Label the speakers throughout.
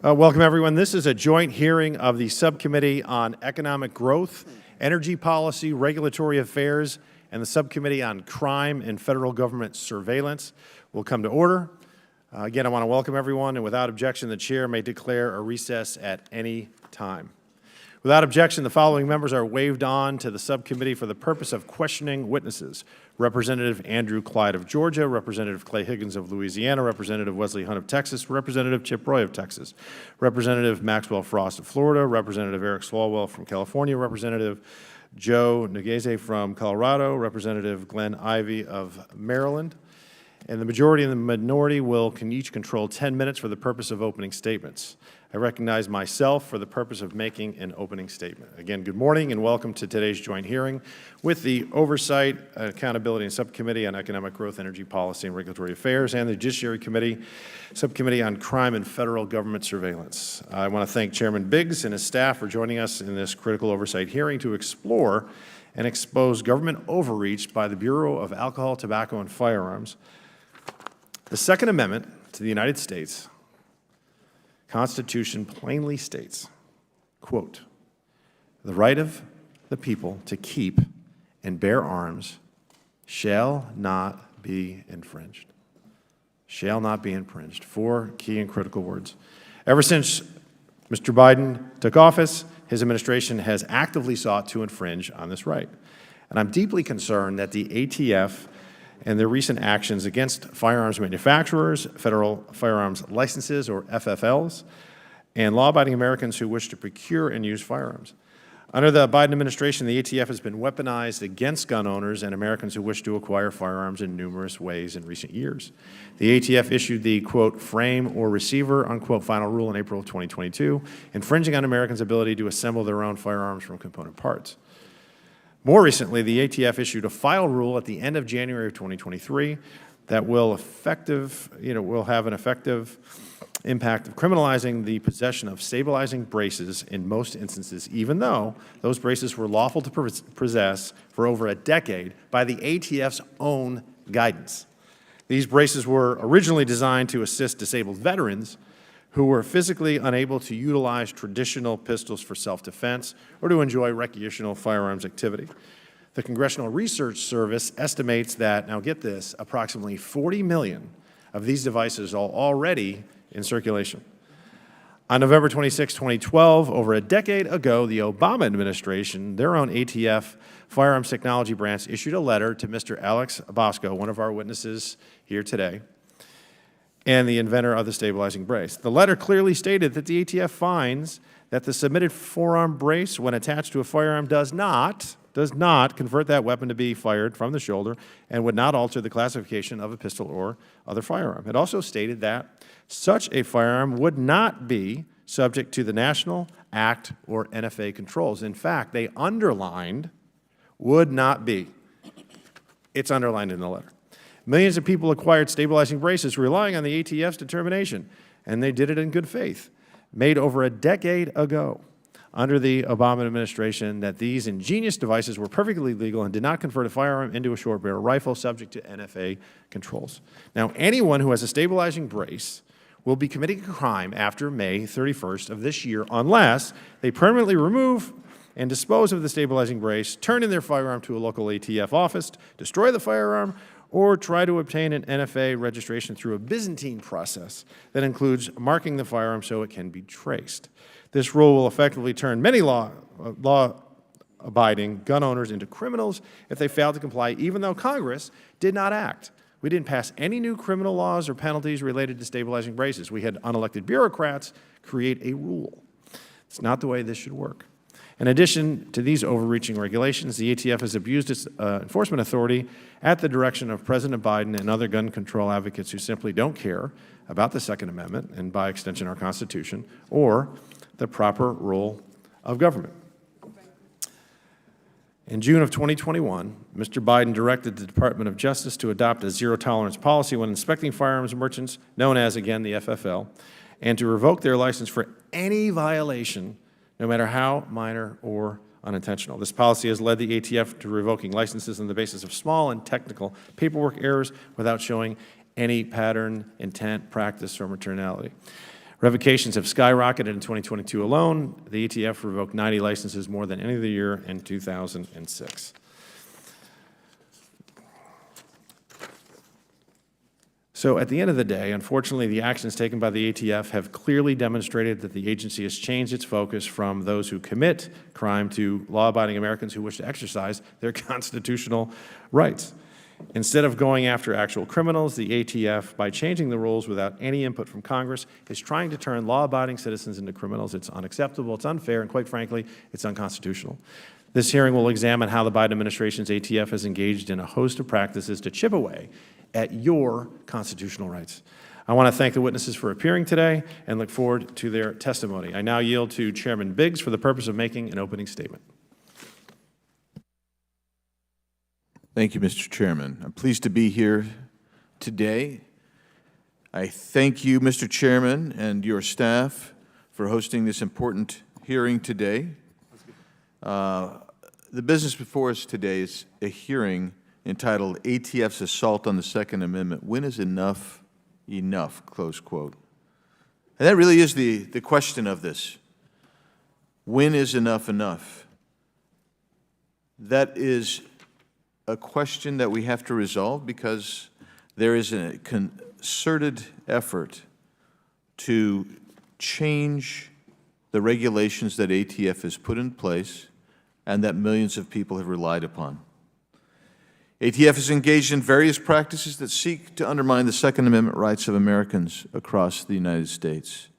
Speaker 1: Welcome, everyone. This is a joint hearing of the Subcommittee on Economic Growth, Energy Policy, Regulatory Affairs, and the Subcommittee on Crime and Federal Government Surveillance. Will come to order. Again, I want to welcome everyone, and without objection, the Chair may declare a recess at any time. Without objection, the following members are waived on to the subcommittee for the purpose of questioning witnesses: Representative Andrew Clyde of Georgia, Representative Clay Higgins of Louisiana, Representative Wesley Hunt of Texas, Representative Chip Roy of Texas, Representative Maxwell Frost of Florida, Representative Eric Swalwell from California, Representative Joe Negese from Colorado, Representative Glenn Ivey of Maryland. And the majority and the minority will each control 10 minutes for the purpose of opening statements. I recognize myself for the purpose of making an opening statement. Again, good morning and welcome to today's joint hearing with the Oversight, Accountability, and Subcommittee on Economic Growth, Energy Policy, and Regulatory Affairs, and the Judiciary Committee, Subcommittee on Crime and Federal Government Surveillance. I want to thank Chairman Biggs and his staff for joining us in this critical oversight hearing to explore and expose government overreach by the Bureau of Alcohol, Tobacco, and Firearms. The Second Amendment to the United States Constitution plainly states, quote, "The right of the people to keep and bear arms shall not be infringed." Shall not be infringed. Four key and critical words. Ever since Mr. Biden took office, his administration has actively sought to infringe on this right. And I'm deeply concerned that the ATF and their recent actions against firearms manufacturers, federal firearms licenses, or FFLs, and law-abiding Americans who wish to procure and use firearms. Under the Biden administration, the ATF has been weaponized against gun owners and Americans who wish to acquire firearms in numerous ways in recent years. The ATF issued the, quote, "frame or receiver," unquote, final rule in April of 2022, infringing on Americans' ability to assemble their own firearms from component parts. More recently, the ATF issued a final rule at the end of January of 2023 that will have an effective impact of criminalizing the possession of stabilizing braces in most instances, even though those braces were lawful to possess for over a decade by the ATF's own guidance. These braces were originally designed to assist disabled veterans who were physically unable to utilize traditional pistols for self-defense or to enjoy recreational firearms activity. The Congressional Research Service estimates that, now get this, approximately 40 million of these devices are already in circulation. On November 26, 2012, over a decade ago, the Obama administration, their own ATF Firearms Technology Branch, issued a letter to Mr. Alex Bosco, one of our witnesses here today, and the inventor of the stabilizing brace. The letter clearly stated that the ATF finds that the submitted forearm brace, when attached to a firearm, does not convert that weapon to be fired from the shoulder and would not alter the classification of a pistol or other firearm. It also stated that such a firearm would not be subject to the National Act or NFA controls. In fact, they underlined would not be. It's underlined in the letter. Millions of people acquired stabilizing braces relying on the ATF's determination, and they did it in good faith, made over a decade ago under the Obama administration, that these ingenious devices were perfectly legal and did not convert a firearm into a short-barrel rifle subject to NFA controls. Now, anyone who has a stabilizing brace will be committing a crime after May 31st of this year unless they permanently remove and dispose of the stabilizing brace, turn in their firearm to a local ATF office, destroy the firearm, or try to obtain an NFA registration through a Byzantine process that includes marking the firearm so it can be traced. This rule will effectively turn many law-abiding gun owners into criminals if they fail to comply, even though Congress did not act. We didn't pass any new criminal laws or penalties related to stabilizing braces. We had unelected bureaucrats create a rule. It's not the way this should work. In addition to these overreaching regulations, the ATF has abused its enforcement authority at the direction of President Biden and other gun control advocates who simply don't care about the Second Amendment, and by extension our Constitution, or the proper role of government. In June of 2021, Mr. Biden directed the Department of Justice to adopt a zero-tolerance policy when inspecting firearms merchants, known as, again, the FFL, and to revoke their license for any violation, no matter how minor or unintentional. This policy has led the ATF to revoking licenses on the basis of small and technical paperwork errors without showing any pattern, intent, practice, or materiality. Revocations have skyrocketed in 2022 alone. The ATF revoked 90 licenses, more than any other year in 2006. So at the end of the day, unfortunately, the actions taken by the ATF have clearly demonstrated that the agency has changed its focus from those who commit crime to law-abiding Americans who wish to exercise their constitutional rights. Instead of going after actual criminals, the ATF, by changing the rules without any input from Congress, is trying to turn law-abiding citizens into criminals. It's unacceptable, it's unfair, and quite frankly, it's unconstitutional. This hearing will examine how the Biden administration's ATF has engaged in a host of practices to chip away at your constitutional rights. I want to thank the witnesses for appearing today and look forward to their testimony. I now yield to Chairman Biggs for the purpose of making an opening statement.
Speaker 2: Thank you, Mr. Chairman. I'm pleased to be here today. I thank you, Mr. Chairman, and your staff for hosting this important hearing today. The business before us today is a hearing entitled ATF's Assault on the Second Amendment. When is enough enough, close quote. And that really is the question of this. When is enough enough? That is a question that we have to resolve because there is a concerted effort to change the regulations that ATF has put in place and that millions of people have relied upon. ATF is engaged in various practices that seek to undermine the Second Amendment rights of Americans across the United States.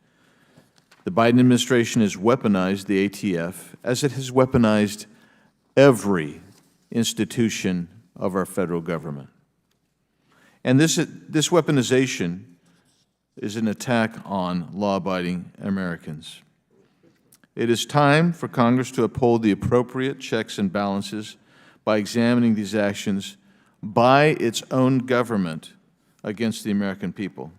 Speaker 2: The Biden administration has weaponized the ATF as it has weaponized every institution of our federal government. And this weaponization is an attack on law-abiding Americans. It is time for Congress to uphold the appropriate checks and balances by examining these actions by its own government against the American people.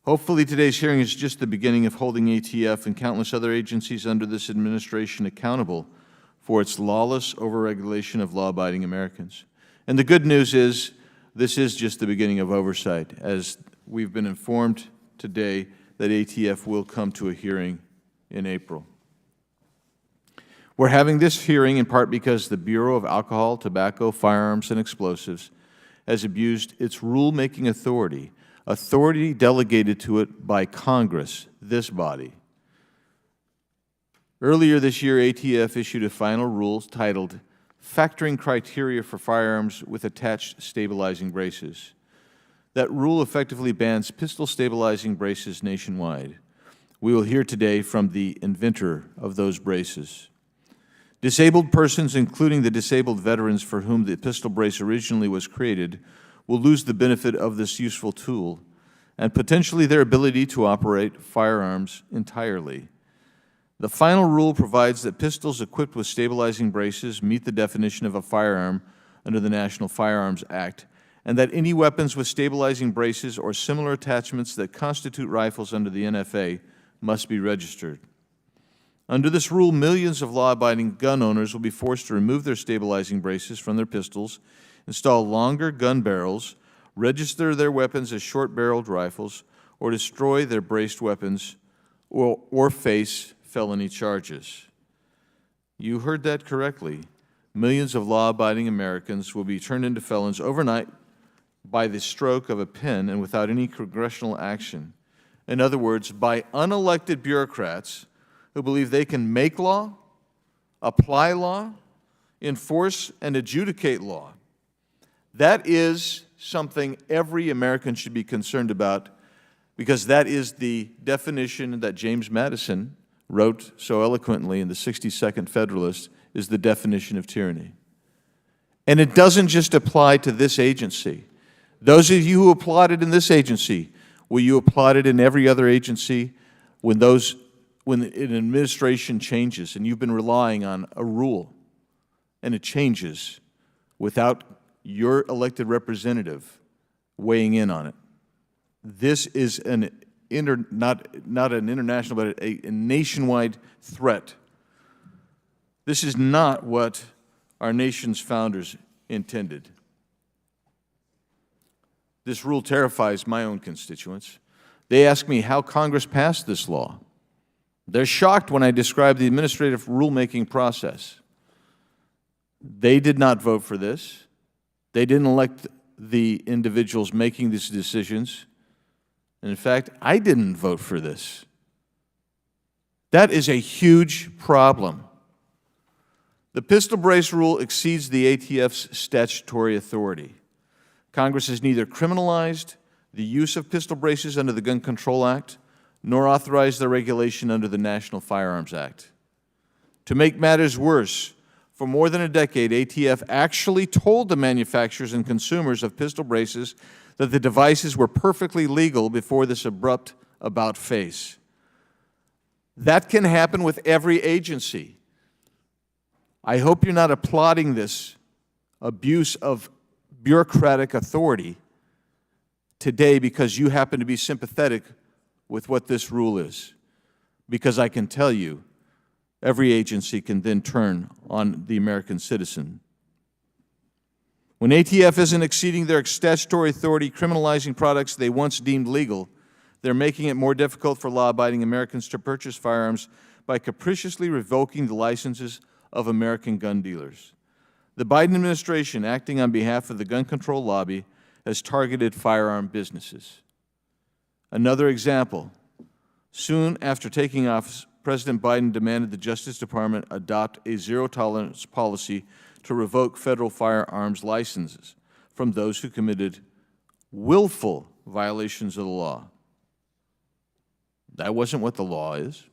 Speaker 2: Hopefully today's hearing is just the beginning of holding ATF and countless other agencies under this administration accountable for its lawless overregulation of law-abiding Americans. And the good news is this is just the beginning of oversight, as we've been informed today that ATF will come to a hearing in April. We're having this hearing in part because the Bureau of Alcohol, Tobacco, Firearms, and Explosives has abused its rulemaking authority delegated to it by Congress, this body. Earlier this year, ATF issued a final rule titled Factoring Criteria for Firearms with Attached Stabilizing Braces. That rule effectively bans pistol stabilizing braces nationwide. We will hear today from the inventor of those braces. Disabled persons, including the disabled veterans for whom the pistol brace originally was created, will lose the benefit of this useful tool and potentially their ability to operate firearms entirely. The final rule provides that pistols equipped with stabilizing braces meet the definition of a firearm under the National Firearms Act, and that any weapons with stabilizing braces or similar attachments that constitute rifles under the NFA must be registered. Under this rule, millions of law-abiding gun owners will be forced to remove their stabilizing braces from their pistols, install longer gun barrels, register their weapons as short-barreled rifles, or destroy their braced weapons or face felony charges. You heard that correctly. Millions of law-abiding Americans will be turned into felons overnight by the stroke of a pen and without any congressional action. In other words, by unelected bureaucrats who believe they can make law, apply law, enforce and adjudicate law. That is something every American should be concerned about, because that is the definition that James Madison wrote so eloquently in the 62nd Federalist, is the definition of tyranny. And it doesn't just apply to this agency. Those of you who applauded in this agency, will you applaud it in every other agency when an administration changes and you've been relying on a rule and it changes without your elected representative weighing in on it? This is not an international, but a nationwide threat. This is not what our nation's founders intended. This rule terrifies my own constituents. They ask me how Congress passed this law. They're shocked when I describe the administrative rulemaking process. They did not vote for this. They didn't elect the individuals making these decisions. And in fact, I didn't vote for this. That is a huge problem. The pistol brace rule exceeds the ATF's statutory authority. Congress has neither criminalized the use of pistol braces under the Gun Control Act, nor authorized their regulation under the National Firearms Act. To make matters worse, for more than a decade, ATF actually told the manufacturers and consumers of pistol braces that the devices were perfectly legal before this abrupt about-face. That can happen with every agency. I hope you're not applauding this abuse of bureaucratic authority today because you happen to be sympathetic with what this rule is. Because I can tell you, every agency can then turn on the American citizen. When ATF isn't exceeding their statutory authority criminalizing products they once deemed legal, they're making it more difficult for law-abiding Americans to purchase firearms by capriciously revoking the licenses of American gun dealers. The Biden administration, acting on behalf of the gun control lobby, has targeted firearm businesses. Another example, soon after taking office, President Biden demanded the Justice Department adopt a zero-tolerance policy to revoke federal firearms licenses from those who committed willful violations of the law. That wasn't what the law is.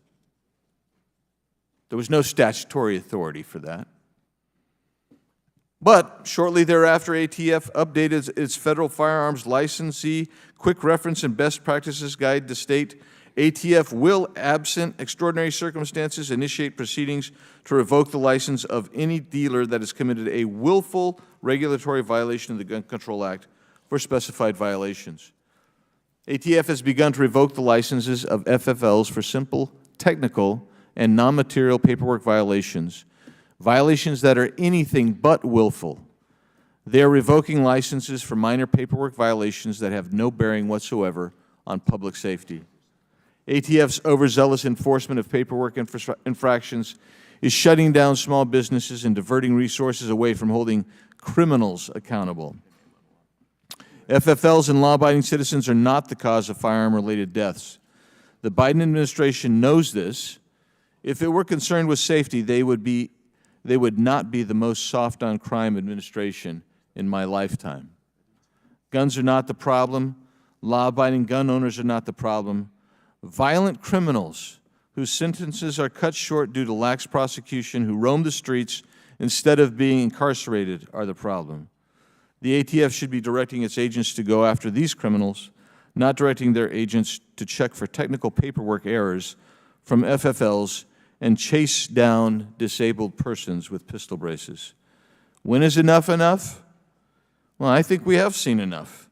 Speaker 2: There was no statutory authority for that. But shortly thereafter, ATF updated its federal firearms licensee quick reference and best practices guide to state ATF will, absent extraordinary circumstances, initiate proceedings to revoke the license of any dealer that has committed a willful regulatory violation of the Gun Control Act for specified violations. ATF has begun to revoke the licenses of FFLs for simple, technical, and non-material paperwork violations, violations that are anything but willful. They are revoking licenses for minor paperwork violations that have no bearing whatsoever on public safety. ATF's overzealous enforcement of paperwork infractions is shutting down small businesses and diverting resources away from holding criminals accountable. FFLs and law-abiding citizens are not the cause of firearm-related deaths. The Biden administration knows this. If it were concerned with safety, they would not be the most soft-on-crime administration in my lifetime. Guns are not the problem. Law-abiding gun owners are not the problem. Violent criminals whose sentences are cut short due to lax prosecution, who roam the streets instead of being incarcerated, are the problem. The ATF should be directing its agents to go after these criminals, not directing their agents to check for technical paperwork errors from FFLs and chase down disabled persons with pistol braces. When is enough enough? Well, I think we have seen enough,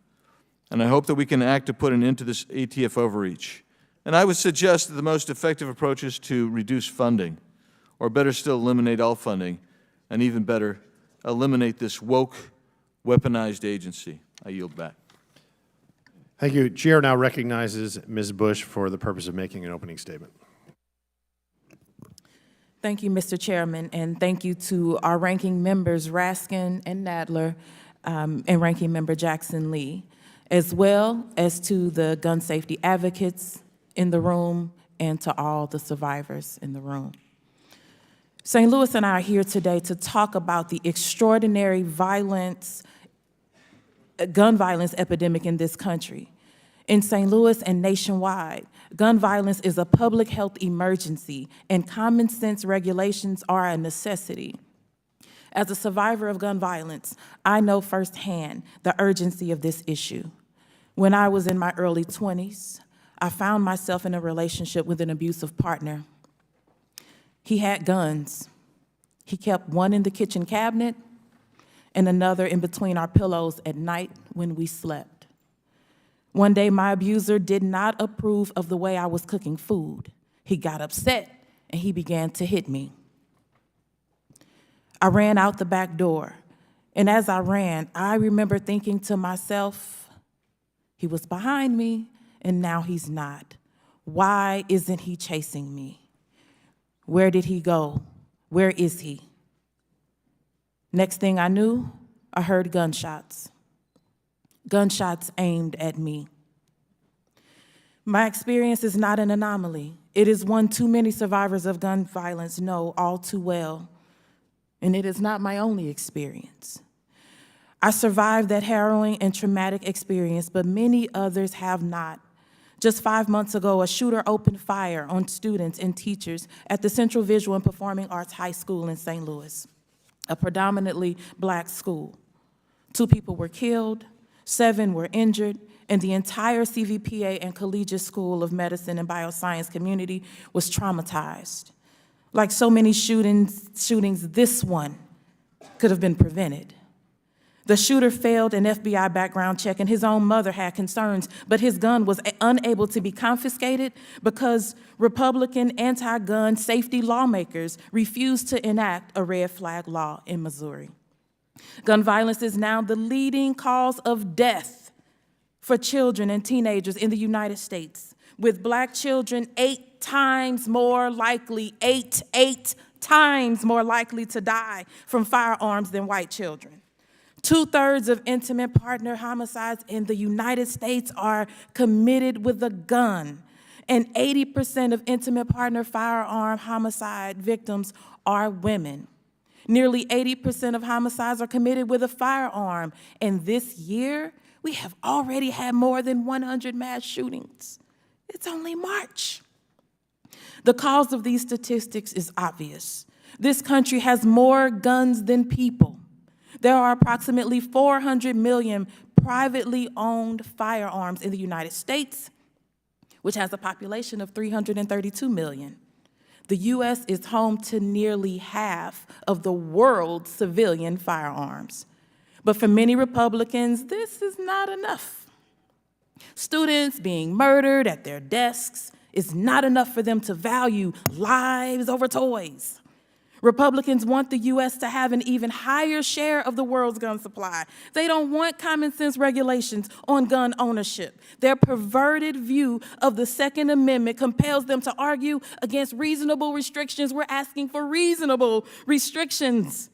Speaker 2: and I hope that we can act to put an end to this ATF overreach. And I would suggest that the most effective approach is to reduce funding, or better still, eliminate all funding, and even better, eliminate this woke, weaponized agency. I yield back.
Speaker 1: Thank you. Chair now recognizes Ms. Bush for the purpose of making an opening statement.
Speaker 3: Thank you, Mr. Chairman, and thank you to our ranking members, Raskin and Nadler, and Ranking Member Jackson Lee, as well as to the gun safety advocates in the room and to all the survivors in the room. St. Louis and I are here today to talk about the extraordinary gun violence epidemic in this country. In St. Louis and nationwide, gun violence is a public health emergency, and common sense regulations are a necessity. As a survivor of gun violence, I know firsthand the urgency of this issue. When I was in my early 20s, I found myself in a relationship with an abusive partner. He had guns. He kept one in the kitchen cabinet and another in between our pillows at night when we slept. One day, my abuser did not approve of the way I was cooking food. He got upset and he began to hit me. I ran out the back door, and as I ran, I remember thinking to myself, he was behind me, and now he's not. Why isn't he chasing me? Where did he go? Where is he? Next thing I knew, I heard gunshots. Gunshots aimed at me. My experience is not an anomaly. It is one too many survivors of gun violence know all too well, and it is not my only experience. I survived that harrowing and traumatic experience, but many others have not. Just 5 months ago, a shooter opened fire on students and teachers at the Central Visual and Performing Arts High School in St. Louis, a predominantly Black school. 2 people were killed, 7 were injured, and the entire CVPA and Collegiate School of Medicine and Bioscience community was traumatized. Like so many shootings, this one could have been prevented. The shooter failed an FBI background check, and his own mother had concerns, but his gun was unable to be confiscated because Republican anti-gun safety lawmakers refused to enact a red flag law in Missouri. Gun violence is now the leading cause of death for children and teenagers in the United States, with Black children 8 times more likely, eight times more likely to die from firearms than white children. 2/3 of intimate partner homicides in the United States are committed with a gun, and 80% of intimate partner firearm homicide victims are women. Nearly 80% of homicides are committed with a firearm, and this year, we have already had more than 100 mass shootings. It's only March. The cause of these statistics is obvious. This country has more guns than people. There are approximately 400 million privately owned firearms in the United States, which has a population of 332 million. The U.S. is home to nearly half of the world's civilian firearms. But for many Republicans, this is not enough. Students being murdered at their desks is not enough for them to value lives over toys. Republicans want the U.S. to have an even higher share of the world's gun supply. They don't want common sense regulations on gun ownership. Their perverted view of the Second Amendment compels them to argue against reasonable restrictions. We're asking for reasonable restrictions.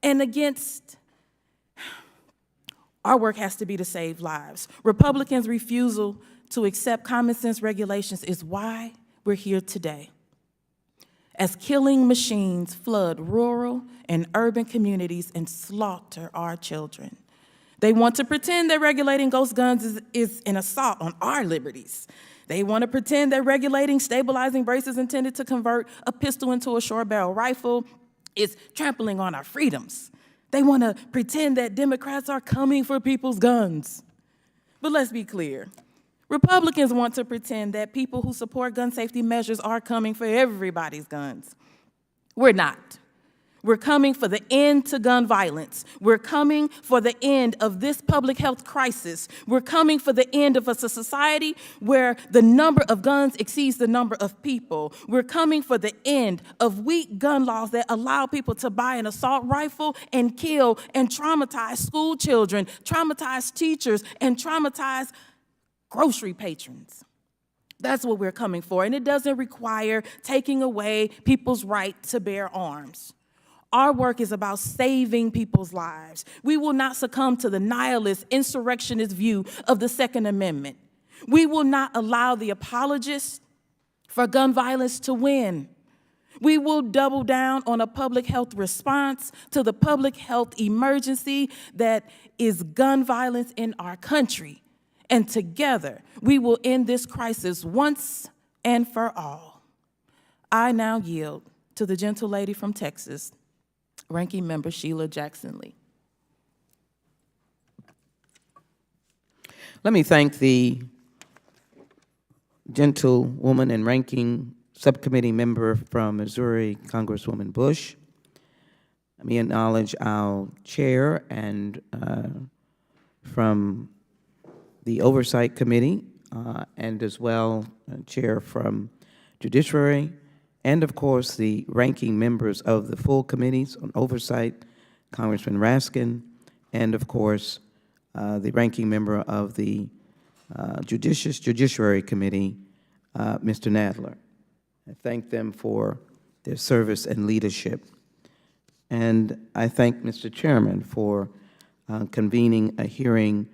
Speaker 3: And against, our work has to be to save lives. Republicans' refusal to accept common sense regulations is why we're here today. As killing machines flood rural and urban communities and slaughter our children. They want to pretend that regulating ghost guns is an assault on our liberties. They want to pretend that regulating stabilizing braces intended to convert a pistol into a short barrel rifle is trampling on our freedoms. They want to pretend that Democrats are coming for people's guns. But let's be clear. Republicans want to pretend that people who support gun safety measures are coming for everybody's guns. We're not. We're coming for the end to gun violence. We're coming for the end of this public health crisis. We're coming for the end of a society where the number of guns exceeds the number of people. We're coming for the end of weak gun laws that allow people to buy an assault rifle and kill and traumatize school children, traumatize teachers, and traumatize grocery patrons. That's what we're coming for, and it doesn't require taking away people's right to bear arms. Our work is about saving people's lives. We will not succumb to the nihilist, insurrectionist view of the Second Amendment. We will not allow the apologists for gun violence to win. We will double down on a public health response to the public health emergency that is gun violence in our country. And together, we will end this crisis once and for all. I now yield to the gentle lady from Texas, Ranking Member Sheila Jackson Lee.
Speaker 4: Let me thank the gentlewoman and ranking subcommittee member from Missouri, Congresswoman Bush. Let me acknowledge our chair and from the Oversight Committee, and as well, chair from Judiciary, and of course, the ranking members of the full committees on Oversight, Congressman Raskin, and of course, the ranking member of the Judiciary Committee, Mr. Nadler. I thank them for their service and leadership. And I thank Mr. Chairman for convening a hearing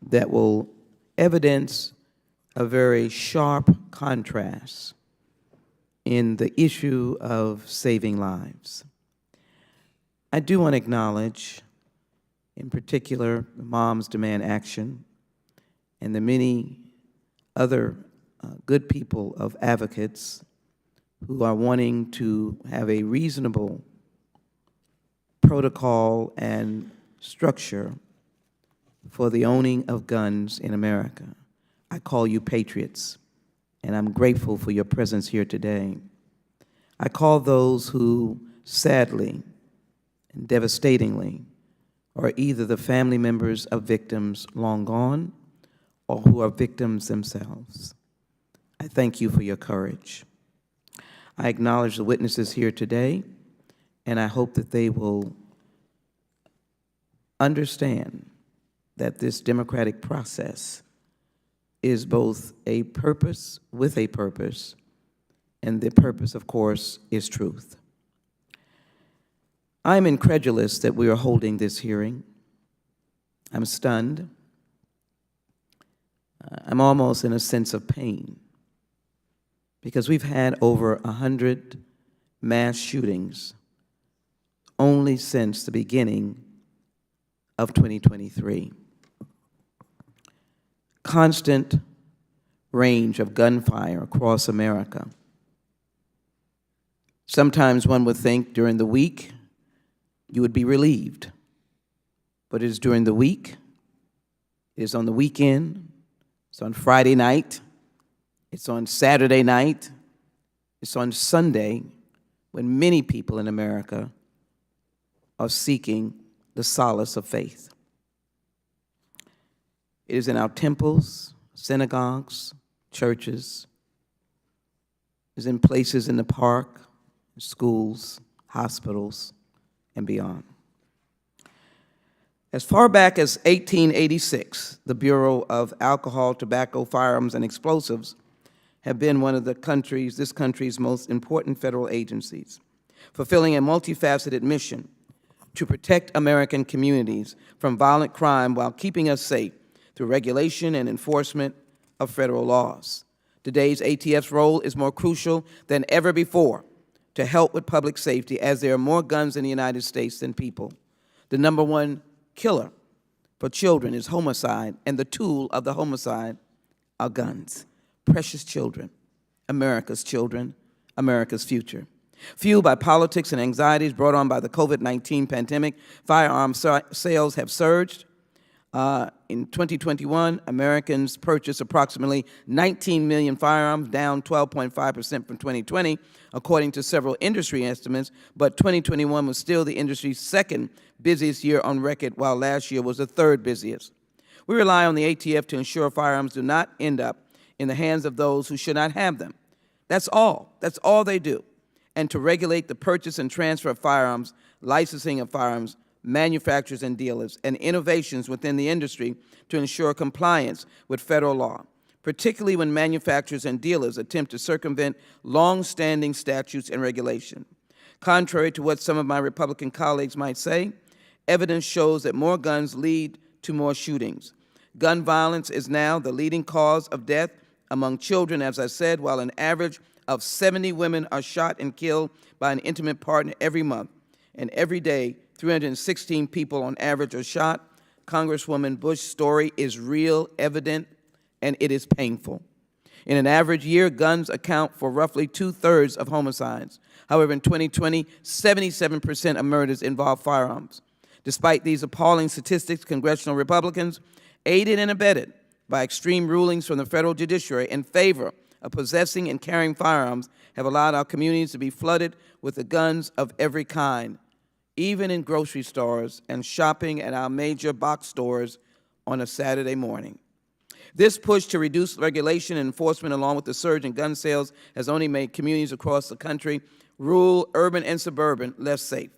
Speaker 4: that will evidence a very sharp contrast in the issue of saving lives. I do want to acknowledge, in particular, the Moms Demand Action and the many other good people of advocates who are wanting to have a reasonable protocol and structure for the owning of guns in America. I call you patriots, and I'm grateful for your presence here today. I call those who sadly and devastatingly are either the family members of victims long gone or who are victims themselves. I thank you for your courage. I acknowledge the witnesses here today, and I hope that they will understand that this democratic process is both a purpose with a purpose, and the purpose, of course, is truth. I'm incredulous that we are holding this hearing. I'm stunned. I'm almost in a sense of pain because we've had over 100 mass shootings only since the beginning of 2023. Constant range of gunfire across America. Sometimes one would think during the week you would be relieved, but it is during the week, it is on the weekend, it's on Friday night, it's on Saturday night, it's on Sunday, when many people in America are seeking the solace of faith. It is in our temples, synagogues, churches. It is in places in the park, schools, hospitals, and beyond. As far back as 1886, the Bureau of Alcohol, Tobacco, Firearms, and Explosives have been one of this country's most important federal agencies, fulfilling a multifaceted mission to protect American communities from violent crime while keeping us safe through regulation and enforcement of federal laws. Today's ATF's role is more crucial than ever before to help with public safety, as there are more guns in the United States than people. The number one killer for children is homicide, and the tool of the homicide are guns. Precious children, America's future. Fueled by politics and anxieties brought on by the COVID-19 pandemic, firearm sales have surged. In 2021, Americans purchased approximately 19 million firearms, down 12.5% from 2020, according to several industry estimates, but 2021 was still the industry's second busiest year on record, while last year was the third busiest. We rely on the ATF to ensure firearms do not end up in the hands of those who should not have them. That's all they do. And to regulate the purchase and transfer of firearms, licensing of firearms, manufacturers and dealers, and innovations within the industry to ensure compliance with federal law, particularly when manufacturers and dealers attempt to circumvent long-standing statutes and regulation. Contrary to what some of my Republican colleagues might say, evidence shows that more guns lead to more shootings. Gun violence is now the leading cause of death among children, as I said, while an average of 70 women are shot and killed by an intimate partner every month, and every day 316 people on average are shot. Congresswoman Bush's story is real, evident, and it is painful. In an average year, guns account for roughly 2/3 of homicides. However, in 2020, 77% of murders involved firearms. Despite these appalling statistics, congressional Republicans, aided and abetted by extreme rulings from the federal judiciary in favor of possessing and carrying firearms, have allowed our communities to be flooded with the guns of every kind, even in grocery stores and shopping at our major box stores on a Saturday morning. This push to reduce regulation and enforcement, along with the surge in gun sales, has only made communities across the country, rural, urban, and suburban, less safe.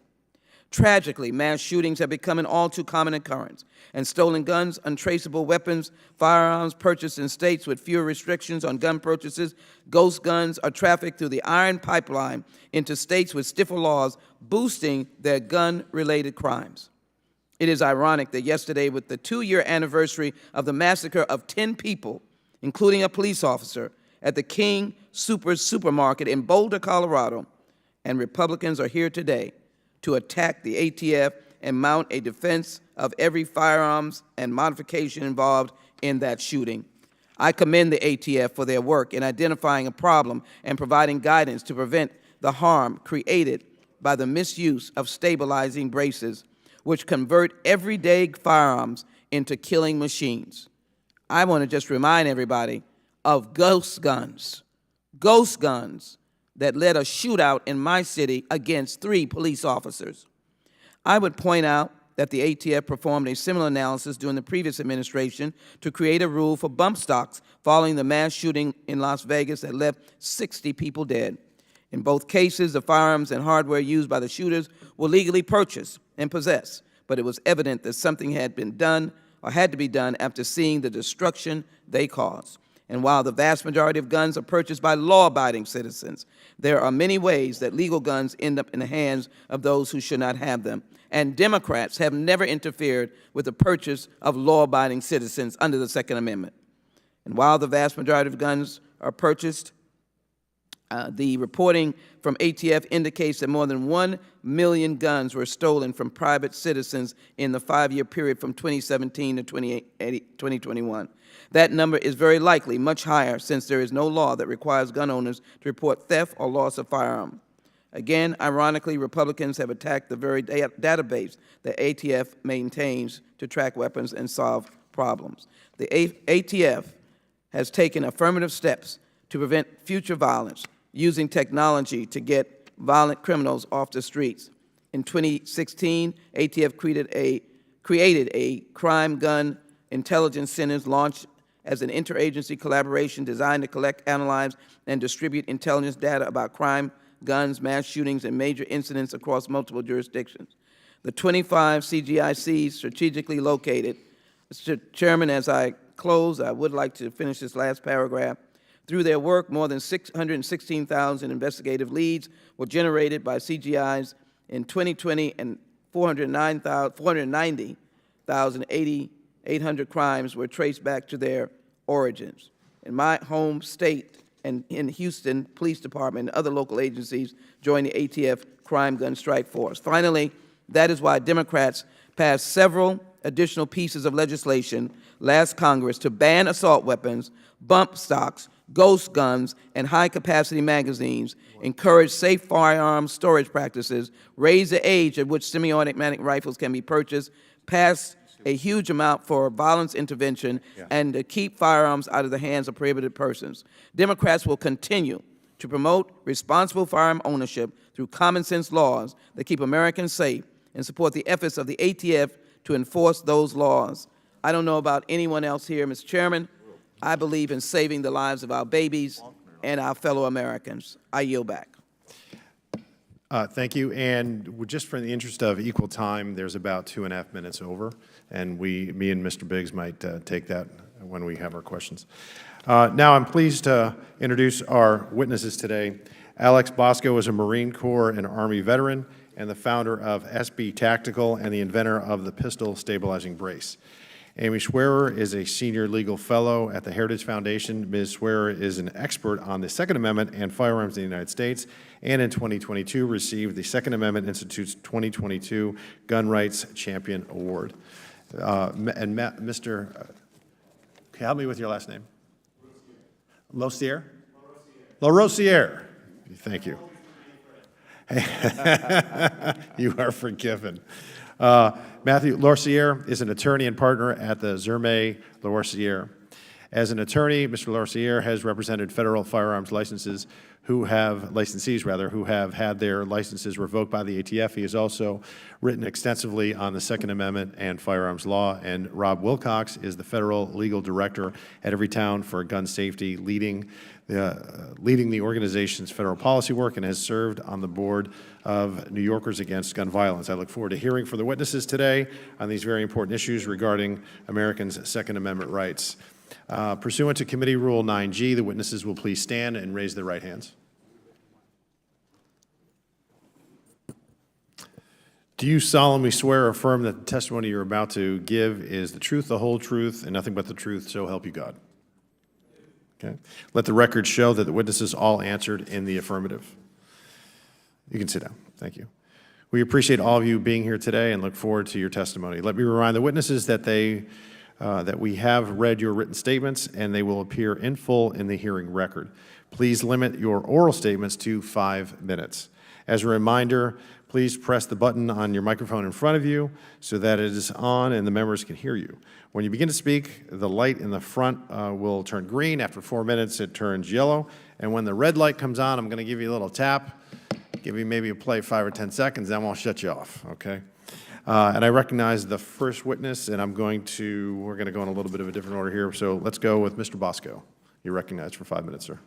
Speaker 4: Tragically, mass shootings have become an all too common occurrence, and stolen guns, untraceable weapons, firearms purchased in states with fewer restrictions on gun purchases, ghost guns are trafficked through the iron pipeline into states with stiffer laws, boosting their gun-related crimes. It is ironic that yesterday, with the 2-year anniversary of the massacre of 10 people, including a police officer, at the King Supermarket in Boulder, Colorado, and Republicans are here today to attack the ATF and mount a defense of every firearms and modification involved in that shooting. I commend the ATF for their work in identifying a problem and providing guidance to prevent the harm created by the misuse of stabilizing braces, which convert everyday firearms into killing machines. I want to just remind everybody of ghost guns that led a shootout in my city against 3 police officers. I would point out that the ATF performed a similar analysis during the previous administration to create a rule for bump stocks following the mass shooting in Las Vegas that left 60 people dead. In both cases, the firearms and hardware used by the shooters were legally purchased and possessed, but it was evident that something had been done or had to be done after seeing the destruction they caused. And while the vast majority of guns are purchased by law-abiding citizens, there are many ways that legal guns end up in the hands of those who should not have them. And Democrats have never interfered with the purchase of law-abiding citizens under the Second Amendment. And while the vast majority of guns are purchased, the reporting from ATF indicates that more than 1 million guns were stolen from private citizens in the 5-year period from 2017 to 2021. That number is very likely much higher, since there is no law that requires gun owners to report theft or loss of firearm. Again, ironically, Republicans have attacked the very database that ATF maintains to track weapons and solve problems. The ATF has taken affirmative steps to prevent future violence, using technology to get violent criminals off the streets. In 2016, ATF created a crime gun intelligence centers launched as an interagency collaboration designed to collect, analyze, and distribute intelligence data about crime, guns, mass shootings, and major incidents across multiple jurisdictions. The 25 CGICs strategically located. Mr. Chairman, as I close, I would like to finish this last paragraph. Through their work, more than 616,000 investigative leads were generated by CGIs in 2020, and 490,800 crimes were traced back to their origins. In my home state and in Houston Police Department and other local agencies joined the ATF Crime Gun Strike Force. Finally, that is why Democrats passed several additional pieces of legislation last Congress to ban assault weapons, bump stocks, ghost guns, and high-capacity magazines, encourage safe firearms storage practices, raise the age at which semi-automatic rifles can be purchased, pass a huge amount for violence intervention, and to keep firearms out of the hands of prohibited persons. Democrats will continue to promote responsible firearm ownership through common-sense laws that keep Americans safe and support the efforts of the ATF to enforce those laws. I don't know about anyone else here, Mr. Chairman. I believe in saving the lives of our babies and our fellow Americans. I yield back.
Speaker 1: Thank you. And just for the interest of equal time, there's about 2.5 minutes over, and me and Mr. Biggs might take that when we have our questions. Now I'm pleased to introduce our witnesses today. Alex Bosco is a Marine Corps and Army veteran and the founder of SB Tactical and the inventor of the pistol stabilizing brace. Amy Schwerer is a senior legal fellow at the Heritage Foundation. Ms. Schwerer is an expert on the Second Amendment and firearms in the United States, and in 2022 received the Second Amendment Institute's 2022 Gun Rights Champion Award. Mr. Help me with your last name. Losier? LaRosiere. Thank you. You are forgiven. Matthew Lorcier is an attorney and partner at the Zerme Lorcier As an attorney, Mr. Larcier has represented federal firearms licensees who have had their licenses revoked by the ATF. He has also written extensively on the Second Amendment and firearms law. And Rob Wilcox is the federal legal director at Everytown for Gun Safety, leading the organization's federal policy work, and has served on the board of New Yorkers Against Gun Violence. I look forward to hearing from the witnesses today on these very important issues regarding Americans' Second Amendment rights. Pursuant to Committee Rule 9G, the witnesses will please stand and raise their right hands. Do you solemnly swear or affirm that the testimony you're about to give is the truth, the whole truth, and nothing but the truth, so help you God? Okay. Let the record show that the witnesses all answered in the affirmative. You can sit down. Thank you. We appreciate all of you being here today and look forward to your testimony. Let me remind the witnesses that we have read your written statements and they will appear in full in the hearing record. Please limit your oral statements to 5 minutes. As a reminder, please press the button on your microphone in front of you so that it is on and the members can hear you. When you begin to speak, the light in the front will turn green. After 4 minutes, it turns yellow. And when the red light comes on, I'm going to give you a little tap, give you maybe a play 5 or 10 seconds, then I'll shut you off, okay? And I recognize the first witness, and we're going to go in a little bit of a different order here. So let's go with Mr. Bosco. You're recognized for 5 minutes, sir.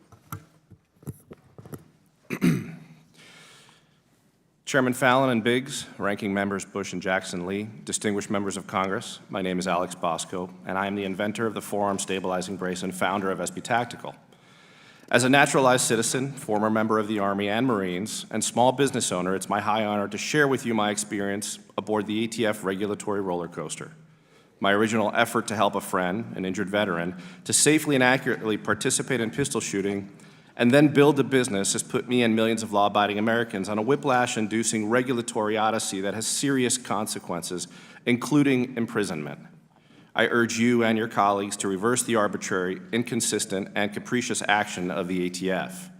Speaker 5: Chairman Fallon and Biggs, ranking members Bush and Jackson Lee, distinguished members of Congress, my name is Alex Bosco, and I am the inventor of the forearm stabilizing brace and founder of SB Tactical. As a naturalized citizen, former member of the Army and Marines, and small business owner, it's my high honor to share with you my experience aboard the ATF regulatory roller coaster. My original effort to help a friend, an injured veteran, to safely and accurately participate in pistol shooting and then build a business has put me and millions of law-abiding Americans on a whiplash-inducing regulatory odyssey that has serious consequences, including imprisonment. I urge you and your colleagues to reverse the arbitrary, inconsistent, and capricious action of the ATF.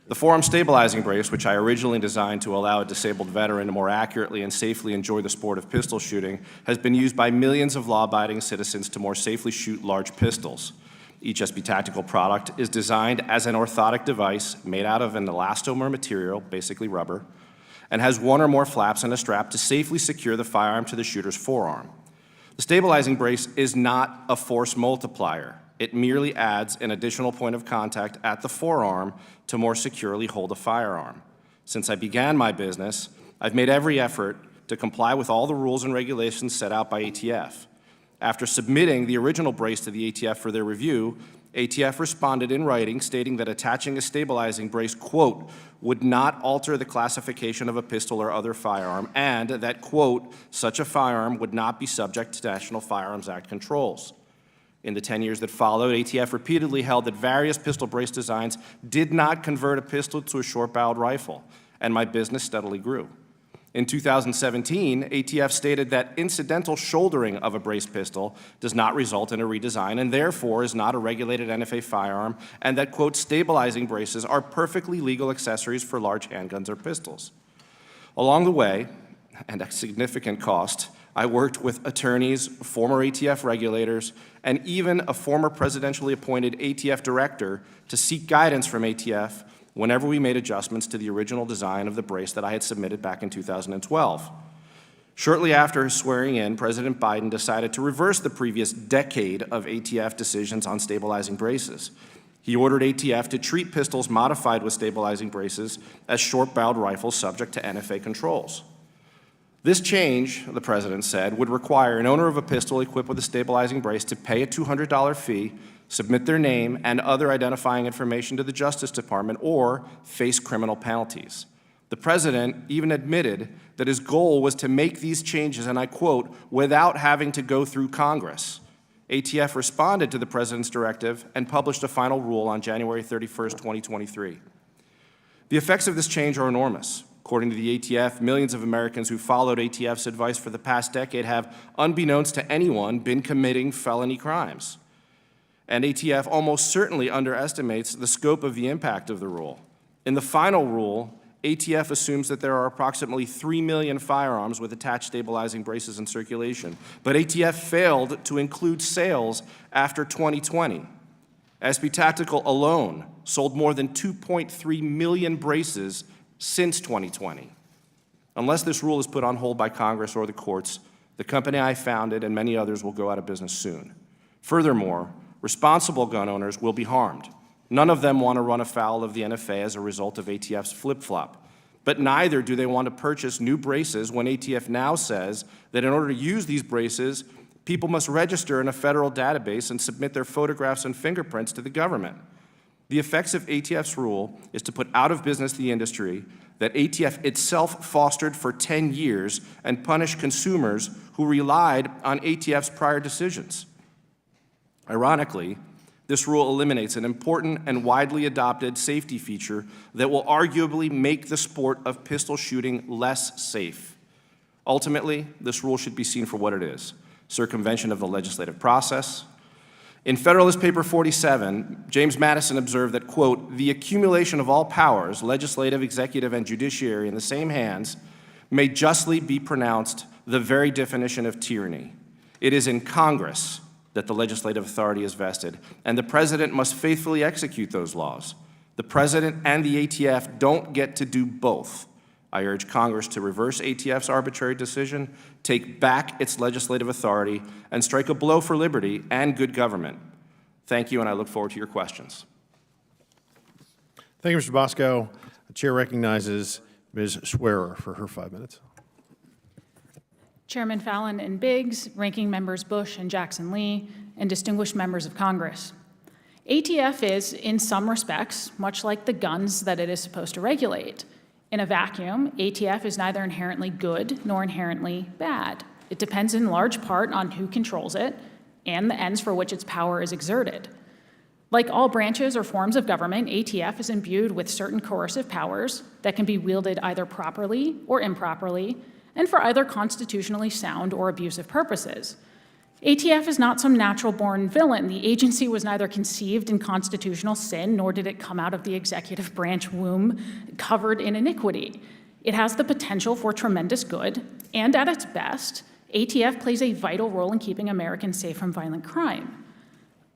Speaker 5: The forearm stabilizing brace, which I originally designed to allow a disabled veteran to more accurately and safely enjoy the sport of pistol shooting, has been used by millions of law-abiding citizens to more safely shoot large pistols. Each SB Tactical product is designed as an orthotic device made out of an elastomer material, basically rubber, and has one or more flaps and a strap to safely secure the firearm to the shooter's forearm. The stabilizing brace is not a force multiplier. It merely adds an additional point of contact at the forearm to more securely hold a firearm. Since I began my business, I've made every effort to comply with all the rules and regulations set out by ATF. After submitting the original brace to the ATF for their review, ATF responded in writing stating that attaching a stabilizing brace, quote, would not alter the classification of a pistol or other firearm, and that, quote, such a firearm would not be subject to National Firearms Act controls. In the 10 years that followed, ATF repeatedly held that various pistol brace designs did not convert a pistol to a short-barreled rifle, and my business steadily grew. In 2017, ATF stated that incidental shouldering of a brace pistol does not result in a redesign and therefore is not a regulated NFA firearm, and that, quote, stabilizing braces are perfectly legal accessories for large handguns or pistols. Along the way, and at significant cost, I worked with attorneys, former ATF regulators, and even a former presidentially appointed ATF director to seek guidance from ATF whenever we made adjustments to the original design of the brace that I had submitted back in 2012. Shortly after swearing in, President Biden decided to reverse the previous decade of ATF decisions on stabilizing braces. He ordered ATF to treat pistols modified with stabilizing braces as short-barreled rifles subject to NFA controls. This change, the president said, would require an owner of a pistol equipped with a stabilizing brace to pay a $200 fee, submit their name and other identifying information to the Justice Department, or face criminal penalties. The president even admitted that his goal was to make these changes, and I quote, without having to go through Congress. ATF responded to the president's directive and published a final rule on January 31st, 2023. The effects of this change are enormous. According to the ATF, millions of Americans who followed ATF's advice for the past decade have, unbeknownst to anyone, been committing felony crimes. And ATF almost certainly underestimates the scope of the impact of the rule. In the final rule, ATF assumes that there are approximately 3 million firearms with attached stabilizing braces in circulation, but ATF failed to include sales after 2020. SB Tactical alone sold more than 2.3 million braces since 2020. Unless this rule is put on hold by Congress or the courts, the company I founded and many others will go out of business soon. Furthermore, responsible gun owners will be harmed. None of them want to run afoul of the NFA as a result of ATF's flip-flop, but neither do they want to purchase new braces when ATF now says that in order to use these braces, people must register in a federal database and submit their photographs and fingerprints to the government. The effects of ATF's rule is to put out of business the industry that ATF itself fostered for 10 years and punish consumers who relied on ATF's prior decisions. Ironically, this rule eliminates an important and widely adopted safety feature that will arguably make the sport of pistol shooting less safe. Ultimately, this rule should be seen for what it is: circumvention of the legislative process. In Federalist Paper 47, James Madison observed that, quote, "The accumulation of all powers, legislative, executive, and judiciary in the same hands, may justly be pronounced the very definition of tyranny. It is in Congress that the legislative authority is vested, and the President must faithfully execute those laws. The President and the ATF don't get to do both. I urge Congress to reverse ATF's arbitrary decision, take back its legislative authority, and strike a blow for liberty and good government." Thank you, and I look forward to your questions.
Speaker 1: Thank you, Mr. Bosco. The chair recognizes Ms. Schwerer for her 5 minutes.
Speaker 6: Chairman Fallon and Biggs, Ranking Members Bush and Jackson Lee, and distinguished members of Congress. ATF is, in some respects, much like the guns that it is supposed to regulate. In a vacuum, ATF is neither inherently good nor inherently bad. It depends in large part on who controls it and the ends for which its power is exerted. Like all branches or forms of government, ATF is imbued with certain coercive powers that can be wielded either properly or improperly, and for either constitutionally sound or abusive purposes. ATF is not some natural-born villain. The agency was neither conceived in constitutional sin, nor did it come out of the executive branch womb covered in iniquity. It has the potential for tremendous good, and at its best, ATF plays a vital role in keeping Americans safe from violent crime.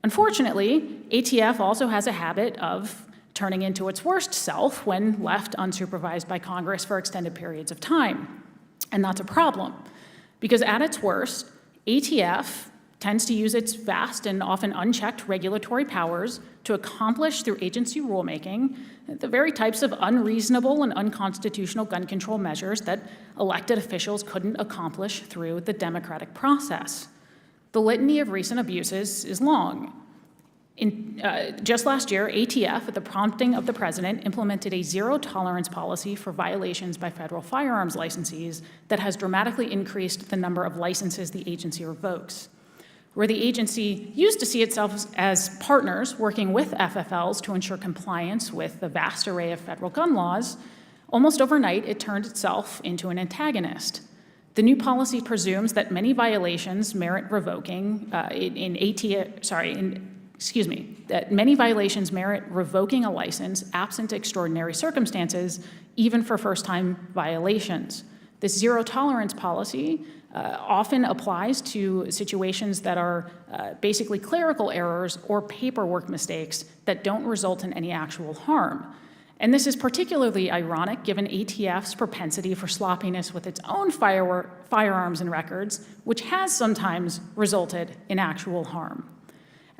Speaker 6: Unfortunately, ATF also has a habit of turning into its worst self when left unsupervised by Congress for extended periods of time. And that's a problem, because at its worst, ATF tends to use its vast and often unchecked regulatory powers to accomplish through agency rulemaking the very types of unreasonable and unconstitutional gun control measures that elected officials couldn't accomplish through the democratic process. The litany of recent abuses is long. Just last year, ATF, at the prompting of the president, implemented a zero-tolerance policy for violations by federal firearms licensees that has dramatically increased the number of licenses the agency revokes. Where the agency used to see itself as partners working with FFLs to ensure compliance with the vast array of federal gun laws, almost overnight it turned itself into an antagonist. The new policy presumes that many violations merit revoking that many violations merit revoking a license absent extraordinary circumstances, even for first-time violations. This zero-tolerance policy often applies to situations that are basically clerical errors or paperwork mistakes that don't result in any actual harm. And this is particularly ironic given ATF's propensity for sloppiness with its own firearms and records, which has sometimes resulted in actual harm.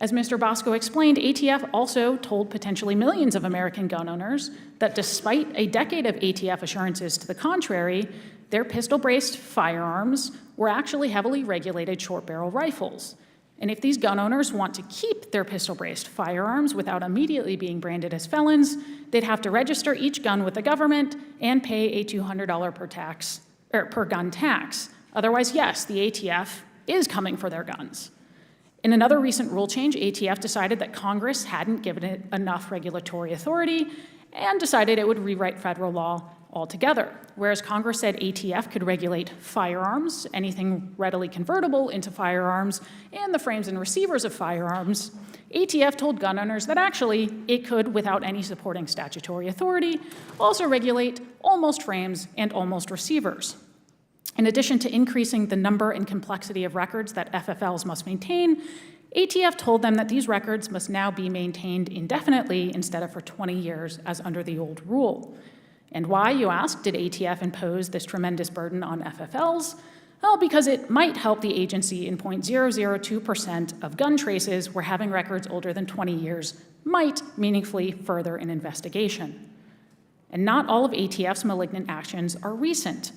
Speaker 6: As Mr. Bosco explained, ATF also told potentially millions of American gun owners that despite a decade of ATF assurances to the contrary, their pistol-braced firearms were actually heavily regulated short-barrel rifles. And if these gun owners want to keep their pistol-braced firearms without immediately being branded as felons, they'd have to register each gun with the government and pay a $200 per gun tax. Otherwise, yes, the ATF is coming for their guns. In another recent rule change, ATF decided that Congress hadn't given it enough regulatory authority and decided it would rewrite federal law altogether. Whereas Congress said ATF could regulate firearms, anything readily convertible into firearms, and the frames and receivers of firearms, ATF told gun owners that actually it could, without any supporting statutory authority, also regulate almost frames and almost receivers. In addition to increasing the number and complexity of records that FFLs must maintain, ATF told them that these records must now be maintained indefinitely instead of for 20 years as under the old rule. And why, you ask, did ATF impose this tremendous burden on FFLs? Well, because it might help the agency in 0.002% of gun traces where having records older than 20 years might meaningfully further an investigation. And not all of ATF's malignant actions are recent.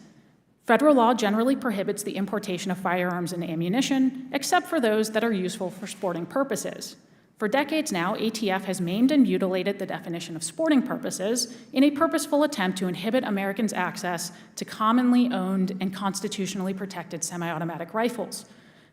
Speaker 6: Federal law generally prohibits the importation of firearms and ammunition, except for those that are useful for sporting purposes. For decades now, ATF has maimed and mutilated the definition of sporting purposes in a purposeful attempt to inhibit Americans' access to commonly owned and constitutionally protected semi-automatic rifles.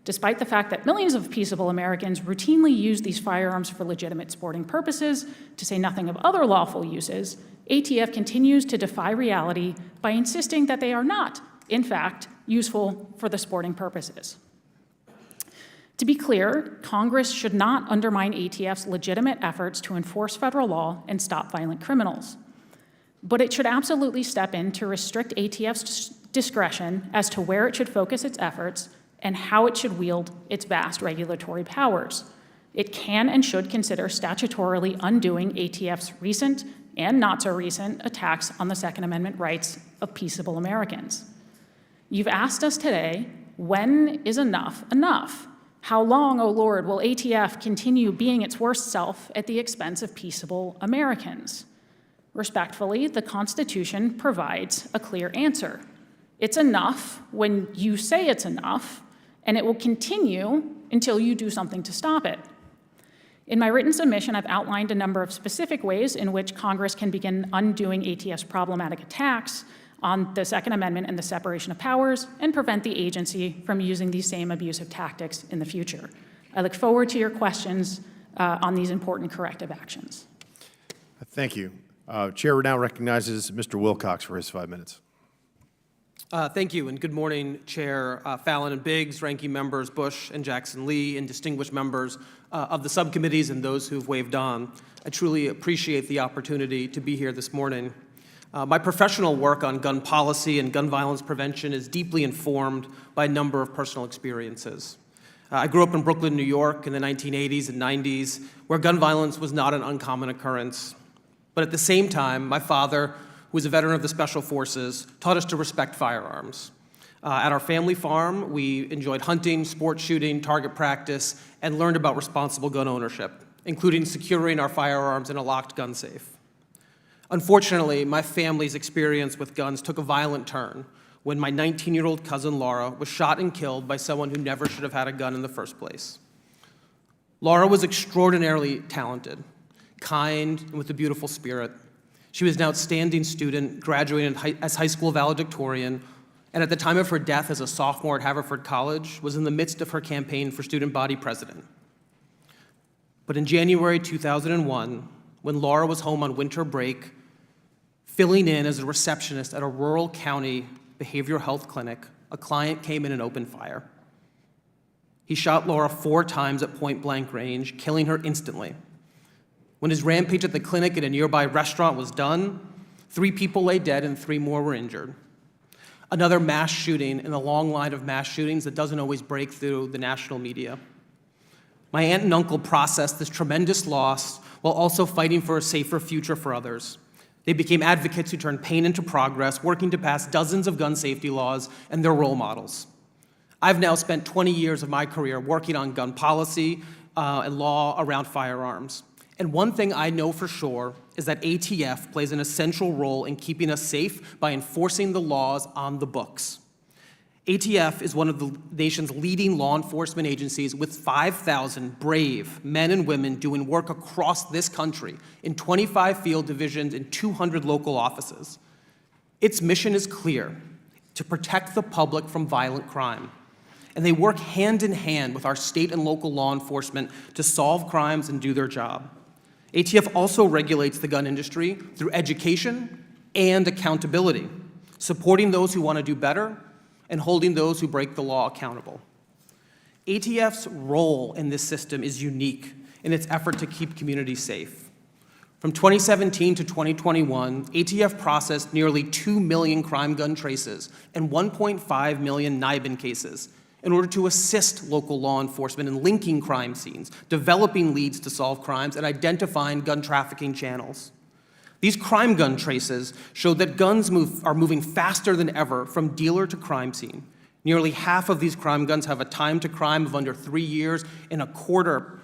Speaker 6: Despite the fact that millions of peaceable Americans routinely use these firearms for legitimate sporting purposes, to say nothing of other lawful uses, ATF continues to defy reality by insisting that they are not, in fact, useful for the sporting purposes. To be clear, Congress should not undermine ATF's legitimate efforts to enforce federal law and stop violent criminals. But it should absolutely step in to restrict ATF's discretion as to where it should focus its efforts and how it should wield its vast regulatory powers. It can and should consider statutorily undoing ATF's recent and not so recent attacks on the Second Amendment rights of peaceable Americans. You've asked us today, when is enough enough? How long, O Lord, will ATF continue being its worst self at the expense of peaceable Americans? Respectfully, the Constitution provides a clear answer. It's enough when you say it's enough, and it will continue until you do something to stop it. In my written submission, I've outlined a number of specific ways in which Congress can begin undoing ATF's problematic attacks on the Second Amendment and the separation of powers and prevent the agency from using these same abusive tactics in the future. I look forward to your questions on these important corrective actions.
Speaker 1: Thank you. Chair now recognizes Mr. Wilcox for his 5 minutes.
Speaker 7: Thank you, and good morning, Chair Fallon and Biggs, ranking members Bush and Jackson Lee, and distinguished members of the subcommittees and those who've waved on. I truly appreciate the opportunity to be here this morning. My professional work on gun policy and gun violence prevention is deeply informed by a number of personal experiences. I grew up in Brooklyn, New York in the 1980s and 90s, where gun violence was not an uncommon occurrence. But at the same time, my father, who was a veteran of the Special Forces, taught us to respect firearms. At our family farm, we enjoyed hunting, sport shooting, target practice, and learned about responsible gun ownership, including securing our firearms in a locked gun safe. Unfortunately, my family's experience with guns took a violent turn when my 19-year-old cousin Laura was shot and killed by someone who never should have had a gun in the first place. Laura was extraordinarily talented, kind, and with a beautiful spirit. She was an outstanding student, graduating as high school valedictorian, and at the time of her death as a sophomore at Haverford College, was in the midst of her campaign for student body president. But in January 2001, when Laura was home on winter break, filling in as a receptionist at a rural county behavioral health clinic, a client came in and opened fire. He shot Laura 4 times at point-blank range, killing her instantly. When his rampage at the clinic at a nearby restaurant was done, 3 people lay dead and 3 more were injured. Another mass shooting in a long line of mass shootings that doesn't always break through the national media. My aunt and uncle processed this tremendous loss while also fighting for a safer future for others. They became advocates who turned pain into progress, working to pass dozens of gun safety laws, and they're role models. I've now spent 20 years of my career working on gun policy and law around firearms. And one thing I know for sure is that ATF plays an essential role in keeping us safe by enforcing the laws on the books. ATF is one of the nation's leading law enforcement agencies with 5,000 brave men and women doing work across this country in 25 field divisions and 200 local offices. Its mission is clear: to protect the public from violent crime. And they work hand in hand with our state and local law enforcement to solve crimes and do their job. ATF also regulates the gun industry through education and accountability, supporting those who want to do better and holding those who break the law accountable. ATF's role in this system is unique in its effort to keep communities safe. From 2017 to 2021, ATF processed nearly 2 million crime gun traces and 1.5 million NIBIN cases in order to assist local law enforcement in linking crime scenes, developing leads to solve crimes, and identifying gun trafficking channels. These crime gun traces showed that guns are moving faster than ever from dealer to crime scene. Nearly half of these crime guns have a time to crime of under 3 years, and a quarter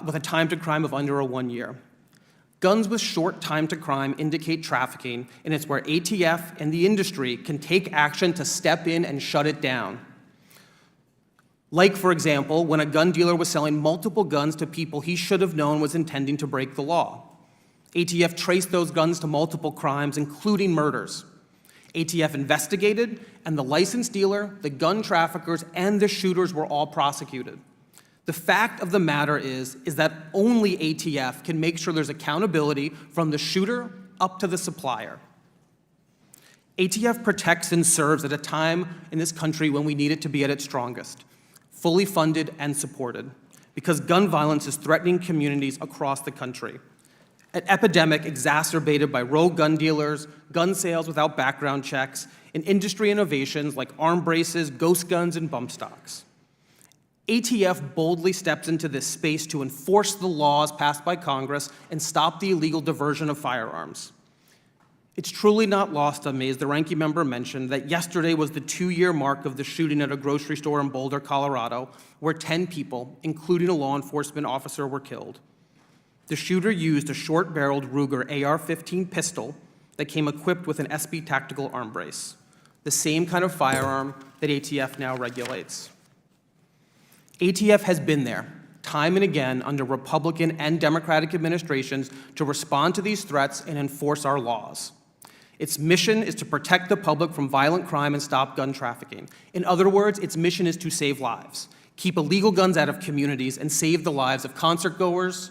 Speaker 7: with a time to crime of under 1 year. Guns with short time to crime indicate trafficking, and it's where ATF and the industry can take action to step in and shut it down. Like, for example, when a gun dealer was selling multiple guns to people he should have known was intending to break the law. ATF traced those guns to multiple crimes, including murders. ATF investigated, and the licensed dealer, the gun traffickers, and the shooters were all prosecuted. The fact of the matter is that only ATF can make sure there's accountability from the shooter up to the supplier. ATF protects and serves at a time in this country when we need it to be at its strongest, fully funded and supported, because gun violence is threatening communities across the country. An epidemic exacerbated by rogue gun dealers, gun sales without background checks, and industry innovations like arm braces, ghost guns, and bump stocks. ATF boldly steps into this space to enforce the laws passed by Congress and stop the illegal diversion of firearms. It's truly not lost on me, as the ranking member mentioned, that yesterday was the 2-year mark of the shooting at a grocery store in Boulder, Colorado, where 10 people, including a law enforcement officer, were killed. The shooter used a short-barreled Ruger AR-15 pistol that came equipped with an SB tactical arm brace, the same kind of firearm that ATF now regulates. ATF has been there, time and again, under Republican and Democratic administrations to respond to these threats and enforce our laws. Its mission is to protect the public from violent crime and stop gun trafficking. In other words, its mission is to save lives, keep illegal guns out of communities, and save the lives of concertgoers,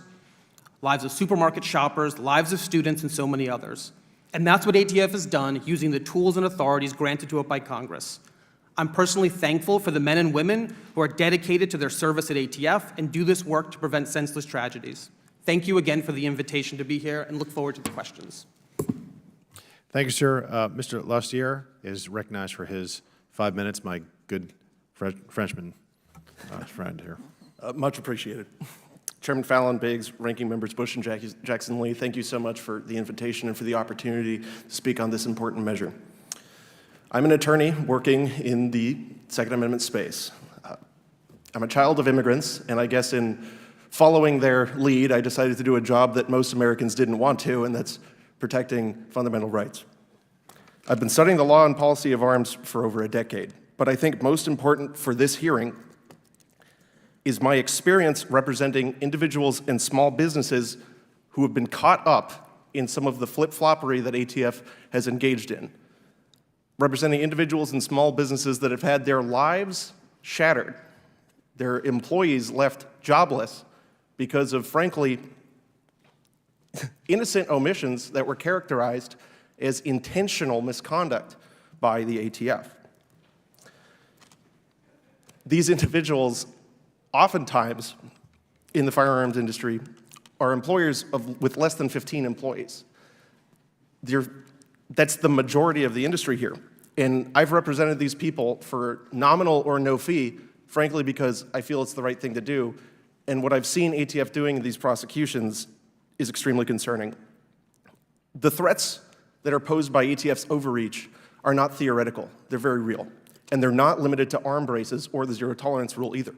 Speaker 7: lives of supermarket shoppers, lives of students, and so many others. And that's what ATF has done, using the tools and authorities granted to it by Congress. I'm personally thankful for the men and women who are dedicated to their service at ATF and do this work to prevent senseless tragedies. Thank you again for the invitation to be here, and look forward to the questions.
Speaker 1: Thank you, sir. Mr. Lustier is recognized for his 5 minutes, my good Frenchman friend here.
Speaker 8: Much appreciated. Chairman Fallon, Biggs, Ranking Members Bush and Jackson Lee, thank you so much for the invitation and for the opportunity to speak on this important measure. I'm an attorney working in the Second Amendment space. I'm a child of immigrants, and I guess in following their lead, I decided to do a job that most Americans didn't want to, and that's protecting fundamental rights. I've been studying the law and policy of arms for over a decade, but I think most important for this hearing is my experience representing individuals and small businesses who have been caught up in some of the flip-floppery that ATF has engaged in. Representing individuals and small businesses that have had their lives shattered, their employees left jobless because of, frankly, innocent omissions that were characterized as intentional misconduct by the ATF. These individuals, oftentimes in the firearms industry, are employers with less than 15 employees. That's the majority of the industry here. And I've represented these people for nominal or no fee, frankly, because I feel it's the right thing to do. And what I've seen ATF doing in these prosecutions is extremely concerning. The threats that are posed by ATF's overreach are not theoretical. They're very real. And they're not limited to arm braces or the zero tolerance rule either.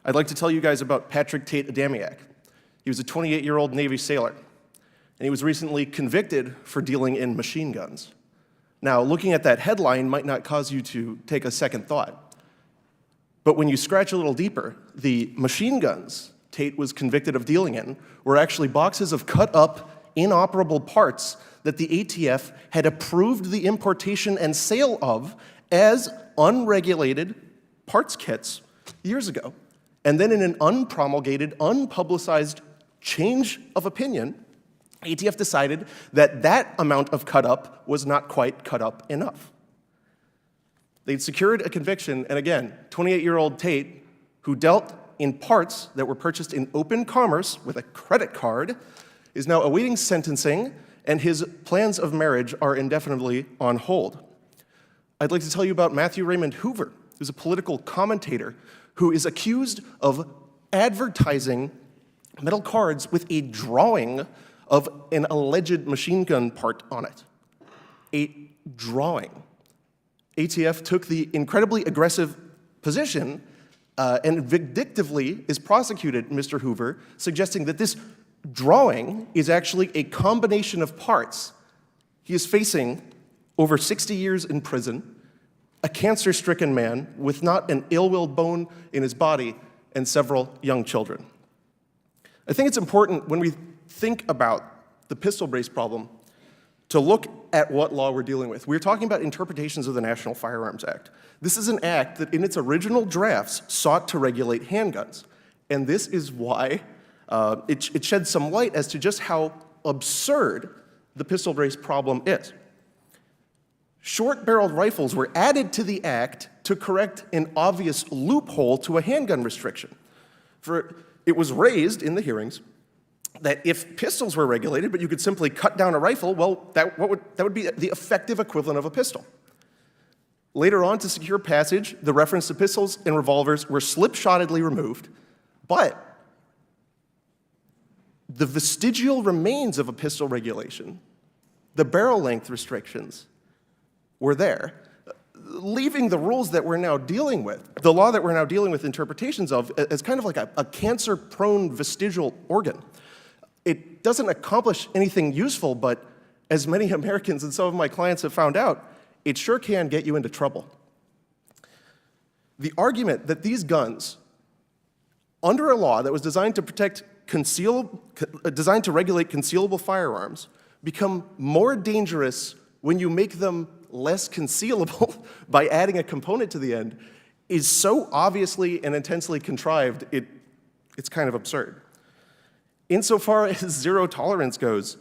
Speaker 8: I'd like to tell you guys about Patrick Tate Adamiak. He was a 28-year-old Navy sailor, and he was recently convicted for dealing in machine guns. Now, looking at that headline might not cause you to take a second thought, but when you scratch a little deeper, the machine guns Tate was convicted of dealing in were actually boxes of cut-up, inoperable parts that the ATF had approved the importation and sale of as unregulated parts kits years ago. And then in an unpromulgated, unpublicized change of opinion, ATF decided that that amount of cut-up was not quite cut up enough. They'd secured a conviction, and again, 28-year-old Tate, who dealt in parts that were purchased in open commerce with a credit card, is now awaiting sentencing, and his plans of marriage are indefinitely on hold. I'd like to tell you about Matthew Raymond Hoover, who's a political commentator who is accused of advertising metal cards with a drawing of an alleged machine gun part on it. A drawing. ATF took the incredibly aggressive position and vindictively is prosecuted Mr. Hoover, suggesting that this drawing is actually a combination of parts. He is facing over 60 years in prison, a cancer-stricken man with not an ill-willed bone in his body, and several young children. I think it's important when we think about the pistol brace problem to look at what law we're dealing with. We're talking about interpretations of the National Firearms Act. This is an act that in its original drafts sought to regulate handguns. And this is why it sheds some light as to just how absurd the pistol brace problem is. Short-barreled rifles were added to the act to correct an obvious loophole to a handgun restriction. For it was raised in the hearings that if pistols were regulated, but you could simply cut down a rifle, well, that would be the effective equivalent of a pistol. Later on, to secure passage, the reference to pistols and revolvers were slipshottedly removed, but the vestigial remains of a pistol regulation, the barrel length restrictions, were there, leaving the rules that we're now dealing with, the law that we're now dealing with interpretations of, as kind of like a cancer-prone vestigial organ. It doesn't accomplish anything useful, but as many Americans and some of my clients have found out, it sure can get you into trouble. The argument that these guns, under a law that was designed to designed to regulate concealable firearms, become more dangerous when you make them less concealable by adding a component to the end, is so obviously and intensely contrived, it's kind of absurd. Insofar as zero tolerance goes,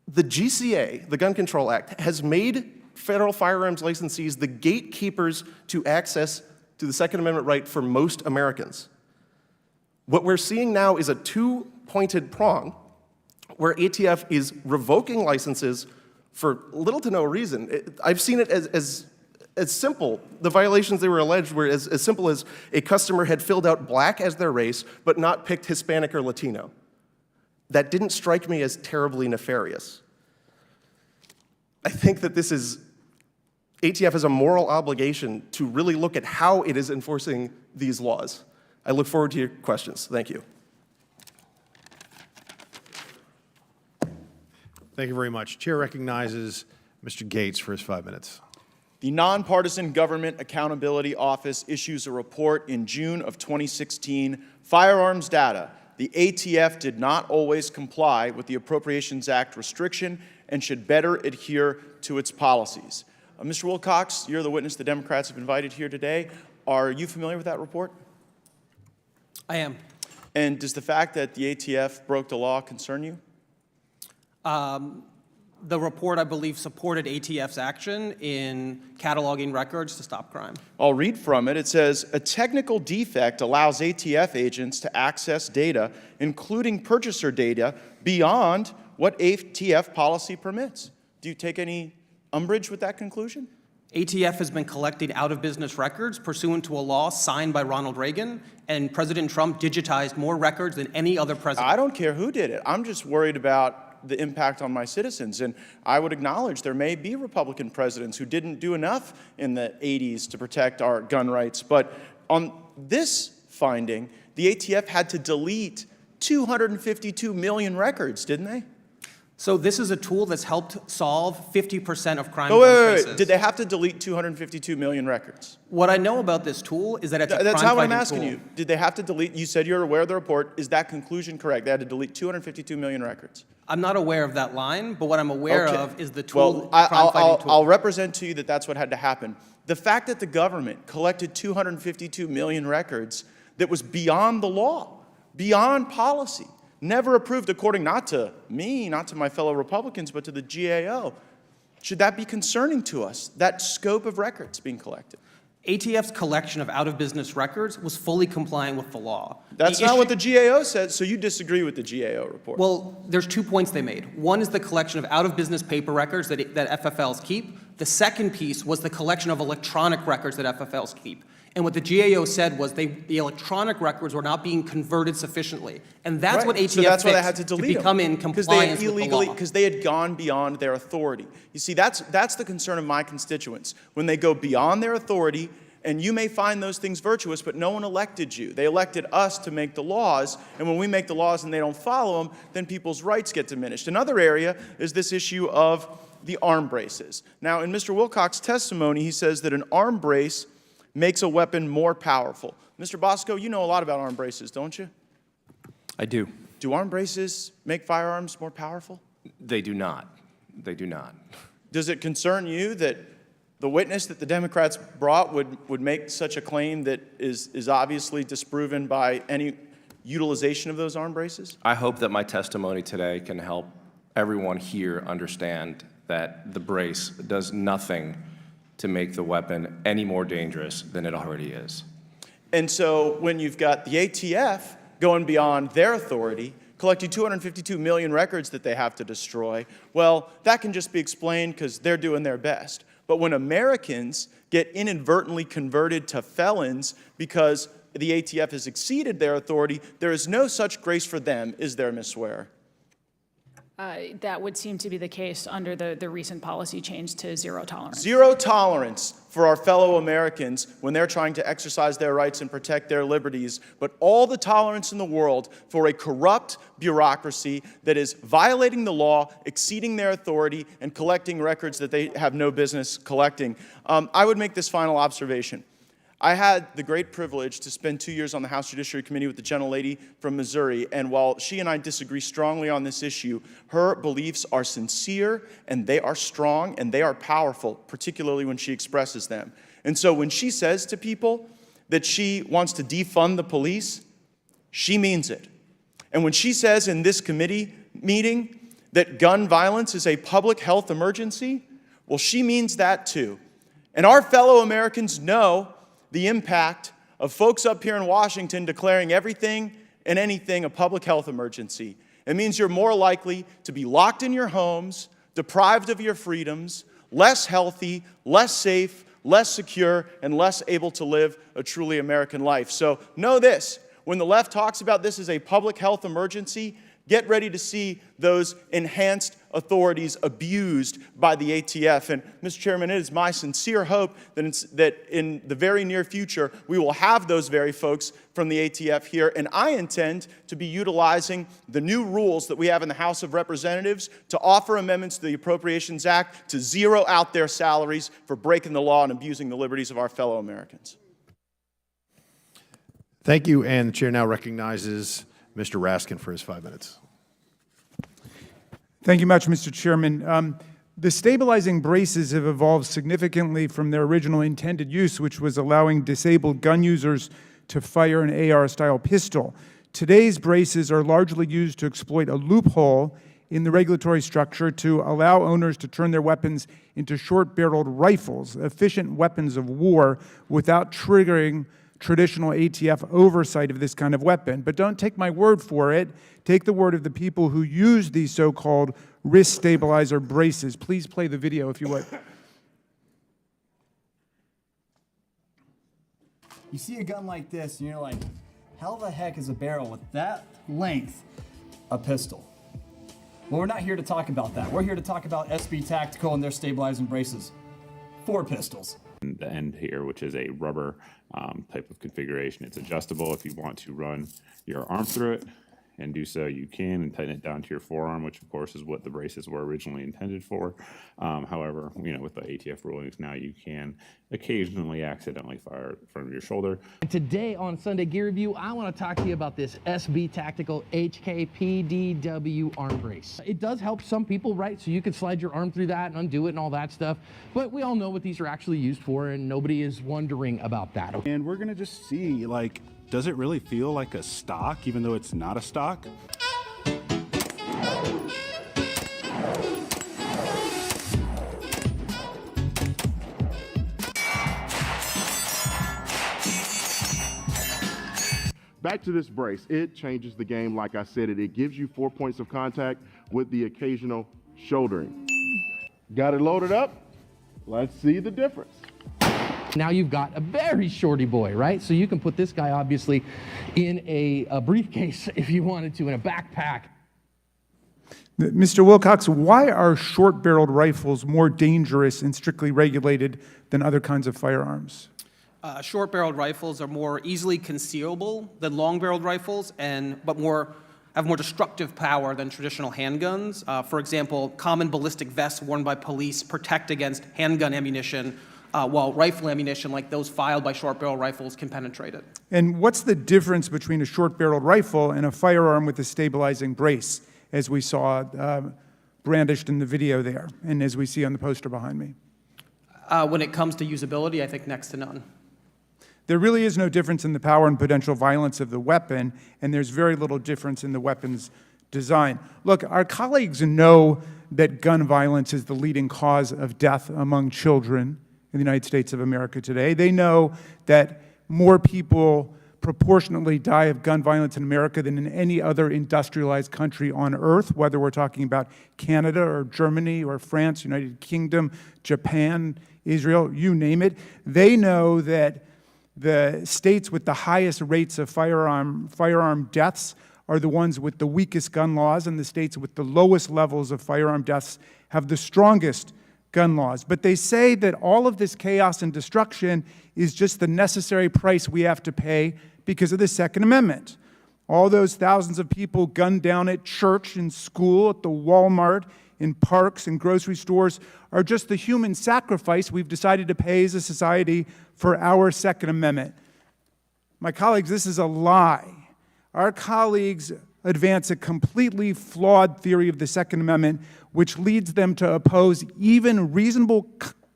Speaker 8: the GCA, the Gun Control Act, has made federal firearms licensees the gatekeepers to access to the Second Amendment right for most Americans. What we're seeing now is a two-pointed prong where ATF is revoking licenses for little to no reason. I've seen it as simple. The violations they were alleged were as simple as a customer had filled out black as their race, but not picked Hispanic or Latino. That didn't strike me as terribly nefarious. I think that ATF has a moral obligation to really look at how it is enforcing these laws. I look forward to your questions. Thank you.
Speaker 1: Thank you very much. Chair recognizes Mr. Gates for his 5 minutes.
Speaker 9: The Nonpartisan Government Accountability Office issues a report in June of 2016, Firearms Data. The ATF did not always comply with the Appropriations Act restriction and should better adhere to its policies. Mr. Wilcox, you're the witness the Democrats have invited here today. Are you familiar with that report?
Speaker 7: I am.
Speaker 9: And does the fact that the ATF broke the law concern you?
Speaker 7: The report, I believe, supported ATF's action in cataloging records to stop crime.
Speaker 9: I'll read from it. It says, a technical defect allows ATF agents to access data, including purchaser data, beyond what ATF policy permits. Do you take any umbrage with that conclusion?
Speaker 7: ATF has been collecting out-of-business records pursuant to a law signed by Ronald Reagan, and President Trump digitized more records than any other president.
Speaker 9: I don't care who did it. I'm just worried about the impact on my citizens. And I would acknowledge there may be Republican presidents who didn't do enough in the 80s to protect our gun rights. But on this finding, the ATF had to delete 252 million records, didn't they?
Speaker 7: So this is a tool that's helped solve 50% of crime.
Speaker 9: Wait. Did they have to delete 252 million records?
Speaker 7: What I know about this tool is that it's a
Speaker 9: That's how I'm
Speaker 7: crime-fighting
Speaker 9: asking
Speaker 7: tool.
Speaker 9: you. Did they have to delete? You said you're aware of the report. Is that conclusion correct? They had to delete 252 million records.
Speaker 7: I'm not aware of that line, but what I'm aware of is the
Speaker 9: Well,
Speaker 7: tool, crime-fighting tool.
Speaker 9: I'll represent to you that that's what had to happen. The fact that the government collected 252 million records that was beyond the law, beyond policy, never approved according not to me, not to my fellow Republicans, but to the GAO. Should that be concerning to us, that scope of records being collected?
Speaker 7: ATF's collection of out-of-business records was fully compliant with the law.
Speaker 9: That's not what the GAO said, so you disagree with the GAO report.
Speaker 7: Well, there's 2 points they made. One is the collection of out-of-business paper records that FFLs keep. The second piece was the collection of electronic records that FFLs keep. And what the GAO said was the electronic records were not being converted sufficiently. And that's what ATF
Speaker 9: so that's why they
Speaker 7: fixed
Speaker 9: had to delete them,
Speaker 7: become in compliance with the law.
Speaker 9: Because they had gone beyond their authority. You see, that's the concern of my constituents. When they go beyond their authority, and you may find those things virtuous, but no one elected you. They elected us to make the laws, and when we make the laws and they don't follow them, then people's rights get diminished. Another area is this issue of the arm braces. Now, in Mr. Wilcox's testimony, he says that an arm brace makes a weapon more powerful. Mr. Bosco, you know a lot about arm braces, don't you?
Speaker 5: I do.
Speaker 9: Do arm braces make firearms more powerful?
Speaker 5: They do not. They do not.
Speaker 9: Does it concern you that the witness that the Democrats brought would make such a claim that is obviously disproven by any utilization of those arm braces?
Speaker 5: I hope that my testimony today can help everyone here understand that the brace does nothing to make the weapon any more dangerous than it already is.
Speaker 9: And so when you've got the ATF going beyond their authority, collecting 252 million records that they have to destroy, well, that can just be explained because they're doing their best. But when Americans get inadvertently converted to felons because the ATF has exceeded their authority, there is no such grace for them, is there, Ms. Swear?
Speaker 6: That would seem to be the case under the recent policy change to zero tolerance.
Speaker 9: Zero tolerance for our fellow Americans when they're trying to exercise their rights and protect their liberties, but all the tolerance in the world for a corrupt bureaucracy that is violating the law, exceeding their authority, and collecting records that they have no business collecting. I would make this final observation. I had the great privilege to spend 2 years on the House Judiciary Committee with the gentlelady from Missouri, and while she and I disagree strongly on this issue, her beliefs are sincere, and they are strong, and they are powerful, particularly when she expresses them. And so when she says to people that she wants to defund the police, she means it. And when she says in this committee meeting that gun violence is a public health emergency, well, she means that too. And our fellow Americans know the impact of folks up here in Washington declaring everything and anything a public health emergency. It means you're more likely to be locked in your homes, deprived of your freedoms, less healthy, less safe, less secure, and less able to live a truly American life. So know this, when the left talks about this as a public health emergency, get ready to see those enhanced authorities abused by the ATF. And, Mr. Chairman, it is my sincere hope that in the very near future, we will have those very folks from the ATF here. And I intend to be utilizing the new rules that we have in the House of Representatives to offer amendments to the Appropriations Act to zero out their salaries for breaking the law and abusing the liberties of our fellow Americans.
Speaker 1: Thank you, and the chair now recognizes Mr. Raskin for his 5 minutes.
Speaker 10: Thank you much, Mr. Chairman. The stabilizing braces have evolved significantly from their original intended use, which was allowing disabled gun users to fire an AR-style pistol. Today's braces are largely used to exploit a loophole in the regulatory structure to allow owners to turn their weapons into short-barreled rifles, efficient weapons of war, without triggering traditional ATF oversight of this kind of weapon. But don't take my word for it. Take the word of the people who use these so-called wrist stabilizer braces. Please play the video if you would.
Speaker 11: You see a gun like this and you're like, how the heck is a barrel with that length a pistol? Well, we're not here to talk about that. We're here to talk about SB Tactical and their stabilizing braces. 4 pistols.
Speaker 12: The end here, which is a rubber type of configuration. It's adjustable. If you want to run your arm through it and do so, you can, and tighten it down to your forearm, which of course is what the braces were originally intended for. However, with the ATF rulings now, you can occasionally accidentally fire from your shoulder.
Speaker 13: Today on Sunday Gear Review, I want to talk to you about this SB Tactical HKPDW arm brace. It does help some people, right? So you can slide your arm through that and undo it and all that stuff. But we all know what these are actually used for, and nobody is wondering about that.
Speaker 14: And we're going to just see, does it really feel like a stock, even though it's not a stock?
Speaker 15: back to this brace. It changes the game. Like I said, it gives you 4 points of contact with the occasional shouldering. Got it loaded up? Let's see the difference.
Speaker 13: Now you've got a very shorty boy, right? So you can put this guy obviously in a briefcase if you wanted to, in a backpack.
Speaker 10: Mr. Wilcox, why are short-barreled rifles more dangerous and strictly regulated than other kinds of firearms?
Speaker 7: Short-barreled rifles are more easily concealable than long-barreled rifles, but have more destructive power than traditional handguns. For example, common ballistic vests worn by police protect against handgun ammunition, while rifle ammunition, like those fired by short-barrel rifles, can penetrate it.
Speaker 10: And what's the difference between a short-barreled rifle and a firearm with a stabilizing brace, as we saw brandished in the video there, and as we see on the poster behind me?
Speaker 7: When it comes to usability, I think next to none.
Speaker 10: There really is no difference in the power and potential violence of the weapon, and there's very little difference in the weapon's design. Look, our colleagues know that gun violence is the leading cause of death among children in the United States of America today. They know that more people proportionately die of gun violence in America than in any other industrialized country on earth, whether we're talking about Canada or Germany or France, United Kingdom, Japan, Israel, you name it. They know that the states with the highest rates of firearm deaths are the ones with the weakest gun laws, and the states with the lowest levels of firearm deaths have the strongest gun laws. But they say that all of this chaos and destruction is just the necessary price we have to pay because of the Second Amendment. All those thousands of people gunned down at church, in school, at the Walmart, in parks and grocery stores are just the human sacrifice we've decided to pay as a society for our Second Amendment. My colleagues, this is a lie. Our colleagues advance a completely flawed theory of the Second Amendment, which leads them to oppose even reasonable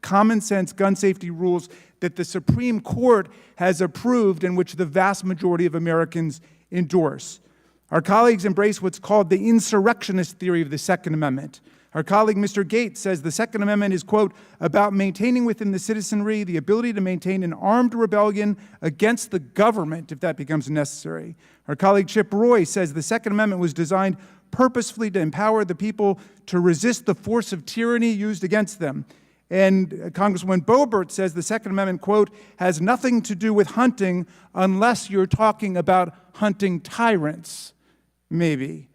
Speaker 10: common sense gun safety rules that the Supreme Court has approved and which the vast majority of Americans endorse. Our colleagues embrace what's called the insurrectionist theory of the Second Amendment. Our colleague, Mr. Gates, says the Second Amendment is, quote, about maintaining within the citizenry the ability to maintain an armed rebellion against the government if that becomes necessary. Our colleague, Chip Roy, says the Second Amendment was designed purposefully to empower the people to resist the force of tyranny used against them. And Congresswoman Boebert says the Second Amendment, quote, has nothing to do with hunting unless you're talking about hunting tyrants, maybe.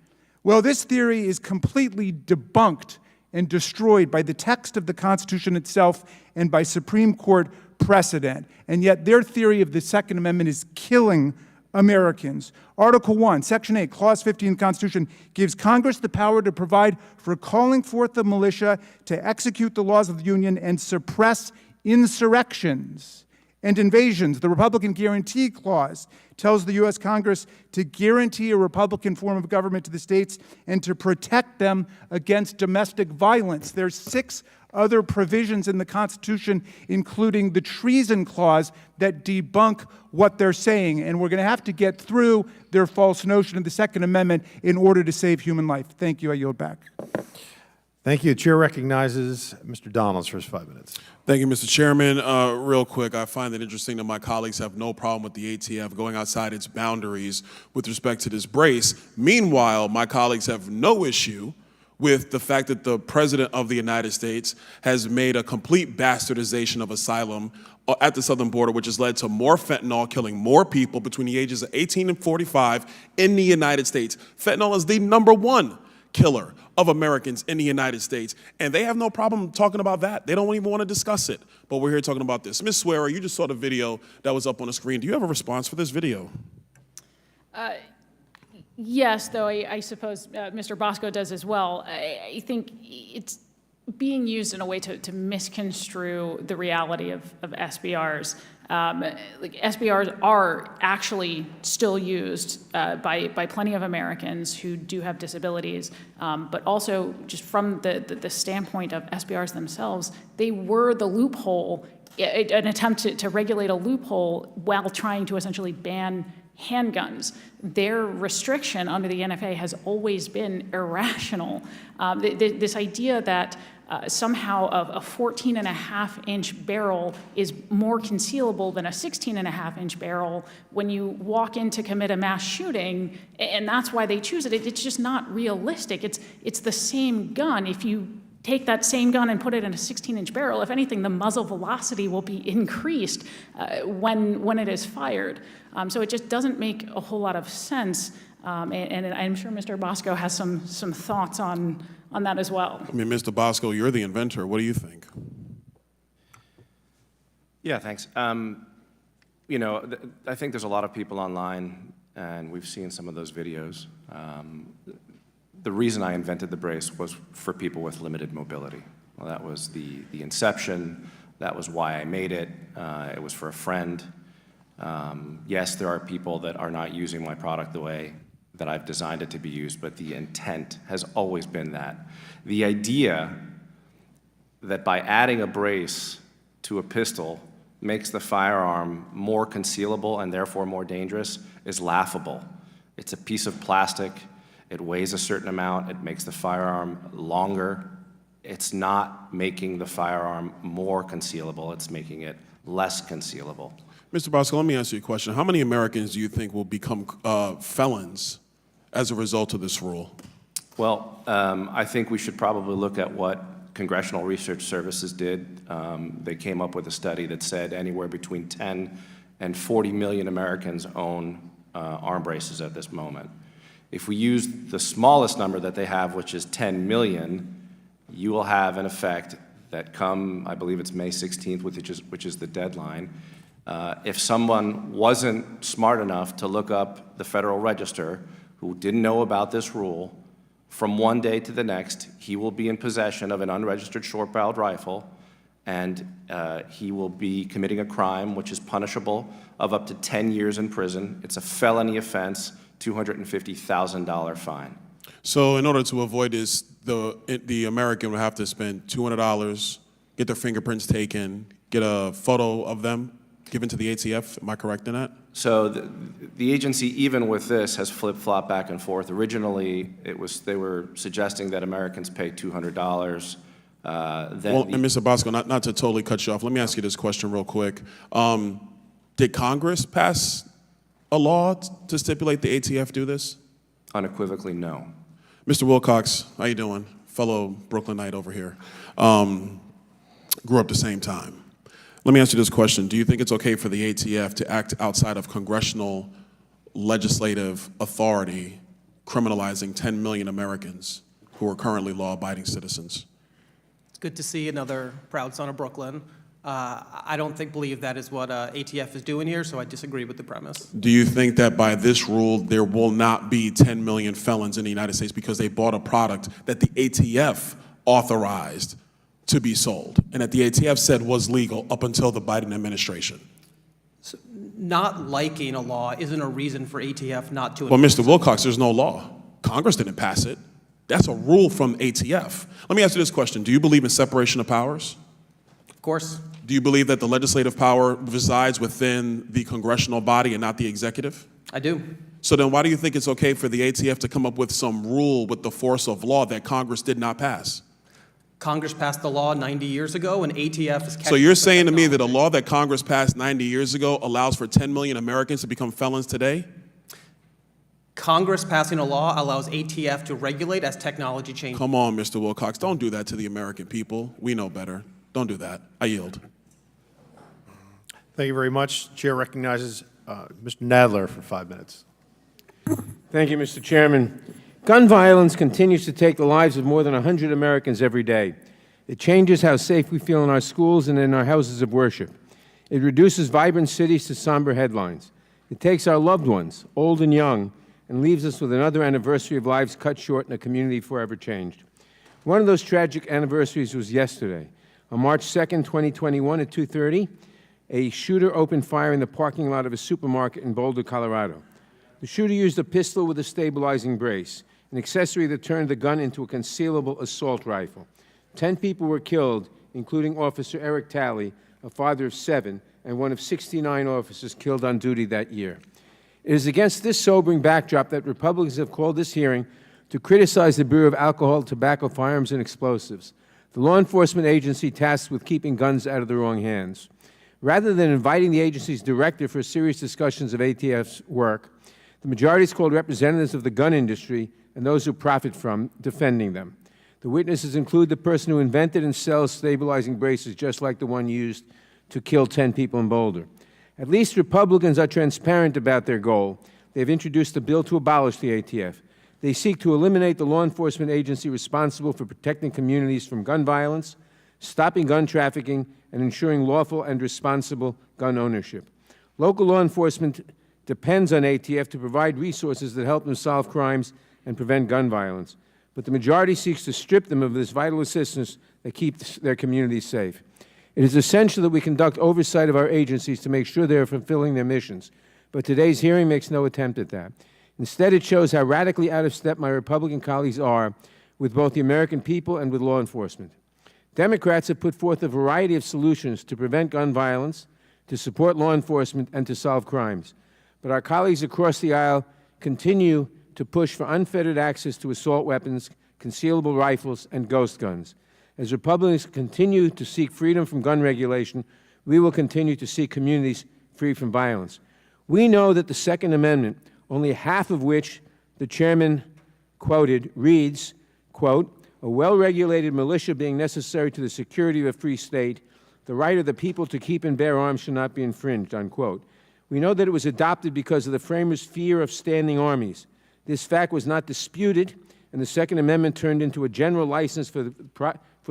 Speaker 10: Well, this theory is completely debunked and destroyed by the text of the Constitution itself and by Supreme Court precedent. And yet their theory of the Second Amendment is killing Americans. Article 1, Section 8, Clause 15 of the Constitution gives Congress the power to provide for calling forth the militia to execute the laws of the Union and suppress insurrections and invasions. The Republican Guarantee Clause tells the U.S. Congress to guarantee a Republican form of government to the states and to protect them against domestic violence. There's 6 other provisions in the Constitution, including the Treason Clause, that debunk what they're saying. And we're going to have to get through their false notion of the Second Amendment in order to save human life. Thank you. I yield back.
Speaker 1: Thank you. The chair recognizes Mr. Donalds for his 5 minutes.
Speaker 16: Thank you, Mr. Chairman. Real quick, I find it interesting that my colleagues have no problem with the ATF going outside its boundaries with respect to this brace. Meanwhile, my colleagues have no issue with the fact that the President of the United States has made a complete bastardization of asylum at the southern border, which has led to more fentanyl killing more people between the ages of 18 and 45 in the United States. Fentanyl is the #1 killer of Americans in the United States, and they have no problem talking about that. They don't even want to discuss it, but we're here talking about this. Ms. Swearer, you just saw the video that was up on the screen. Do you have a response for this video?
Speaker 6: Yes, though I suppose Mr. Bosco does as well. I think it's being used in a way to misconstrue the reality of SBRs. SBRs are actually still used by plenty of Americans who do have disabilities, but also just from the standpoint of SBRs themselves, they were the loophole, an attempt to regulate a loophole while trying to essentially ban handguns. Their restriction under the NFA has always been irrational. This idea that somehow a 14.5-inch barrel is more concealable than a 16.5-inch barrel when you walk in to commit a mass shooting, and that's why they choose it. It's just not realistic. It's the same gun. If you take that same gun and put it in a 16-inch barrel, if anything, the muzzle velocity will be increased when it is fired. So it just doesn't make a whole lot of sense. And I'm sure Mr. Bosco has some thoughts on that as well.
Speaker 16: I mean, Mr. Bosco, you're the inventor. What do you think?
Speaker 5: Yeah, thanks. You know, I think there's a lot of people online, and we've seen some of those videos. The reason I invented the brace was for people with limited mobility. Well, that was the inception. That was why I made it. It was for a friend. Yes, there are people that are not using my product the way that I've designed it to be used, but the intent has always been that. The idea that by adding a brace to a pistol makes the firearm more concealable and therefore more dangerous is laughable. It's a piece of plastic. It weighs a certain amount. It makes the firearm longer. It's not making the firearm more concealable. It's making it less concealable.
Speaker 16: Mr. Bosco, let me ask you a question. How many Americans do you think will become felons as a result of this rule?
Speaker 5: Well, I think we should probably look at what Congressional Research Services did. They came up with a study that said anywhere between 10 and 40 million Americans own arm braces at this moment. If we use the smallest number that they have, which is 10 million, you will have an effect that come, I believe it's May 16th, which is the deadline. If someone wasn't smart enough to look up the Federal Register, who didn't know about this rule, from one day to the next, he will be in possession of an unregistered short-barreled rifle, and he will be committing a crime which is punishable of up to 10 years in prison. It's a felony offense, $250,000 fine.
Speaker 16: So in order to avoid this, the American would have to spend $200, get their fingerprints taken, get a photo of them given to the ATF. Am I correct in that?
Speaker 5: So the agency, even with this, has flip-flopped back and forth. Originally, they were suggesting that Americans pay $200.
Speaker 16: Well, and Mr. Bosco, not to totally cut you off, let me ask you this question real quick. Did Congress pass a law to stipulate the ATF do this?
Speaker 5: Unequivocally, no.
Speaker 16: Mr. Wilcox, how you doing? Fellow Brooklynite over here. Grew up the same time. Let me ask you this question. Do you think it's okay for the ATF to act outside of congressional legislative authority, criminalizing 10 million Americans who are currently law-abiding citizens?
Speaker 7: It's good to see another proud son of Brooklyn. I don't believe that is what ATF is doing here, so I disagree with the premise.
Speaker 16: Do you think that by this rule, there will not be 10 million felons in the United States because they bought a product that the ATF authorized to be sold, and that the ATF said was legal up until the Biden administration?
Speaker 7: So not liking a law isn't a reason for ATF not to
Speaker 16: Well, Mr. Wilcox, there's no law. Congress didn't pass it. That's a rule from ATF. Let me ask you this question. Do you believe in separation of powers?
Speaker 7: Of course.
Speaker 16: Do you believe that the legislative power resides within the congressional body and not the executive?
Speaker 7: I do.
Speaker 16: So then why do you think it's okay for the ATF to come up with some rule with the force of law that Congress did not pass?
Speaker 7: Congress passed the law 90 years ago, and ATF is catching
Speaker 16: So you're
Speaker 7: up with
Speaker 16: saying to me
Speaker 7: technology.
Speaker 16: that a law that Congress passed 90 years ago allows for 10 million Americans to become felons today?
Speaker 7: Congress passing a law allows ATF to regulate as technology changes.
Speaker 16: Come on, Mr. Wilcox. Don't do that to the American people. We know better. Don't do that. I yield.
Speaker 1: Thank you very much. Chair recognizes Mr. Nadler for 5 minutes.
Speaker 17: Thank you, Mr. Chairman. Gun violence continues to take the lives of more than 100 Americans every day. It changes how safe we feel in our schools and in our houses of worship. It reduces vibrant cities to somber headlines. It takes our loved ones, old and young, and leaves us with another anniversary of lives cut short and a community forever changed. One of those tragic anniversaries was yesterday. On March 2nd, 2021 at 2:30, a shooter opened fire in the parking lot of a supermarket in Boulder, Colorado. The shooter used a pistol with a stabilizing brace, an accessory that turned the gun into a concealable assault rifle. 10 people were killed, including Officer Eric Talley, a father of 7, and one of 69 officers killed on duty that year. It is against this sobering backdrop that Republicans have called this hearing to criticize the Bureau of Alcohol, Tobacco, Firearms, and Explosives. the law enforcement agency tasked with keeping guns out of the wrong hands. Rather than inviting the agency's director for serious discussions of ATF's work, the majority has called representatives of the gun industry and those who profit from defending them. The witnesses include the person who invented and sells stabilizing braces just like the one used to kill 10 people in Boulder. At least Republicans are transparent about their goal. They have introduced a bill to abolish the ATF. They seek to eliminate the law enforcement agency responsible for protecting communities from gun violence, stopping gun trafficking, and ensuring lawful and responsible gun ownership. Local law enforcement depends on ATF to provide resources that help them solve crimes and prevent gun violence. But the majority seeks to strip them of this vital assistance that keeps their communities safe. It is essential that we conduct oversight of our agencies to make sure they are fulfilling their missions. But today's hearing makes no attempt at that. Instead, it shows how radically out of step my Republican colleagues are with both the American people and with law enforcement. Democrats have put forth a variety of solutions to prevent gun violence, to support law enforcement, and to solve crimes. But our colleagues across the aisle continue to push for unfettered access to assault weapons, concealable rifles, and ghost guns. As Republicans continue to seek freedom from gun regulation, we will continue to seek communities free from violence. We know that the Second Amendment, only half of which the chairman quoted, reads, quote, "A well-regulated militia being necessary to the security of a free state, the right of the people to keep and bear arms shall not be infringed," unquote. We know that it was adopted because of the framers' fear of standing armies. This fact was not disputed, and the Second Amendment turned into a general license for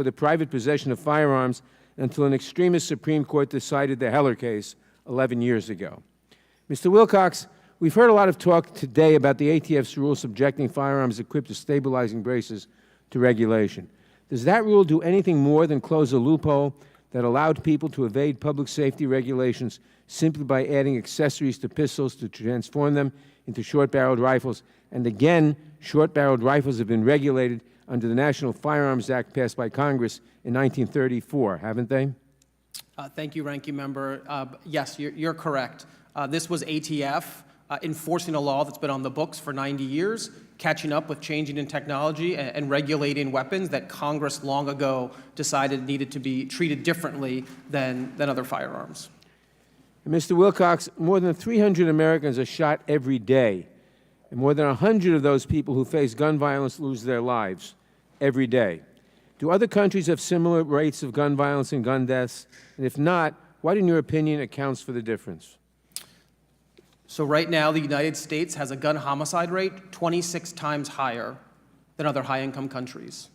Speaker 17: the private possession of firearms until an extremist Supreme Court decided the Heller case 11 years ago. Mr. Wilcox, we've heard a lot of talk today about the ATF's rule subjecting firearms equipped with stabilizing braces to regulation. Does that rule do anything more than close a loophole that allowed people to evade public safety regulations simply by adding accessories to pistols to transform them into short-barreled rifles? And again, short-barreled rifles have been regulated under the National Firearms Act passed by Congress in 1934, haven't they?
Speaker 7: Thank you, Ranking Member. Yes, you're correct. This was ATF enforcing a law that's been on the books for 90 years, catching up with changing in technology and regulating weapons that Congress long ago decided needed to be treated differently than other firearms.
Speaker 17: And Mr. Wilcox, more than 300 Americans are shot every day, and more than 100 of those people who face gun violence lose their lives every day. Do other countries have similar rates of gun violence and gun deaths? And if not, what, in your opinion, accounts for the difference?
Speaker 7: So right now, the United States has a gun homicide rate 26 times higher than other high-income countries.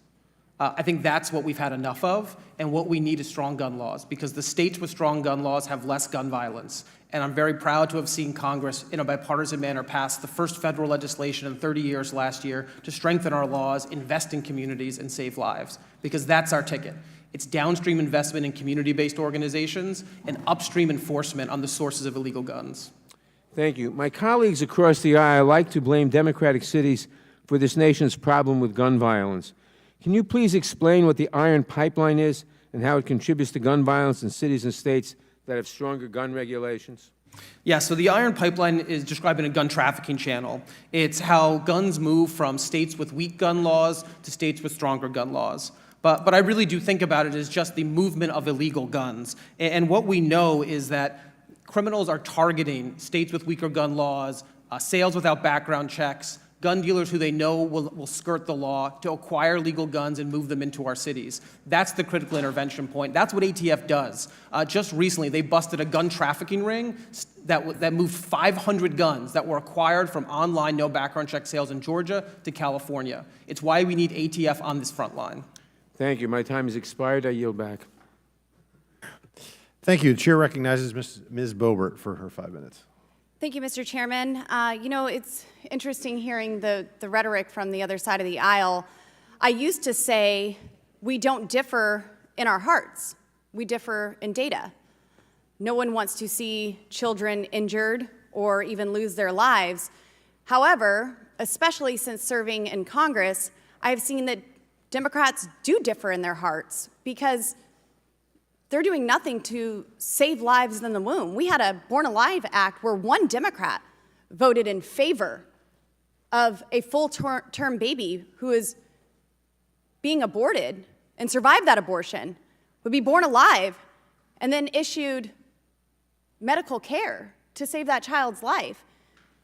Speaker 7: I think that's what we've had enough of, and what we need is strong gun laws, because the states with strong gun laws have less gun violence. And I'm very proud to have seen Congress, in a bipartisan manner, pass the first federal legislation in 30 years last year to strengthen our laws, invest in communities, and save lives, because that's our ticket. It's downstream investment in community-based organizations and upstream enforcement on the sources of illegal guns.
Speaker 17: Thank you. My colleagues across the aisle like to blame Democratic cities for this nation's problem with gun violence. Can you please explain what the Iron Pipeline is and how it contributes to gun violence in cities and states that have stronger gun regulations?
Speaker 7: Yeah, so the Iron Pipeline is describing a gun trafficking channel. It's how guns move from states with weak gun laws to states with stronger gun laws. But I really do think about it as just the movement of illegal guns. And what we know is that criminals are targeting states with weaker gun laws, sales without background checks, gun dealers who they know will skirt the law to acquire legal guns and move them into our cities. That's the critical intervention point. That's what ATF does. Just recently, they busted a gun trafficking ring that moved 500 guns that were acquired from online no background check sales in Georgia to California. It's why we need ATF on this front line.
Speaker 17: Thank you. My time has expired. I yield back.
Speaker 1: Thank you. The chair recognizes Ms. Boebert for her 5 minutes.
Speaker 18: Thank you, Mr. Chairman. You know, it's interesting hearing the rhetoric from the other side of the aisle. I used to say we don't differ in our hearts. We differ in data. No one wants to see children injured or even lose their lives. However, especially since serving in Congress, I've seen that Democrats do differ in their hearts because they're doing nothing to save lives in the womb. We had a Born Alive Act where one Democrat voted in favor of a full-term baby who is being aborted and survived that abortion, would be born alive, and then issued medical care to save that child's life.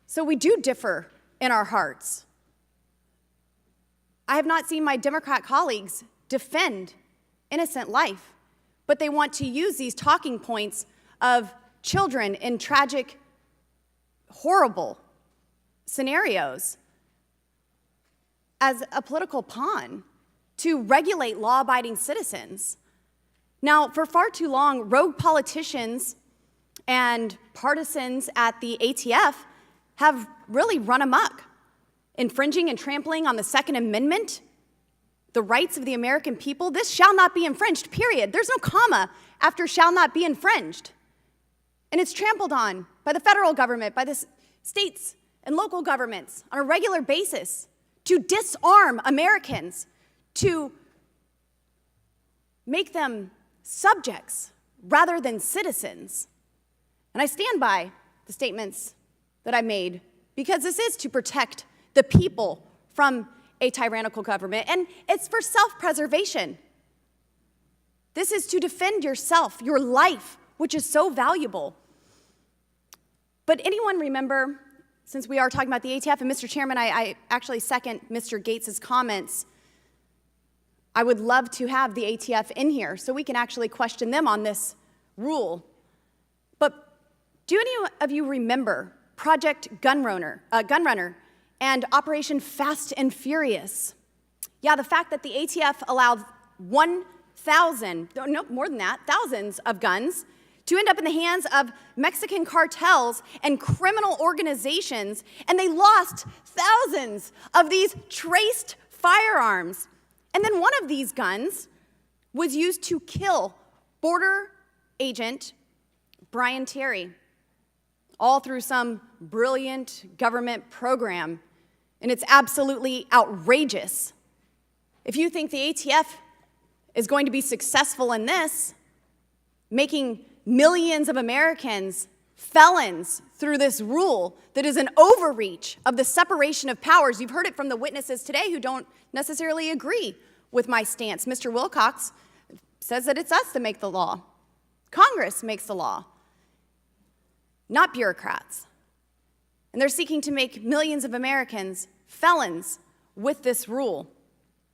Speaker 18: So we do differ in our hearts. I have not seen my Democrat colleagues defend innocent life, but they want to use these talking points of children in tragic, horrible scenarios as a political pawn to regulate law-abiding citizens. Now, for far too long, rogue politicians and partisans at the ATF have really run amok, infringing and trampling on the Second Amendment, the rights of the American people. This shall not be infringed, period. There's no comma after shall not be infringed. And it's trampled on by the federal government, by the states and local governments on a regular basis to disarm Americans, to make them subjects rather than citizens. And I stand by the statements that I made because this is to protect the people from a tyrannical government, and it's for self-preservation. This is to defend yourself, your life, which is so valuable. But anyone remember, since we are talking about the ATF, and Mr. Chairman, I actually second Mr. Gates's comments. I would love to have the ATF in here so we can actually question them on this rule. But do any of you remember Project Gunrunner and Operation Fast and Furious? Yeah, the fact that the ATF allowed 1,000, no, more than that, thousands of guns to end up in the hands of Mexican cartels and criminal organizations, and they lost thousands of these traced firearms. And then one of these guns was used to kill border agent Brian Terry, all through some brilliant government program. And it's absolutely outrageous. If you think the ATF is going to be successful in this, making millions of Americans felons through this rule that is an overreach of the separation of powers. You've heard it from the witnesses today who don't necessarily agree with my stance. Mr. Wilcox says that it's us that make the law. Congress makes the law, not bureaucrats. And they're seeking to make millions of Americans felons with this rule.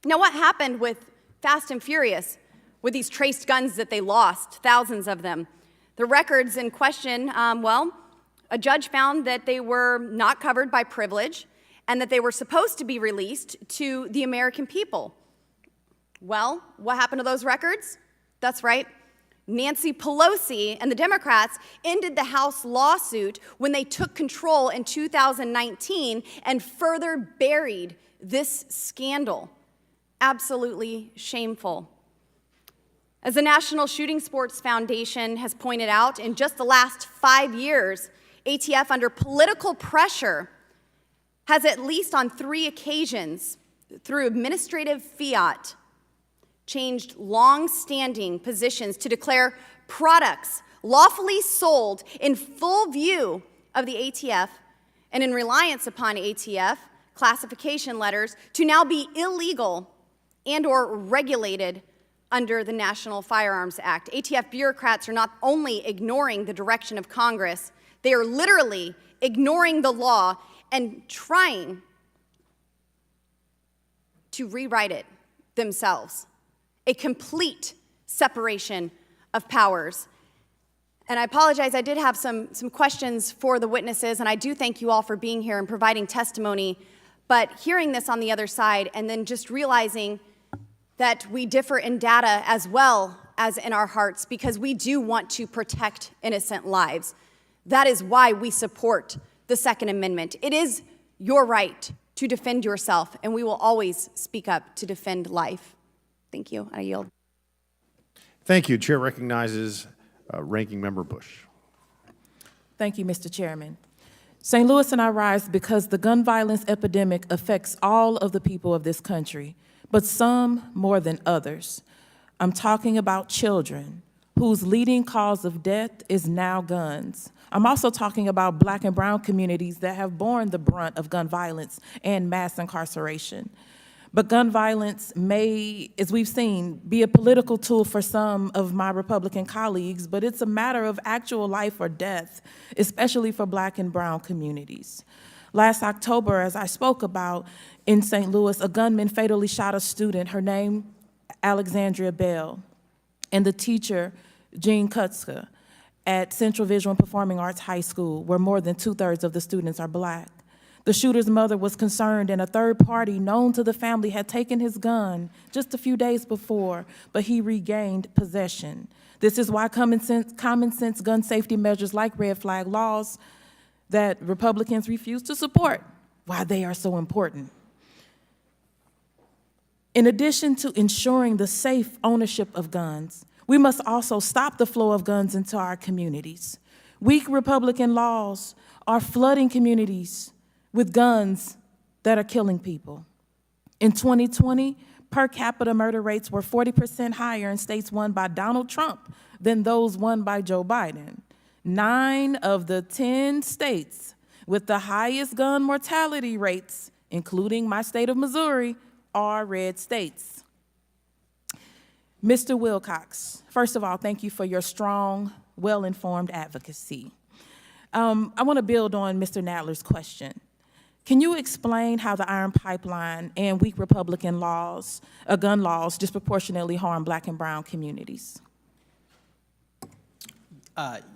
Speaker 18: Now, what happened with Fast and Furious, with these traced guns that they lost, thousands of them? The records in question, a judge found that they were not covered by privilege and that they were supposed to be released to the American people. Well, what happened to those records? That's right. Nancy Pelosi and the Democrats ended the House lawsuit when they took control in 2019 and further buried this scandal. Absolutely shameful. As the National Shooting Sports Foundation has pointed out, in just the last 5 years, ATF, under political pressure, has at least on 3 occasions, through administrative fiat, changed long-standing positions to declare products lawfully sold in full view of the ATF and in reliance upon ATF classification letters to now be illegal and or regulated under the National Firearms Act. ATF bureaucrats are not only ignoring the direction of Congress, they are literally ignoring the law and trying to rewrite it themselves. A complete separation of powers. And I apologize, I did have some questions for the witnesses, and I do thank you all for being here and providing testimony. But hearing this on the other side and then just realizing that we differ in data as well as in our hearts because we do want to protect innocent lives. That is why we support the Second Amendment. It is your right to defend yourself, and we will always speak up to defend life. Thank you. I yield.
Speaker 1: Thank you. Chair recognizes Ranking Member Bush.
Speaker 3: Thank you, Mr. Chairman. St. Louis and I rise because the gun violence epidemic affects all of the people of this country, but some more than others. I'm talking about children whose leading cause of death is now guns. I'm also talking about Black and brown communities that have borne the brunt of gun violence and mass incarceration. But gun violence may, as we've seen, be a political tool for some of my Republican colleagues, but it's a matter of actual life or death, especially for Black and brown communities. Last October, as I spoke about, in St. Louis, a gunman fatally shot a student, her name Alexandria Bell, and the teacher, Jean Kutzka, at Central Visual and Performing Arts High School, where more than 2/3 of the students are Black. The shooter's mother was concerned, and a third party known to the family had taken his gun just a few days before, but he regained possession. This is why common sense gun safety measures like red flag laws that Republicans refuse to support, why they are so important. In addition to ensuring the safe ownership of guns, we must also stop the flow of guns into our communities. Weak Republican laws are flooding communities with guns that are killing people. In 2020, per capita murder rates were 40% higher in states won by Donald Trump than those won by Joe Biden. 9 of the 10 states with the highest gun mortality rates, including my state of Missouri, are red states. Mr. Wilcox, first of all, thank you for your strong, well-informed advocacy. I want to build on Mr. Nadler's question. Can you explain how the iron pipeline and weak Republican laws, gun laws, disproportionately harm Black and brown communities?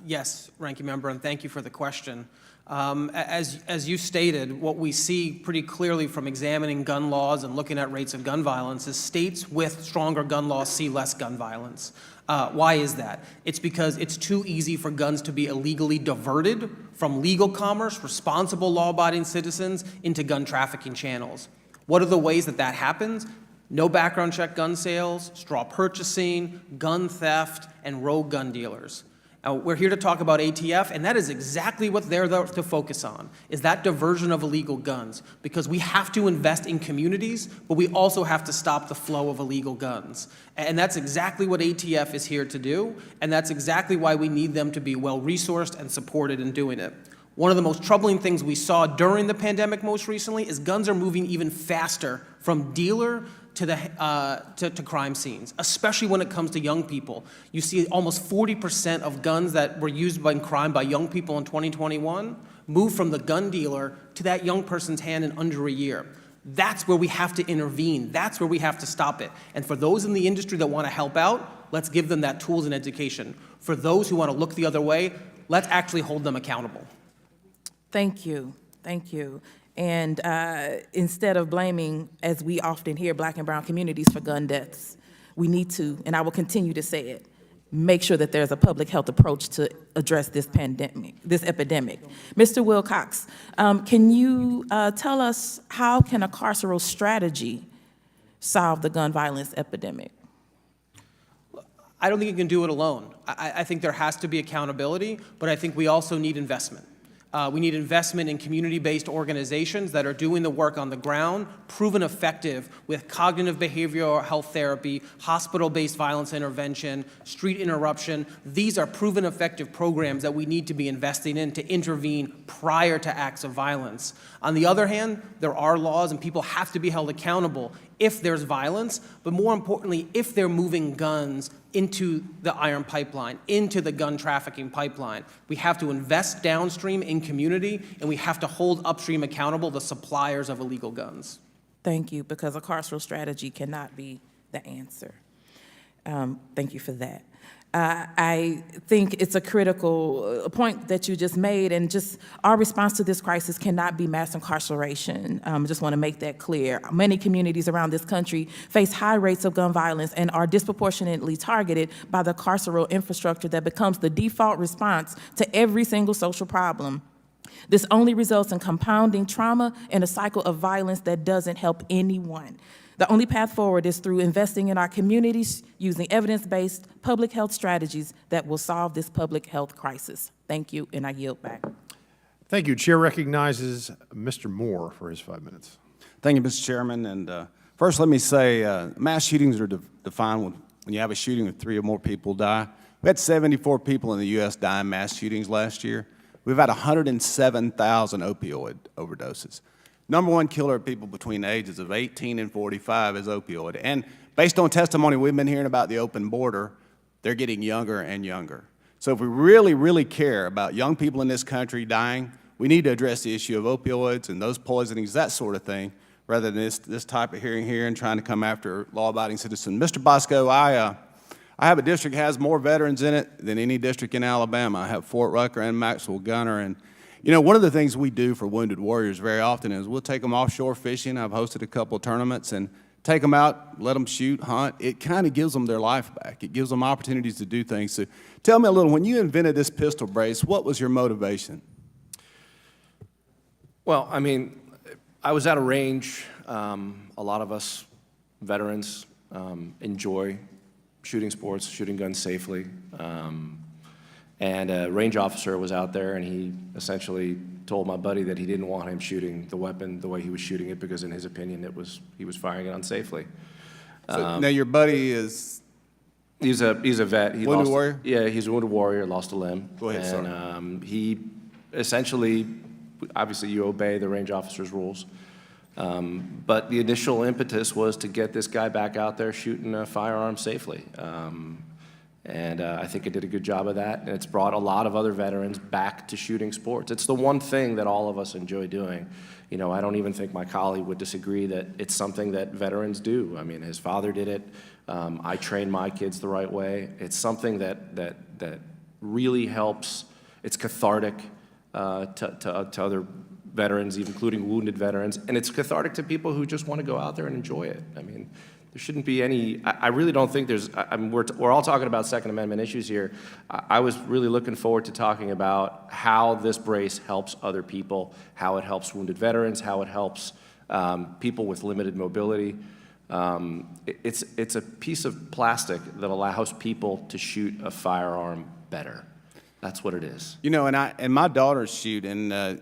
Speaker 7: Yes, Ranking Member, and thank you for the question. As you stated, what we see pretty clearly from examining gun laws and looking at rates of gun violence is states with stronger gun laws see less gun violence. Why is that? It's because it's too easy for guns to be illegally diverted from legal commerce, responsible law-abiding citizens, into gun trafficking channels. What are the ways that that happens? No background check gun sales, straw purchasing, gun theft, and rogue gun dealers. We're here to talk about ATF, and that is exactly what they're there to focus on, is that diversion of illegal guns, because we have to invest in communities, but we also have to stop the flow of illegal guns. And that's exactly what ATF is here to do, and that's exactly why we need them to be well-resourced and supported in doing it. One of the most troubling things we saw during the pandemic most recently is guns are moving even faster from dealer to crime scenes, especially when it comes to young people. You see almost 40% of guns that were used in crime by young people in 2021 move from the gun dealer to that young person's hand in under a year. That's where we have to intervene. That's where we have to stop it. And for those in the industry that want to help out, let's give them that tools and education. For those who want to look the other way, let's actually hold them accountable.
Speaker 3: Thank you. Thank you. And instead of blaming, as we often hear, Black and brown communities for gun deaths, we need to, and I will continue to say it, make sure that there's a public health approach to address this epidemic. Mr. Wilcox, can you tell us how can a carceral strategy solve the gun violence epidemic?
Speaker 7: I don't think you can do it alone. I think there has to be accountability, but I think we also need investment. We need investment in community-based organizations that are doing the work on the ground, proven effective with cognitive behavioral health therapy, hospital-based violence intervention, street interruption. These are proven effective programs that we need to be investing in to intervene prior to acts of violence. On the other hand, there are laws and people have to be held accountable if there's violence, but more importantly, if they're moving guns into the iron pipeline, into the gun trafficking pipeline. We have to invest downstream in community, and we have to hold upstream accountable the suppliers of illegal guns.
Speaker 3: Thank you, because a carceral strategy cannot be the answer. Thank you for that. I think it's a critical point that you just made, and just our response to this crisis cannot be mass incarceration. I just want to make that clear. Many communities around this country face high rates of gun violence and are disproportionately targeted by the carceral infrastructure that becomes the default response to every single social problem. This only results in compounding trauma and a cycle of violence that doesn't help anyone. The only path forward is through investing in our communities, using evidence-based public health strategies that will solve this public health crisis. Thank you, and I yield back.
Speaker 1: Thank you. Chair recognizes Mr. Moore for his 5 minutes.
Speaker 19: Thank you, Mr. Chairman. And first, let me say mass shootings are defined when you have a shooting where 3 or more people die. We had 74 people in the U.S. die in mass shootings last year. We've had 107,000 opioid overdoses. Number one killer of people between the ages of 18 and 45 is opioid. And based on testimony we've been hearing about the open border, they're getting younger and younger. So if we really, really care about young people in this country dying, we need to address the issue of opioids and those poisonings, that sort of thing, rather than this type of hearing here and trying to come after law-abiding citizens. Mr. Bosco, I have a district that has more veterans in it than any district in Alabama. I have Fort Rucker and Maxwell Gunter. And, you know, one of the things we do for wounded warriors very often is we'll take them offshore fishing. I've hosted a couple of tournaments and take them out, let them shoot, hunt. It kind of gives them their life back. It gives them opportunities to do things. So tell me a little, when you invented this pistol brace, what was your motivation?
Speaker 5: Well, I mean, I was at a range. A lot of us veterans enjoy shooting sports, shooting guns safely. And a range officer was out there, and he essentially told my buddy that he didn't want him shooting the weapon the way he was shooting it because, in his opinion, he was firing it unsafely.
Speaker 19: So now your buddy is?
Speaker 5: He's a vet.
Speaker 19: Wounded warrior?
Speaker 5: Yeah, he's a wounded warrior, lost a limb.
Speaker 19: Go ahead, sir.
Speaker 5: And he essentially, obviously, you obey the range officer's rules. But the initial impetus was to get this guy back out there shooting a firearm safely. And I think it did a good job of that, and it's brought a lot of other veterans back to shooting sports. It's the one thing that all of us enjoy doing. You know, I don't even think my colleague would disagree that it's something that veterans do. I mean, his father did it. I train my kids the right way. It's something that really helps. It's cathartic to other veterans, including wounded veterans, and it's cathartic to people who just want to go out there and enjoy it. I mean, there shouldn't be any, I really don't think there's, I mean, we're all talking about Second Amendment issues here. I was really looking forward to talking about how this brace helps other people, how it helps wounded veterans, how it helps people with limited mobility. It's a piece of plastic that allows people to shoot a firearm better. That's what it is.
Speaker 19: You know, and my daughters shoot, and I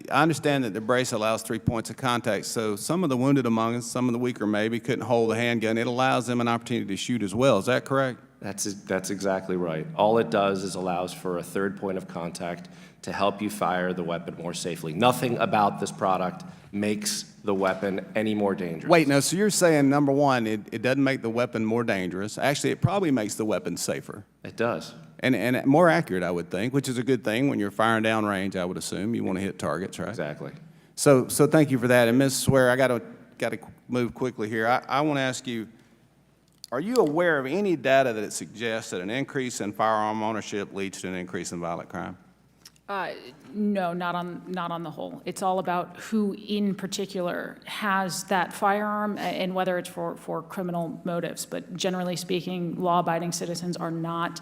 Speaker 19: understand that the brace allows 3 points of contact, so some of the wounded among us, some of the weaker maybe, couldn't hold a handgun. It allows them an opportunity to shoot as well. Is that correct?
Speaker 5: That's exactly right. All it does is allows for a third point of contact to help you fire the weapon more safely. Nothing about this product makes the weapon any more dangerous.
Speaker 19: Wait, no, so you're saying, number one, it doesn't make the weapon more dangerous. Actually, it probably makes the weapon safer.
Speaker 5: It does.
Speaker 19: And more accurate, I would think, which is a good thing when you're firing down range, I would assume. You want to hit targets, right?
Speaker 5: Exactly.
Speaker 19: So thank you for that. And Ms. Swear, I got to move quickly here. I want to ask you, are you aware of any data that suggests that an increase in firearm ownership leads to an increase in violent crime?
Speaker 6: No, not on the whole. It's all about who in particular has that firearm and whether it's for criminal motives. But generally speaking, law-abiding citizens are not,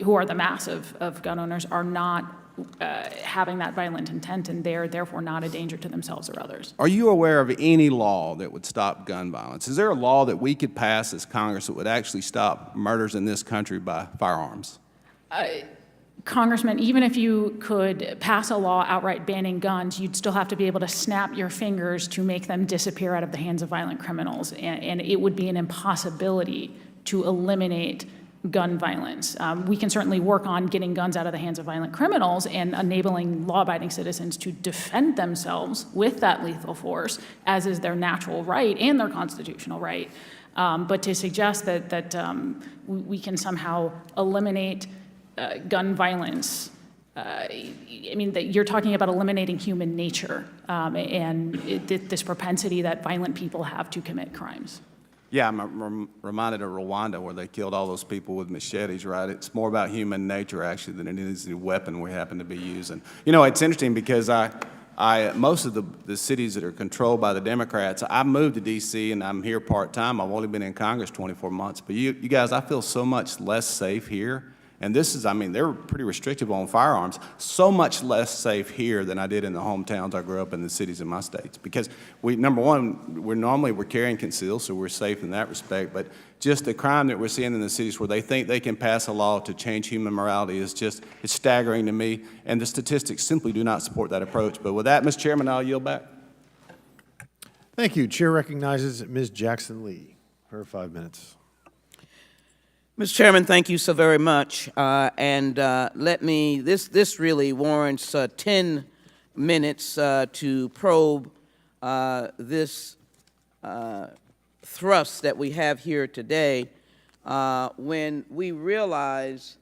Speaker 6: who are the mass of gun owners, are not having that violent intent, and they're therefore not a danger to themselves or others.
Speaker 19: Are you aware of any law that would stop gun violence? Is there a law that we could pass as Congress that would actually stop murders in this country by firearms?
Speaker 6: Congressman, even if you could pass a law outright banning guns, you'd still have to be able to snap your fingers to make them disappear out of the hands of violent criminals, and it would be an impossibility to eliminate gun violence. We can certainly work on getting guns out of the hands of violent criminals and enabling law-abiding citizens to defend themselves with that lethal force, as is their natural right and their constitutional right. But to suggest that we can somehow eliminate gun violence, I mean, you're talking about eliminating human nature and this propensity that violent people have to commit crimes.
Speaker 19: Yeah, I'm reminded of Rwanda where they killed all those people with machetes, right? It's more about human nature, actually, than it is the weapon we happen to be using. You know, it's interesting because most of the cities that are controlled by the Democrats, I moved to D.C. and I'm here part-time. I've only been in Congress 24 months. But you guys, I feel so much less safe here. And this is, I mean, they're pretty restrictive on firearms. So much less safe here than I did in the hometowns I grew up in, the cities in my states. Because number one, we're carrying concealed, so we're safe in that respect. But just the crime that we're seeing in the cities where they think they can pass a law to change human morality is just, it's staggering to me. And the statistics simply do not support that approach. But with that, Mr. Chairman, I'll yield back.
Speaker 1: Thank you. Chair recognizes Ms. Jackson Lee. Her 5 minutes.
Speaker 4: Mr. Chairman, thank you so very much. This really warrants 10 minutes to probe this thrust that we have here today when we realize,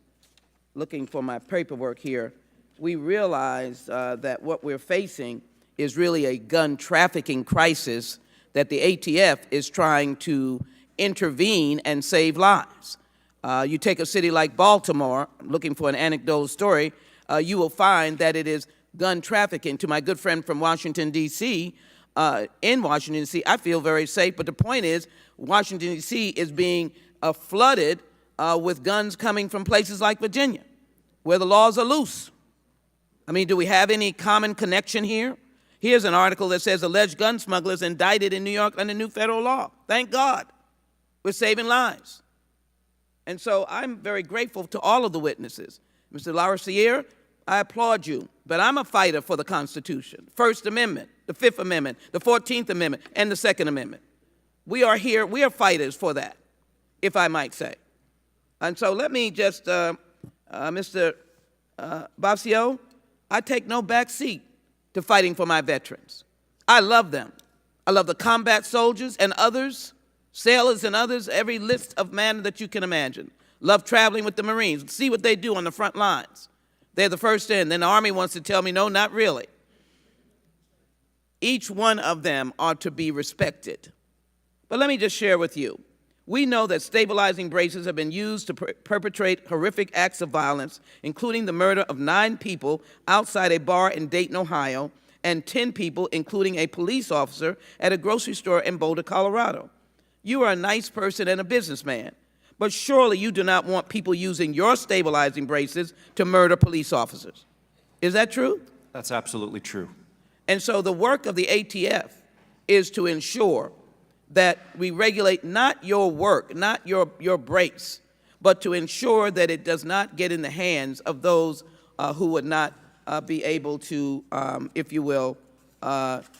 Speaker 4: looking for my paperwork here, we realize that what we're facing is really a gun trafficking crisis that the ATF is trying to intervene and save lives. You take a city like Baltimore, looking for an anecdotal story, you will find that it is gun trafficking. To my good friend from Washington, D.C., in Washington, D.C., I feel very safe, but the point is Washington, D.C. is being flooded with guns coming from places like Virginia, where the laws are loose. I mean, do we have any common connection here? Here's an article that says alleged gun smugglers indicted in New York under new federal law. Thank God. We're saving lives. And so I'm very grateful to all of the witnesses. Mr. Larosiere, I applaud you, but I'm a fighter for the Constitution. First Amendment, the Fifth Amendment, the 14th Amendment, and the Second Amendment. We are here, we are fighters for that, if I might say. And so let me just, Mr. Basio, I take no back seat to fighting for my veterans. I love them. I love the combat soldiers and others, sailors and others, every list of man that you can imagine. Love traveling with the Marines. See what they do on the front lines. They're the first in. Then the Army wants to tell me, no, not really. Each one of them ought to be respected. But let me just share with you. We know that stabilizing braces have been used to perpetrate horrific acts of violence, including the murder of 9 people outside a bar in Dayton, Ohio, and 10 people, including a police officer, at a grocery store in Boulder, Colorado. You are a nice person and a businessman, but surely you do not want people using your stabilizing braces to murder police officers. Is that true?
Speaker 5: That's absolutely true.
Speaker 4: And so the work of the ATF is to ensure that we regulate not your work, not your brace, but to ensure that it does not get in the hands of those who would not be able to, if you will,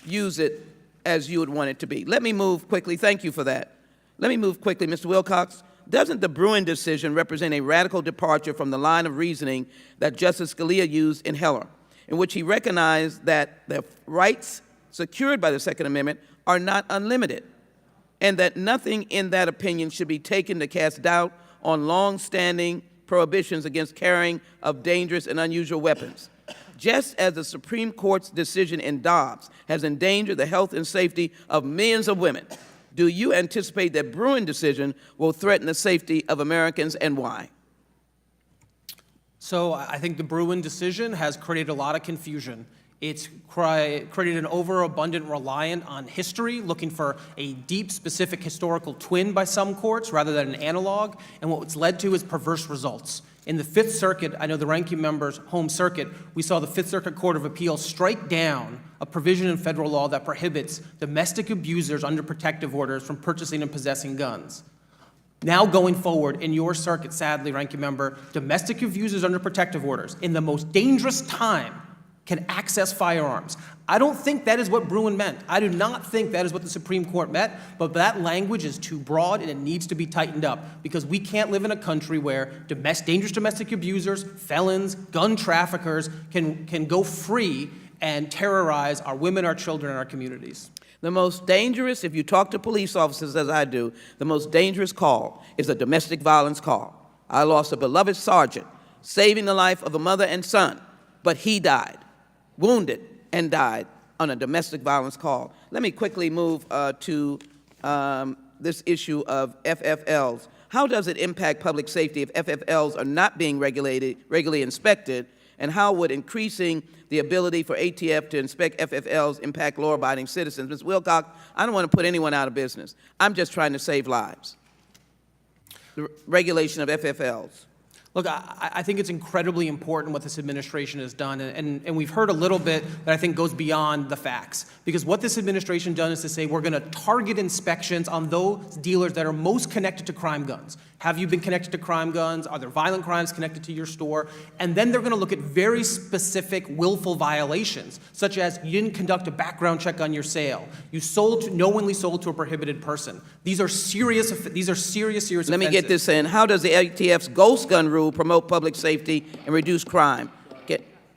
Speaker 4: use it as you would want it to be. Let me move quickly. Thank you for that. Let me move quickly. Mr. Wilcox, doesn't the Bruin decision represent a radical departure from the line of reasoning that Justice Scalia used in Heller, in which he recognized that the rights secured by the Second Amendment are not unlimited, and that nothing in that opinion should be taken to cast doubt on long-standing prohibitions against carrying of dangerous and unusual weapons? Just as the Supreme Court's decision in Dobbs has endangered the health and safety of millions of women, do you anticipate that Bruin decision will threaten the safety of Americans, and why?
Speaker 7: So I think the Bruin decision has created a lot of confusion. It's created an overabundant reliance on history, looking for a deep, specific historical twin by some courts rather than an analog, and what it's led to is perverse results. In the Fifth Circuit, I know the ranking member's home circuit, we saw the Fifth Circuit Court of Appeals strike down a provision in federal law that prohibits domestic abusers under protective orders from purchasing and possessing guns. Now going forward in your circuit, sadly, ranking member, domestic abusers under protective orders in the most dangerous time can access firearms. I don't think that is what Bruin meant. I do not think that is what the Supreme Court meant, but that language is too broad and it needs to be tightened up because we can't live in a country where dangerous domestic abusers, felons, gun traffickers can go free and terrorize our women, our children, and our communities.
Speaker 4: The most dangerous, if you talk to police officers as I do, the most dangerous call is a domestic violence call. I lost a beloved sergeant, saving the life of a mother and son, but he died, wounded and died on a domestic violence call. Let me quickly move to this issue of FFLs. How does it impact public safety if FFLs are not being regularly inspected? And how would increasing the ability for ATF to inspect FFLs impact law-abiding citizens? Ms. Wilcox, I don't want to put anyone out of business. I'm just trying to save lives. The regulation of FFLs.
Speaker 7: Look, I think it's incredibly important what this administration has done, and we've heard a little bit that I think goes beyond the facts. Because what this administration done is to say we're going to target inspections on those dealers that are most connected to crime guns. Have you been connected to crime guns? Are there violent crimes connected to your store? And then they're going to look at very specific willful violations, such as you didn't conduct a background check on your sale. You knowingly sold to a prohibited person. These are serious offenses.
Speaker 4: Let me get this in. How does the ATF's ghost gun rule promote public safety and reduce crime?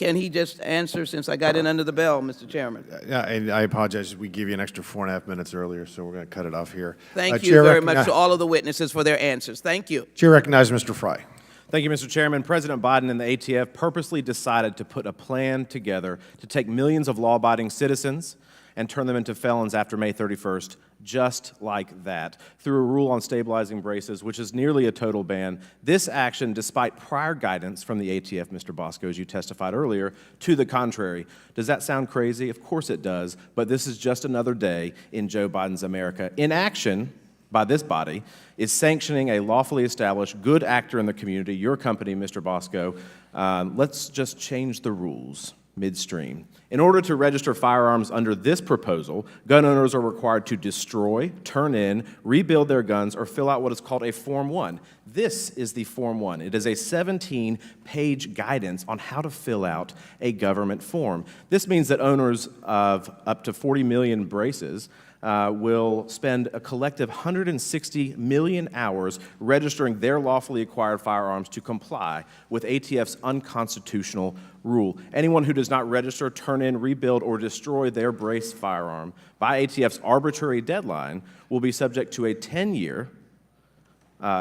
Speaker 4: can he just answer since I got in under the bell, Mr. Chairman?
Speaker 1: Yeah, and I apologize, we gave you an extra 4.5 minutes earlier, so we're going to cut it off here.
Speaker 4: Thank you very much to all of the witnesses for their answers. Thank you.
Speaker 1: Chair recognizes Mr. Fry.
Speaker 20: Thank you, Mr. Chairman. President Biden and the ATF purposely decided to put a plan together to take millions of law-abiding citizens and turn them into felons after May 31st, just like that, through a rule on stabilizing braces, which is nearly a total ban. This action, despite prior guidance from the ATF, Mr. Bosco, as you testified earlier, to the contrary. Does that sound crazy? Of course it does, but this is just another day in Joe Biden's America. Inaction by this body is sanctioning a lawfully established good actor in the community, your company, Mr. Bosco. Let's just change the rules midstream. In order to register firearms under this proposal, gun owners are required to destroy, turn in, rebuild their guns, or fill out what is called a Form 1. This is the Form 1. It is a 17-page guidance on how to fill out a government form. This means that owners of up to 40 million braces will spend a collective 160 million hours registering their lawfully acquired firearms to comply with ATF's unconstitutional rule. Anyone who does not register, turn in, rebuild, or destroy their brace firearm by ATF's arbitrary deadline will be subject to a 10-year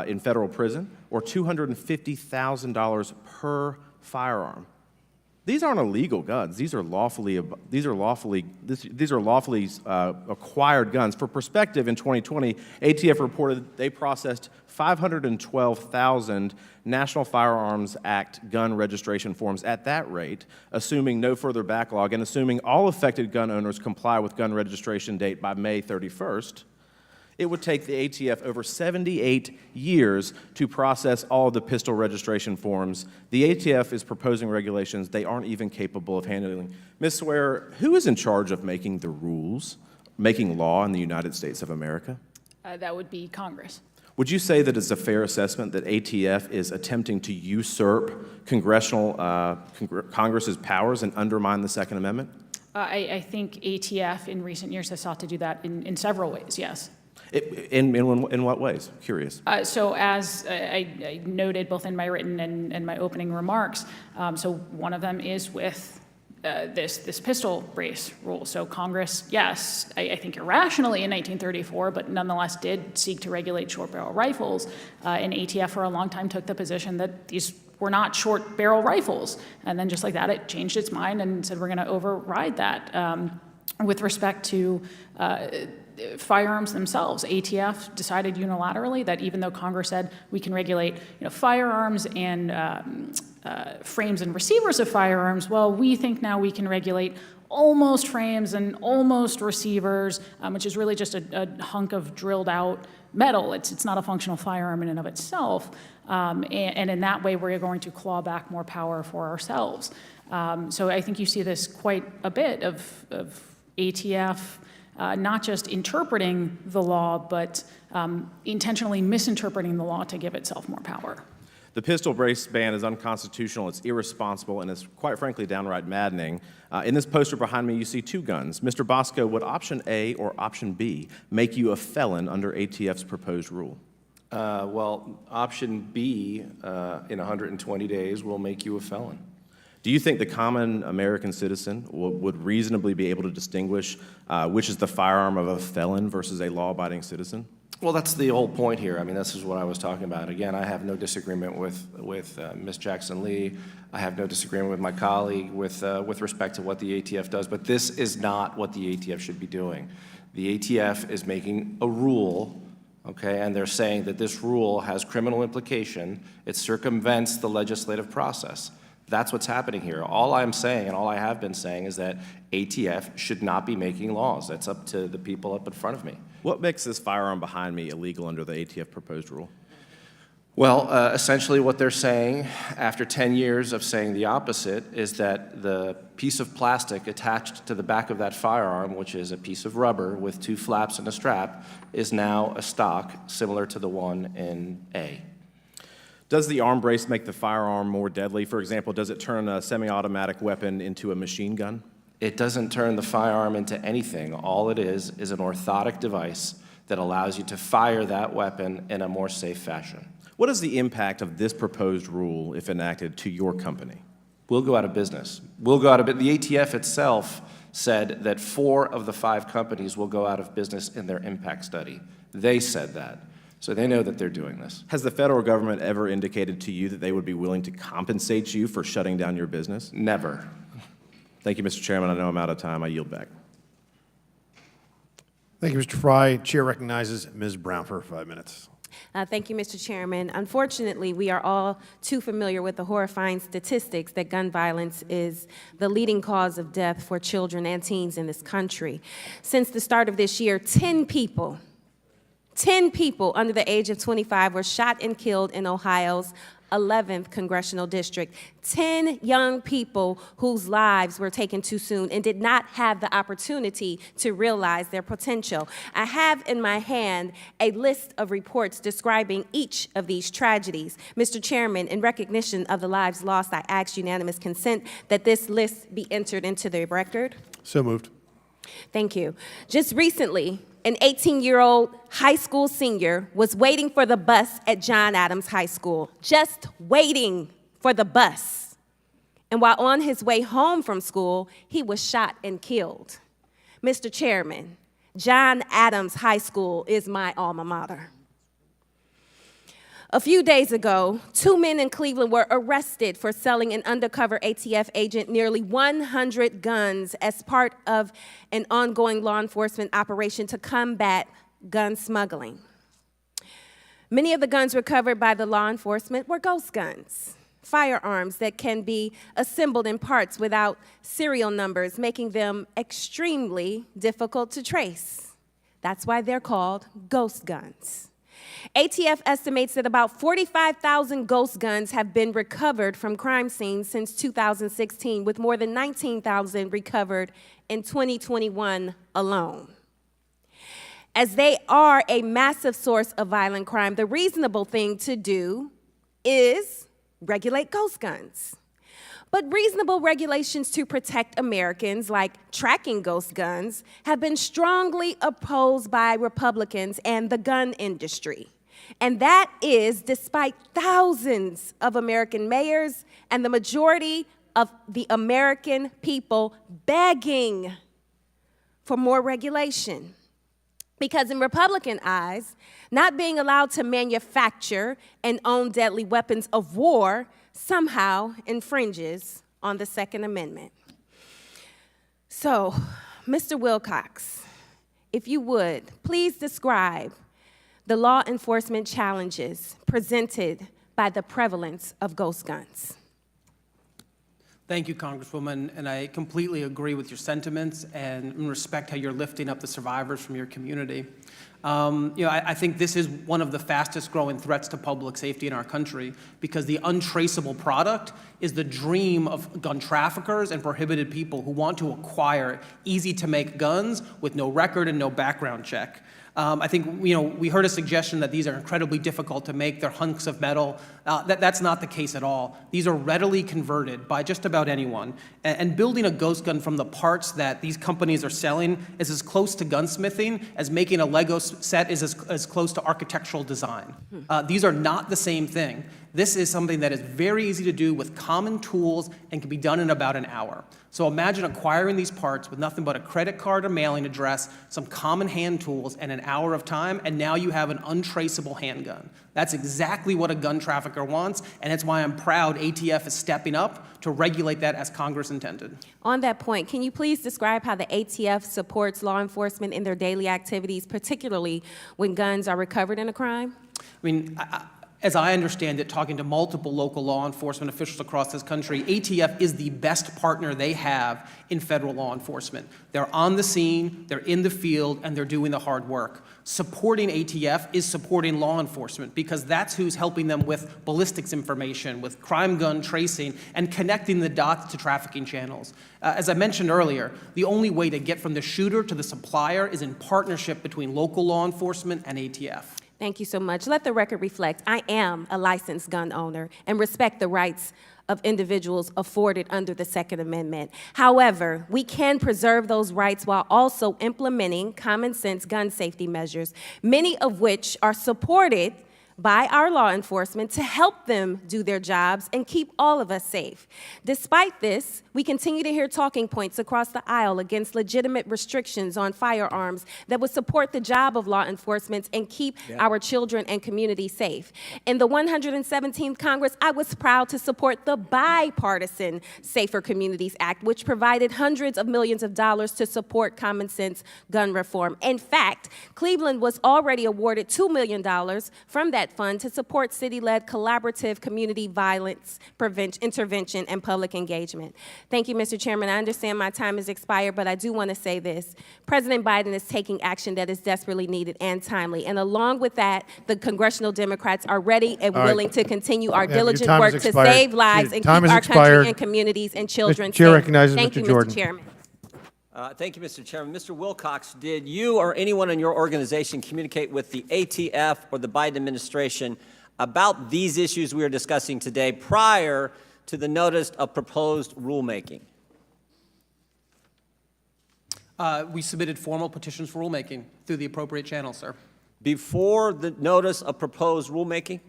Speaker 20: in federal prison or $250,000 per firearm. These aren't illegal guns. These are lawfully acquired guns. For perspective, in 2020, ATF reported they processed 512,000 National Firearms Act gun registration forms at that rate, assuming no further backlog and assuming all affected gun owners comply with gun registration date by May 31st. It would take the ATF over 78 years to process all of the pistol registration forms. The ATF is proposing regulations they aren't even capable of handling. Ms. Swear, who is in charge of making the rules, making law in the United States of America?
Speaker 6: That would be Congress.
Speaker 20: Would you say that it's a fair assessment that ATF is attempting to usurp Congress's powers and undermine the Second Amendment?
Speaker 6: I think ATF in recent years has sought to do that in several ways, yes.
Speaker 20: In what ways? Curious.
Speaker 6: So as I noted both in my written and my opening remarks, so one of them is with this pistol brace rule. So Congress, yes, I think irrationally in 1934, but nonetheless did seek to regulate short barrel rifles. And ATF for a long time took the position that these were not short barrel rifles. And then just like that, it changed its mind and said we're going to override that. With respect to firearms themselves, ATF decided unilaterally that even though Congress said we can regulate firearms and frames and receivers of firearms, well, we think now we can regulate almost frames and almost receivers, which is really just a hunk of drilled out metal. It's not a functional firearm in and of itself. And in that way, we're going to claw back more power for ourselves. So I think you see this quite a bit of ATF not just interpreting the law, but intentionally misinterpreting the law to give itself more power.
Speaker 20: The pistol brace ban is unconstitutional, it's irresponsible, and it's quite frankly downright maddening. In this poster behind me, you see two guns. Mr. Bosco, would option A or option B make you a felon under ATF's proposed rule?
Speaker 5: Well, option B in 120 days will make you a felon.
Speaker 20: Do you think the common American citizen would reasonably be able to distinguish which is the firearm of a felon versus a law-abiding citizen?
Speaker 5: Well, that's the whole point here. I mean, this is what I was talking about. Again, I have no disagreement with Ms. Jackson-Lee. I have no disagreement with my colleague with respect to what the ATF does, but this is not what the ATF should be doing. The ATF is making a rule, okay, and they're saying that this rule has criminal implication. It circumvents the legislative process. That's what's happening here. All I'm saying, and all I have been saying, is that ATF should not be making laws. That's up to the people up in front of me.
Speaker 20: What makes this firearm behind me illegal under the ATF proposed rule?
Speaker 5: Well, essentially what they're saying, after 10 years of saying the opposite, is that the piece of plastic attached to the back of that firearm, which is a piece of rubber with two flaps and a strap, is now a stock similar to the one in A.
Speaker 20: Does the arm brace make the firearm more deadly? For example, does it turn a semi-automatic weapon into a machine gun?
Speaker 5: It doesn't turn the firearm into anything. All it is an orthotic device that allows you to fire that weapon in a more safe fashion.
Speaker 20: What is the impact of this proposed rule, if enacted, to your company?
Speaker 5: we'll go out of business. We'll go out of business. The ATF itself said that 4 of the 5 companies will go out of business in their impact study. They said that. So they know that they're doing this.
Speaker 20: Has the federal government ever indicated to you that they would be willing to compensate you for shutting down your business?
Speaker 5: Never.
Speaker 20: Thank you, Mr. Chairman. I know I'm out of time. I yield back.
Speaker 1: Thank you, Mr. Fry. Chair recognizes Ms. Brown for 5 minutes.
Speaker 21: Thank you, Mr. Chairman. Unfortunately, we are all too familiar with the horrifying statistics that gun violence is the leading cause of death for children and teens in this country. Since the start of this year, 10 people under the age of 25 were shot and killed in Ohio's 11th congressional district. 10 young people whose lives were taken too soon and did not have the opportunity to realize their potential. I have in my hand a list of reports describing each of these tragedies. Mr. Chairman, in recognition of the lives lost, I ask unanimous consent that this list be entered into the record.
Speaker 1: So moved.
Speaker 21: Thank you. Just recently, an 18-year-old high school senior was waiting for the bus at John Adams High School, just waiting for the bus. And while on his way home from school, he was shot and killed. Mr. Chairman, John Adams High School is my alma mater. A few days ago, 2 men in Cleveland were arrested for selling an undercover ATF agent nearly 100 guns as part of an ongoing law enforcement operation to combat gun smuggling. Many of the guns recovered by the law enforcement were ghost guns, firearms that can be assembled in parts without serial numbers, making them extremely difficult to trace. That's why they're called ghost guns. ATF estimates that about 45,000 ghost guns have been recovered from crime scenes since 2016, with more than 19,000 recovered in 2021 alone. As they are a massive source of violent crime, the reasonable thing to do is regulate ghost guns. But reasonable regulations to protect Americans, like tracking ghost guns, have been strongly opposed by Republicans and the gun industry. And that is despite thousands of American mayors and the majority of the American people begging for more regulation. Because in Republican eyes, not being allowed to manufacture and own deadly weapons of war somehow infringes on the Second Amendment. So, Mr. Wilcox, if you would, please describe the law enforcement challenges presented by the prevalence of ghost guns.
Speaker 7: Thank you, Congresswoman, and I completely agree with your sentiments and respect how you're lifting up the survivors from your community. I think this is one of the fastest growing threats to public safety in our country because the untraceable product is the dream of gun traffickers and prohibited people who want to acquire easy-to-make guns with no record and no background check. I think, we heard a suggestion that these are incredibly difficult to make. They're hunks of metal. That's not the case at all. These are readily converted by just about anyone. And building a ghost gun from the parts that these companies are selling is as close to gunsmithing as making a Lego set is as close to architectural design. These are not the same thing. This is something that is very easy to do with common tools and can be done in about an hour. So imagine acquiring these parts with nothing but a credit card or mailing address, some common hand tools, and an hour of time, and now you have an untraceable handgun. That's exactly what a gun trafficker wants, and it's why I'm proud ATF is stepping up to regulate that as Congress intended.
Speaker 21: On that point, can you please describe how the ATF supports law enforcement in their daily activities, particularly when guns are recovered in a crime?
Speaker 7: As I understand it, talking to multiple local law enforcement officials across this country, ATF is the best partner they have in federal law enforcement. They're on the scene, they're in the field, and they're doing the hard work. Supporting ATF is supporting law enforcement because that's who's helping them with ballistics information, with crime gun tracing, and connecting the dots to trafficking channels. As I mentioned earlier, the only way to get from the shooter to the supplier is in partnership between local law enforcement and ATF.
Speaker 21: Thank you so much. Let the record reflect, I am a licensed gun owner and respect the rights of individuals afforded under the Second Amendment. However, we can preserve those rights while also implementing common sense gun safety measures, many of which are supported by our law enforcement to help them do their jobs and keep all of us safe. Despite this, we continue to hear talking points across the aisle against legitimate restrictions on firearms that would support the job of law enforcement and keep our children and community safe. In the 117th Congress, I was proud to support the bipartisan Safer Communities Act, which provided hundreds of millions of dollars to support common sense gun reform. In fact, Cleveland was already awarded $2 million from that fund to support city-led collaborative community violence intervention and public engagement. Thank you, Mr. Chairman. I understand my time has expired, but I do want to say this. President Biden is taking action that is desperately needed and timely. And along with that, the congressional Democrats are ready and willing to continue our diligent work to save lives and keep our country and communities and children
Speaker 2: Mr. Chair
Speaker 21: safe.
Speaker 2: recognizes
Speaker 21: Thank
Speaker 2: Mr.
Speaker 21: you,
Speaker 2: Jordan.
Speaker 21: Mr. Chairman.
Speaker 2: Thank you, Mr. Chairman. Mr. Wilcox, did you or anyone in your organization communicate with the ATF or the Biden administration about these issues we are discussing today prior to the notice of proposed rulemaking?
Speaker 7: We submitted formal petitions for rulemaking through the appropriate channels, sir.
Speaker 2: Before the notice of proposed rulemaking?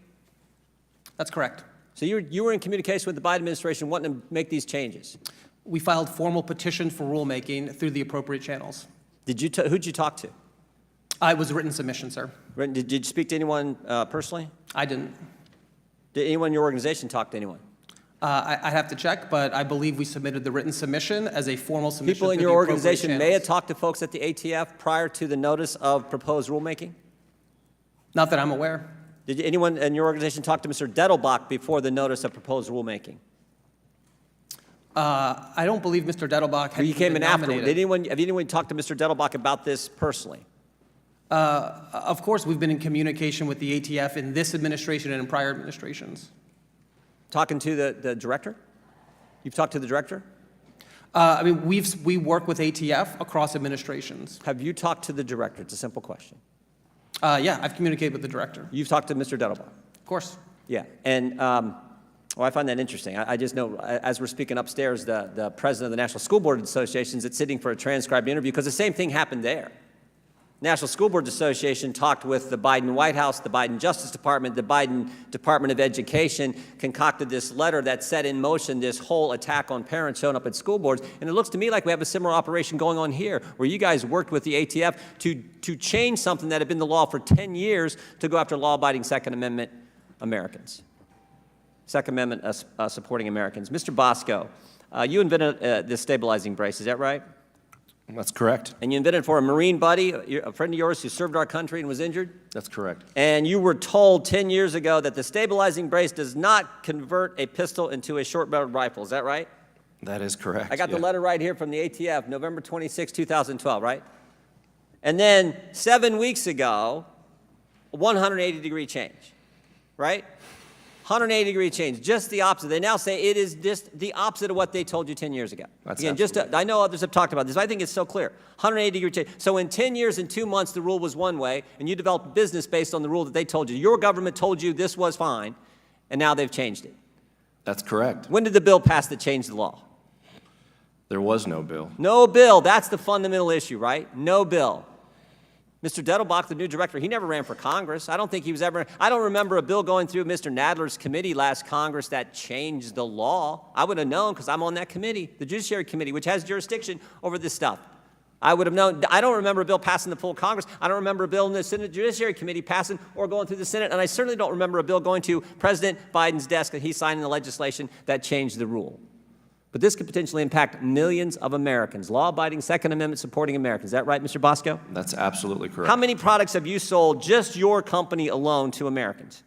Speaker 7: That's correct.
Speaker 2: So you were in communication with the Biden administration wanting to make these changes?
Speaker 7: We filed formal petitions for rulemaking through the appropriate channels.
Speaker 2: Who'd you talk to?
Speaker 7: It was a written submission, sir.
Speaker 2: Did you speak to anyone personally?
Speaker 7: I didn't.
Speaker 2: Did anyone in your organization talk to anyone?
Speaker 7: I'd have to check, but I believe we submitted the written submission as a formal submission.
Speaker 2: People in
Speaker 7: through
Speaker 2: your
Speaker 7: the appropriate
Speaker 2: organization may have
Speaker 7: channels.
Speaker 2: talked to folks at the ATF prior to the notice of proposed rulemaking?
Speaker 7: Not that I'm aware.
Speaker 2: Did anyone in your organization talk to Mr. Dettelbach before the notice of proposed rulemaking?
Speaker 7: I don't believe Mr. Dettelbach had
Speaker 2: You came in
Speaker 7: been
Speaker 2: afterward.
Speaker 7: nominated.
Speaker 2: Have anyone talked to Mr. Dettelbach about this personally?
Speaker 7: Of course, we've been in communication with the ATF in this administration and in prior administrations.
Speaker 2: Talking to the director? You've talked to the director?
Speaker 7: I mean, we work with ATF across administrations.
Speaker 2: Have you talked to the director? It's a simple question.
Speaker 7: Yeah, I've communicated with the director.
Speaker 2: You've talked to Mr. Dettelbach?
Speaker 7: Of course.
Speaker 2: Yeah, and I find that interesting. I just know, as we're speaking upstairs, the president of the National School Board Association is sitting for a transcribed interview because the same thing happened there. National School Board Association talked with the Biden White House, the Biden Justice Department, the Biden Department of Education, concocted this letter that set in motion this whole attack on parents showing up at school boards. And it looks to me like we have a similar operation going on here, where you guys worked with the ATF to change something that had been the law for 10 years to go after law-abiding Second Amendment Americans. Second Amendment supporting Americans. Mr. Bosco, you invented this stabilizing brace, is that right?
Speaker 5: That's correct.
Speaker 2: And you invented it for a Marine buddy, a friend of yours who served our country and was injured?
Speaker 5: That's correct.
Speaker 2: And you were told 10 years ago that the stabilizing brace does not convert a pistol into a short-barreled rifle, is that right?
Speaker 5: That is correct.
Speaker 2: I got the letter right here from the ATF, November 26, 2012, right? And then 7 weeks ago, a 180-degree change, right? 180-degree change, just the opposite. They now say it is just the opposite of what they told you 10 years ago. Again, I know others have talked about this, but I think it's so clear. 180-degree change. So in 10 years and 2 months, the rule was one way, and you developed a business based on the rule that they told you. Your government told you this was fine, and now they've changed it.
Speaker 5: That's correct.
Speaker 2: When did the bill pass that changed the law?
Speaker 5: There was no bill.
Speaker 2: No bill. That's the fundamental issue, right? No bill. Mr. Dettelbach, the new director, he never ran for Congress. I don't think he was ever, I don't remember a bill going through Mr. Nadler's committee last Congress that changed the law. I would have known because I'm on that committee, the Judiciary Committee, which has jurisdiction over this stuff. I would have known. I don't remember a bill passing the full Congress. I don't remember a bill in the Senate Judiciary Committee passing or going through the Senate. And I certainly don't remember a bill going to President Biden's desk that he signed in the legislation that changed the rule. But this could potentially impact millions of Americans, law-abiding, Second Amendment supporting Americans. Is that right, Mr. Bosco?
Speaker 5: That's absolutely correct.
Speaker 2: How many products have you sold, just your company alone, to Americans?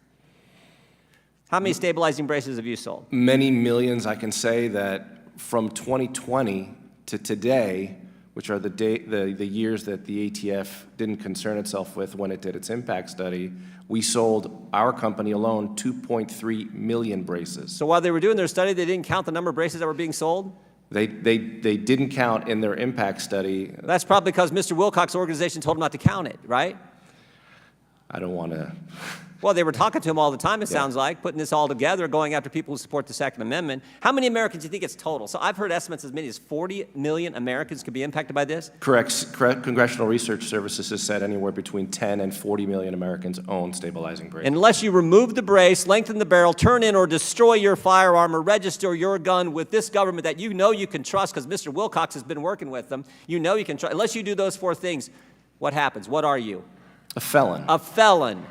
Speaker 2: How many stabilizing braces have you sold?
Speaker 5: Many millions. I can say that from 2020 to today, which are the years that the ATF didn't concern itself with when it did its impact study, we sold, our company alone, 2.3 million braces.
Speaker 2: So while they were doing their study, they didn't count the number of braces that were being sold?
Speaker 5: They didn't count in their impact study.
Speaker 2: That's probably because Mr. Wilcox's organization told them not to count it, right?
Speaker 5: I don't want to
Speaker 2: Well, they were talking to him all the time, it sounds like, putting this all together, going after people who support the Second Amendment. How many Americans do you think it's total? So I've heard estimates as many as 40 million Americans could be impacted by this.
Speaker 5: Correct. Congressional Research Services has said anywhere between 10 and 40 million Americans own stabilizing braces.
Speaker 2: Unless you remove the brace, lengthen the barrel, turn in or destroy your firearm or register your gun with this government that you know you can trust, because Mr. Wilcox has been working with them, you know you can trust. Unless you do those 4 things, what happens? What are you?
Speaker 5: A felon.
Speaker 2: A felon.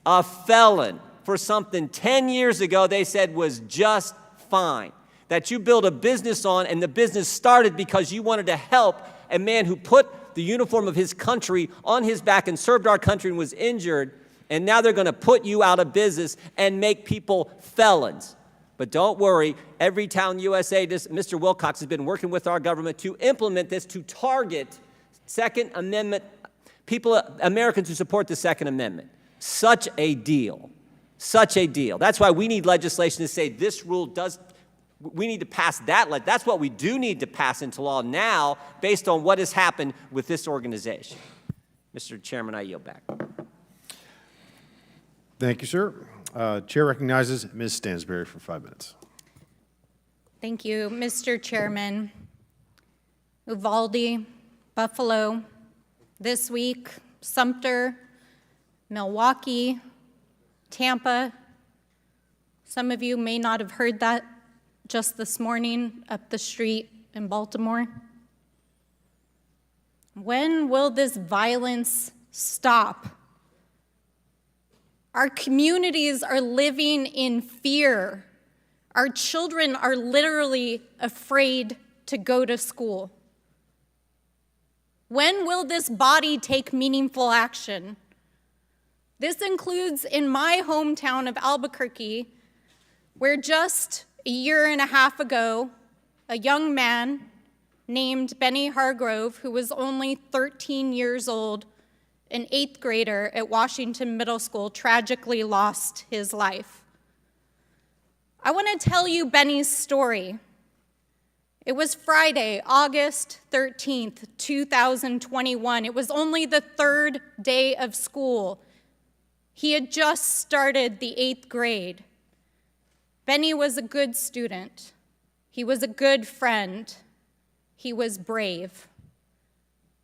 Speaker 2: A felon for something 10 years ago they said was just fine, that you build a business on, and the business started because you wanted to help a man who put the uniform of his country on his back and served our country and was injured, and now they're going to put you out of business and make people felons. But don't worry, Everytown USA, Mr. Wilcox has been working with our government to implement this, to target Second Amendment people, Americans who support the Second Amendment. Such a deal. Such a deal. That's why we need legislation to say this rule does, we need to pass that. That's what we do need to pass into law now based on what has happened with this organization. Mr. Chairman, I yield back.
Speaker 1: Thank you, sir. Chair recognizes Ms. Stansberry for 5 minutes.
Speaker 8: Thank you, Mr. Chairman. Uvalde, Buffalo, this week, Sumter, Milwaukee, Tampa. Some of you may not have heard that just this morning up the street in Baltimore. When will this violence stop? Our communities are living in fear. Our children are literally afraid to go to school. When will this body take meaningful action? This includes in my hometown of Albuquerque, where just a year and a half ago, a young man named Benny Hargrove, who was only 13 years old, an 8th grader at Washington Middle School, tragically lost his life. I want to tell you Benny's story. It was Friday, August 13th, 2021. It was only the 3rd day of school. He had just started the 8th grade. Benny was a good student. He was a good friend. He was brave.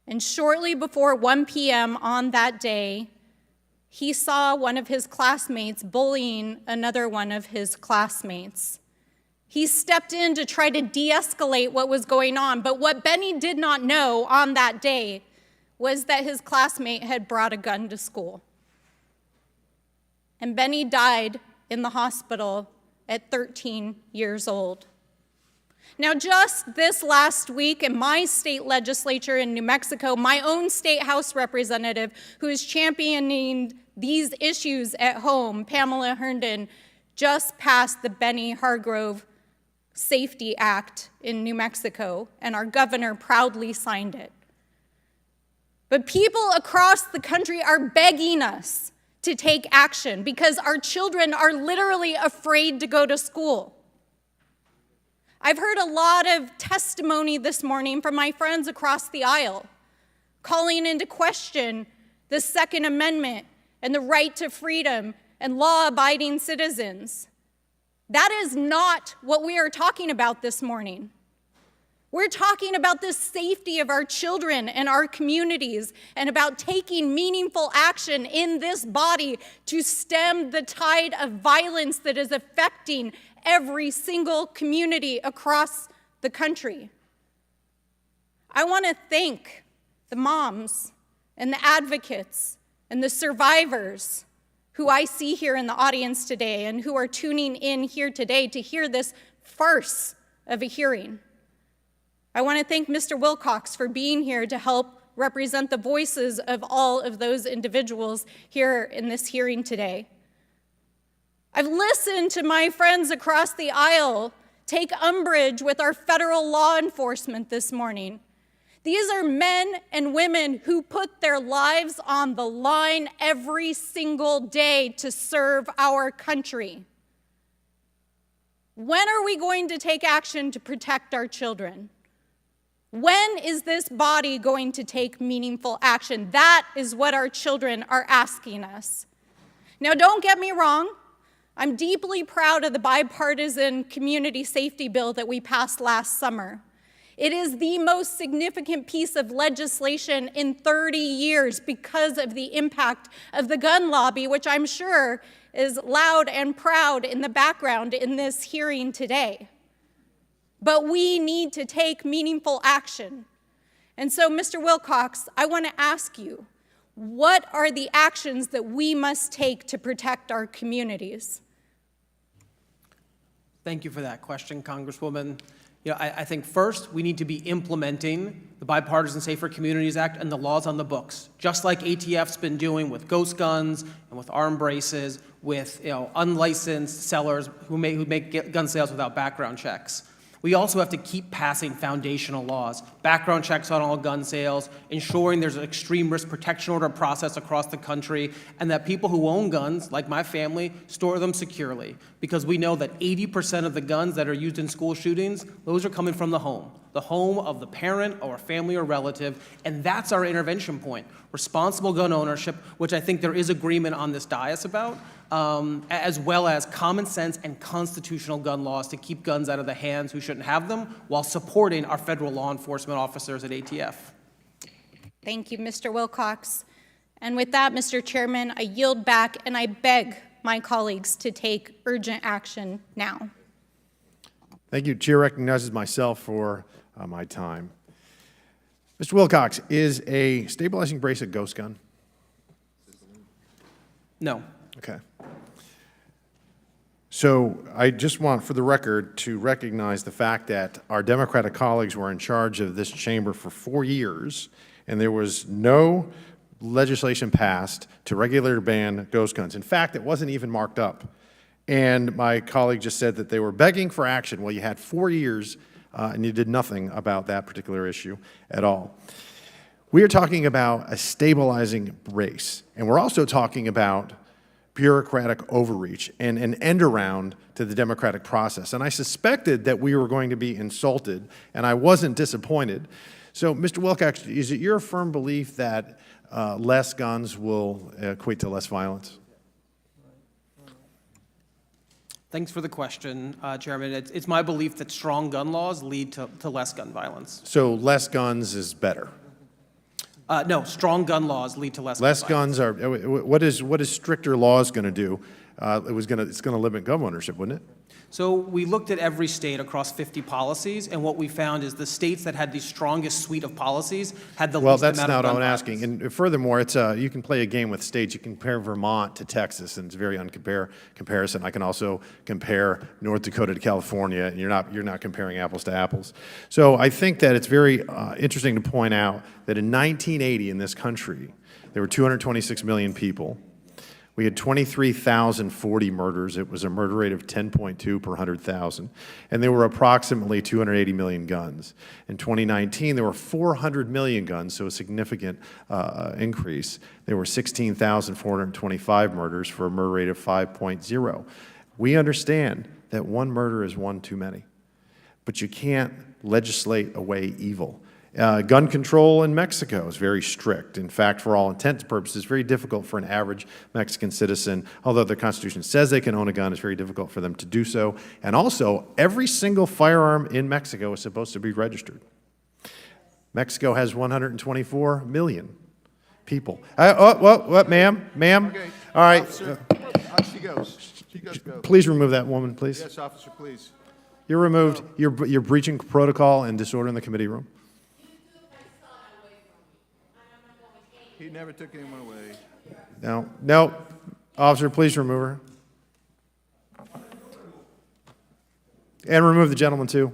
Speaker 8: And shortly before 1 p.m. on that day, he saw one of his classmates bullying another one of his classmates. He stepped in to try to de-escalate what was going on, but what Benny did not know on that day was that his classmate had brought a gun to school. And Benny died in the hospital at 13 years old. Now, just this last week in my state legislature in New Mexico, my own state House representative who is championing these issues at home, Pamela Herndon, just passed the Benny Hargrove Safety Act in New Mexico, and our governor proudly signed it. But people across the country are begging us to take action because our children are literally afraid to go to school. I've heard a lot of testimony this morning from my friends across the aisle, calling into question the Second Amendment and the right to freedom and law-abiding citizens. That is not what we are talking about this morning. We're talking about the safety of our children and our communities and about taking meaningful action in this body to stem the tide of violence that is affecting every single community across the country. I want to thank the moms and the advocates and the survivors who I see here in the audience today and who are tuning in here today to hear this farce of a hearing. I want to thank Mr. Wilcox for being here to help represent the voices of all of those individuals here in this hearing today. I've listened to my friends across the aisle take umbrage with our federal law enforcement this morning. These are men and women who put their lives on the line every single day to serve our country. When are we going to take action to protect our children? When is this body going to take meaningful action? That is what our children are asking us. Now, don't get me wrong. I'm deeply proud of the bipartisan community safety bill that we passed last summer. It is the most significant piece of legislation in 30 years because of the impact of the gun lobby, which I'm sure is loud and proud in the background in this hearing today. But we need to take meaningful action. And so, Mr. Wilcox, I want to ask you, what are the actions that we must take to protect our communities?
Speaker 7: Thank you for that question, Congresswoman. I think first we need to be implementing the Bipartisan Safer Communities Act and the laws on the books, just like ATF's been doing with ghost guns and with arm braces, with unlicensed sellers who make gun sales without background checks. We also have to keep passing foundational laws, background checks on all gun sales, ensuring there's an extreme risk protection order process across the country, and that people who own guns, like my family, store them securely. Because we know that 80% of the guns that are used in school shootings, those are coming from the home of the parent or a family or relative, and that's our intervention point. Responsible gun ownership, which I think there is agreement on this dais about, as well as common sense and constitutional gun laws to keep guns out of the hands who shouldn't have them, while supporting our federal law enforcement officers at ATF.
Speaker 8: Thank you, Mr. Wilcox. And with that, Mr. Chairman, I yield back and I beg my colleagues to take urgent action now.
Speaker 1: Thank you. Chair recognizes myself for my time. Mr. Wilcox, is a stabilizing brace a ghost gun?
Speaker 7: No.
Speaker 1: Okay. So I just want, for the record, to recognize the fact that our Democratic colleagues were in charge of this chamber for 4 years, and there was no legislation passed to regulate or ban ghost guns. In fact, it wasn't even marked up. And my colleague just said that they were begging for action. Well, you had 4 years, and you did nothing about that particular issue at all. We are talking about a stabilizing brace, and we're also talking about bureaucratic overreach and an end around to the democratic process. And I suspected that we were going to be insulted, and I wasn't disappointed. So, Mr. Wilcox, is it your firm belief that less guns will equate to less violence?
Speaker 7: Thanks for the question, Chairman. It's my belief that strong gun laws lead to less gun violence.
Speaker 1: So less guns is better?
Speaker 7: No, strong gun laws lead to less
Speaker 1: guns are, what is stricter laws going to do? It's going to limit gun ownership, wouldn't it?
Speaker 7: So we looked at every state across 50 policies, and what we found is the states that had the strongest suite of policies had the least amount of gun violence. Well, that's not what I'm asking. And furthermore, you can play a game with states. You can compare Vermont to Texas, and it's a very comparison. I can also compare North Dakota to California, and you're not comparing apples to apples. So I think that it's very interesting to point out that in 1980 in this country, there were 226 million people. We had 23,040 murders. It was a murder rate of 10.2 per 100,000. And there were approximately 280 million guns. In 2019, there were 400 million guns, so a significant increase. There were 16,425 murders for a murder rate of 5.0. We understand that one murder is one too many, but you can't legislate away evil. Gun control in Mexico is very strict. In fact, for all intents and purposes, it's very difficult for an average Mexican citizen, although the Constitution says they can own a gun, it's very difficult for them to do so. And also, every single firearm in Mexico is supposed to be registered. Mexico has 124 million people. What, ma'am? Okay. All right.
Speaker 9: Officer, she goes. She goes. Go.
Speaker 1: Please remove that woman, please.
Speaker 9: Yes, officer, please.
Speaker 1: You're removed. You're breaching protocol and disorder in the committee room.
Speaker 9: He never took anyone away.
Speaker 1: No. Officer, please remove her. And remove the gentleman, too.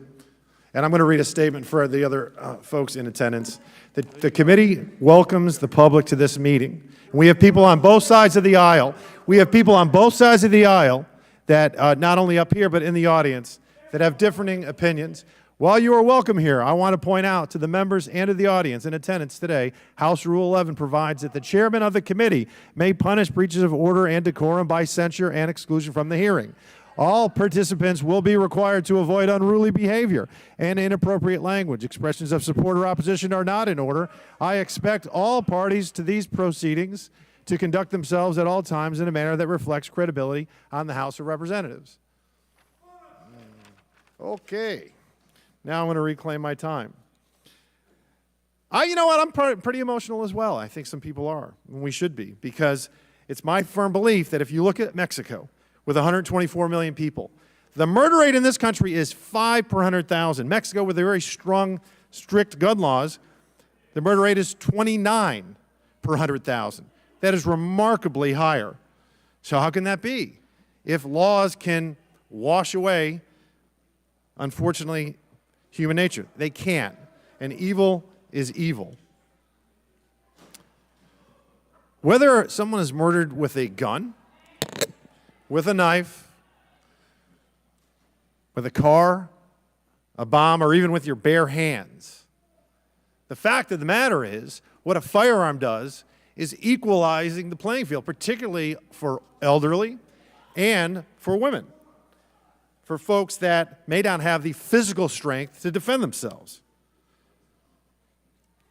Speaker 1: And I'm going to read a statement for the other folks in attendance. The committee welcomes the public to this meeting. We have people on both sides of the aisle. We have people on both sides of the aisle that, not only up here, but in the audience, that have differing opinions. While you are welcome here, I want to point out to the members and to the audience in attendance today, House Rule 11 provides that the chairman of the committee may punish breaches of order and decorum by censure and exclusion from the hearing. All participants will be required to avoid unruly behavior and inappropriate language. Expressions of support or opposition are not in order. I expect all parties to these proceedings to conduct themselves at all times in a manner that reflects credibility on the House of Representatives. Okay. Now I'm going to reclaim my time. You know what? I'm pretty emotional as well. I think some people are, and we should be, because it's my firm belief that if you look at Mexico with 124 million people, the murder rate in this country is 5 per 100,000. Mexico, with a very strong, strict gun laws, the murder rate is 29 per 100,000. That is remarkably higher. So how can that be? If laws can wash away, unfortunately, human nature, they can't. And evil is evil. Whether someone is murdered with a gun, with a knife, with a car, a bomb, or even with your bare hands, the fact of the matter is, what a firearm does is equalizing the playing field, particularly for elderly and for women, for folks that may not have the physical strength to defend themselves.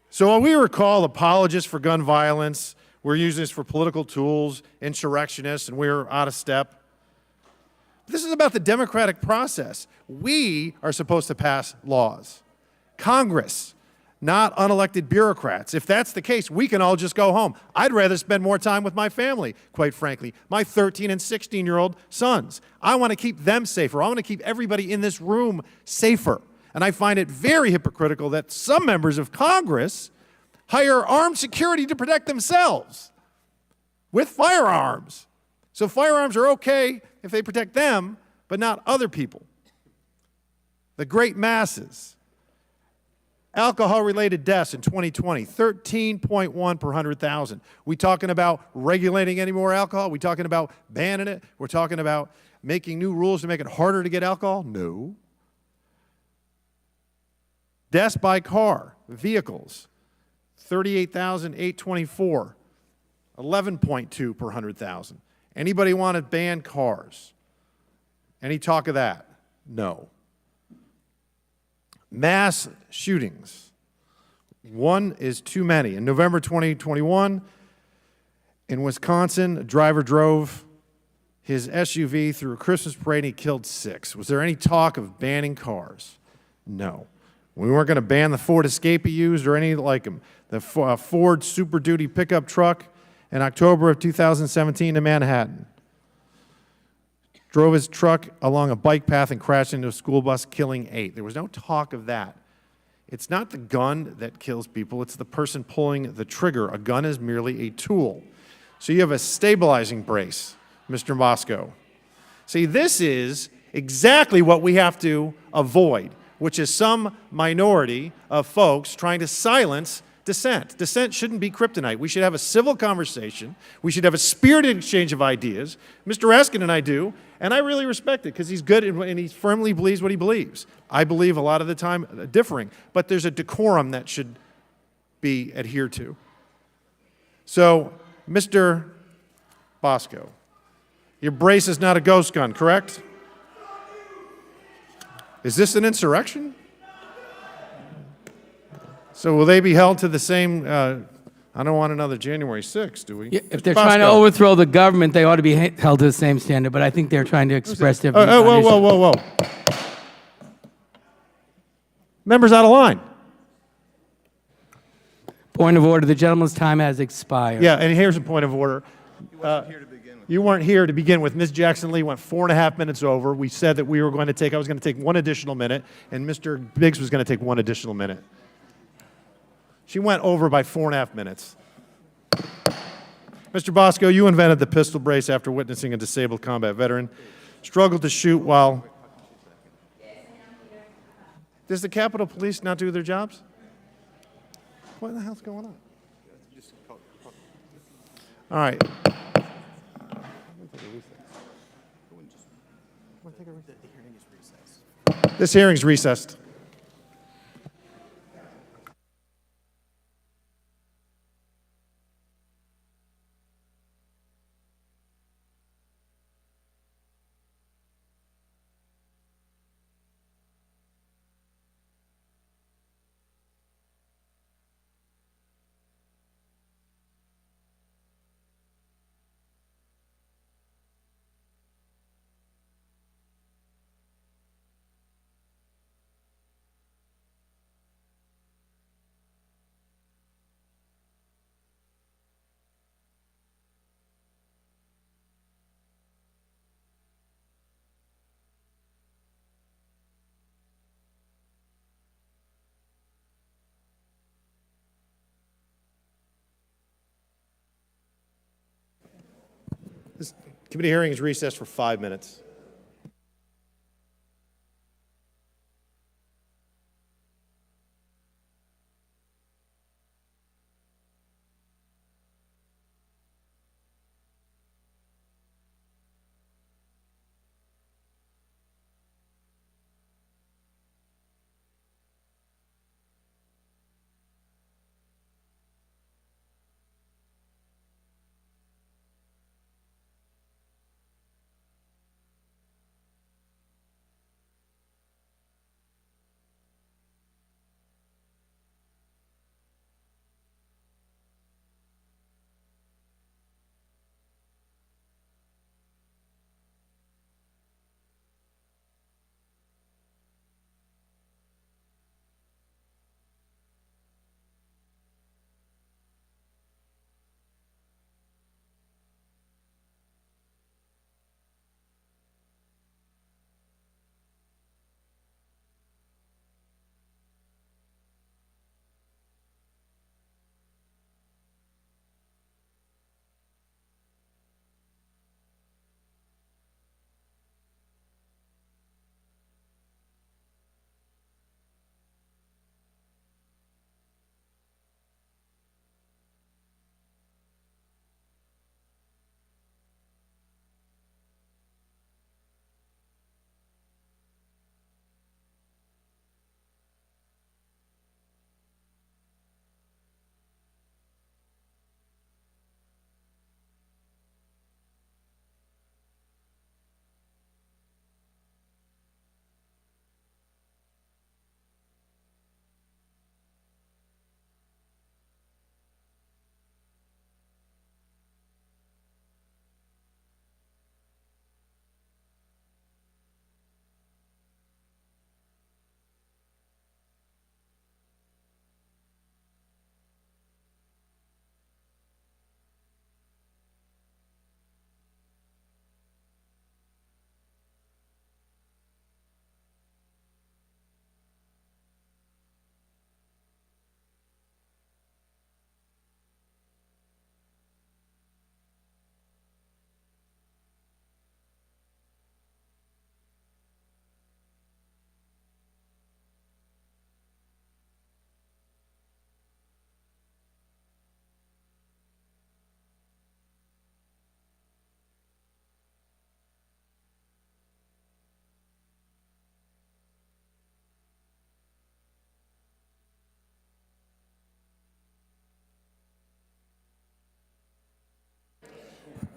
Speaker 1: So while we recall apologists for gun violence, we're using this for political tools, insurrectionists, and we're out of step. This is about the democratic process. We are supposed to pass laws. Congress, not unelected bureaucrats. If that's the case, we can all just go home. I'd rather spend more time with my family, quite frankly, my 13 and 16-year-old sons. I want to keep them safer. I want to keep everybody in this room safer. And I find it very hypocritical that some members of Congress hire armed security to protect themselves with firearms. So firearms are okay if they protect them, but not other people. The great masses. Alcohol-related deaths in 2020, 13.1 per 100,000. We talking about regulating any more alcohol? We talking about banning it? We're talking about making new rules to make it harder to get alcohol? No. Deaths by car, vehicles, 38,824, 11.2 per 100,000. Anybody want to ban cars? Any talk of that? No. Mass shootings. One is too many. In November 2021, in Wisconsin, a driver drove his SUV through a Christmas parade and he killed 6. Was there any talk of banning cars? No. We weren't going to ban the Ford Escape he used or any like them. The Ford Super Duty pickup truck in October of 2017 in Manhattan. Drove his truck along a bike path and crashed into a school bus, killing 8. There was no talk of that. It's not the gun that kills people, it's the person pulling the trigger. A gun is merely a tool. So you have a stabilizing brace, Mr. Moscow. See, this is exactly what we have to avoid, which is some minority of folks trying to silence dissent. Dissent shouldn't be kryptonite. We should have a civil conversation. We should have a spirited exchange of ideas. Mr. Raskin and I do, and I really respect it because he's good and he firmly believes what he believes. I believe a lot of the time differing, but there's a decorum that should be adhered to. So, Mr. Bosco, your brace is not a ghost gun, correct? Is this an insurrection? So will they be held to the same, I don't want another January 6th, do we?
Speaker 11: Yeah, if
Speaker 1: Mr.
Speaker 11: they're trying to
Speaker 1: Bosco.
Speaker 11: overthrow the government, they ought to be held to the same standard, but I think they're trying to express their views on
Speaker 1: Whoa. Members out of line.
Speaker 11: Point of order, the gentleman's time has expired.
Speaker 1: Yeah, and here's a point of order. You weren't here to begin with. Ms. Jackson Lee went 4.5 minutes over. We said that I was going to take 1 additional minute, and Mr. Biggs was going to take 1 additional minute. She went over by 4.5 minutes. Mr. Bosco, you invented the pistol brace after witnessing a disabled combat veteran struggle to shoot while... Does the Capitol Police not do their jobs? What the hell's going on? All right. This hearing's recessed. This committee hearing is recessed for 5 minutes.